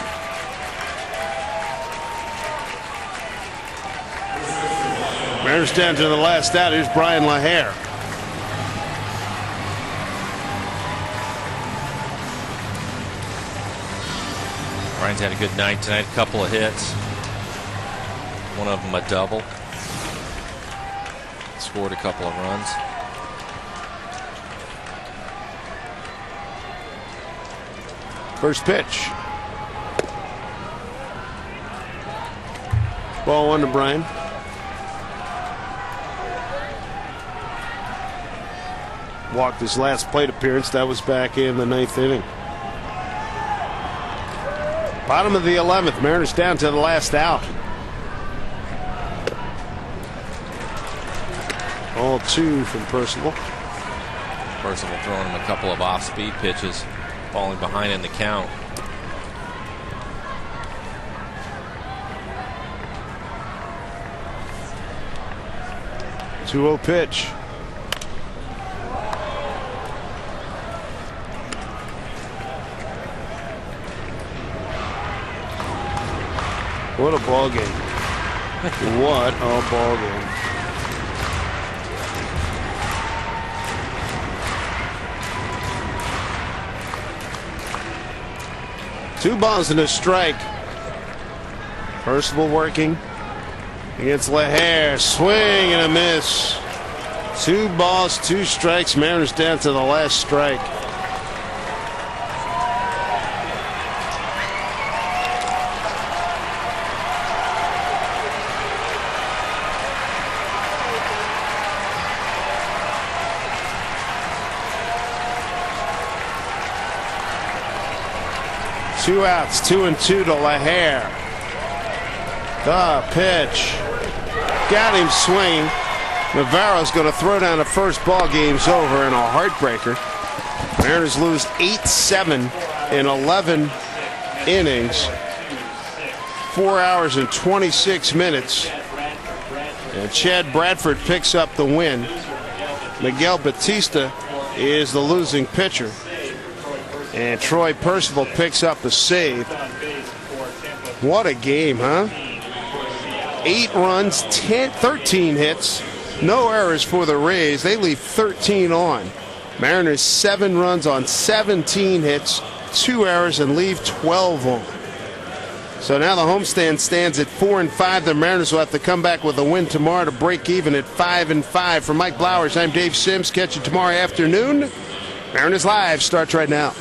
Mariners down to the last out. Here's Brian LaHare. Ryan's had a good night tonight, a couple of hits. One of them a double. Scored a couple of runs. First pitch. Ball 1 to Brian. Walked his last plate appearance. That was back in the 9th inning. Bottom of the 11th. Mariners down to the last out. All 2 from Percival. Percival throwing him a couple of off-speed pitches, falling behind in the count. Two-0 pitch. What a ball game. What a ball game. Two balls and a strike. Percival working against LaHare. Swing and a miss. 2 balls, 2 strikes. Mariners down to the last strike. Two outs, 2-2 to LaHare. The pitch. Got him swinging. Navarro's going to throw down the first. Ball game's over in a heartbreaker. Mariners lose 8-7 in 11 innings. 4 hours and 26 minutes. And Chad Bradford picks up the win. Miguel Batista is the losing pitcher. And Troy Percival picks up the save. What a game, huh? 8 runs, 13 hits, no errors for the Rays. They leave 13 on. Mariners 7 runs on 17 hits, 2 errors, and leave 12 on. So now the homestand stands at 4-5. The Mariners will have to come back with a win tomorrow to break even at 5-5. For Mike Blowers, I'm Dave Sims. Catch you tomorrow afternoon. Mariners Live starts right now.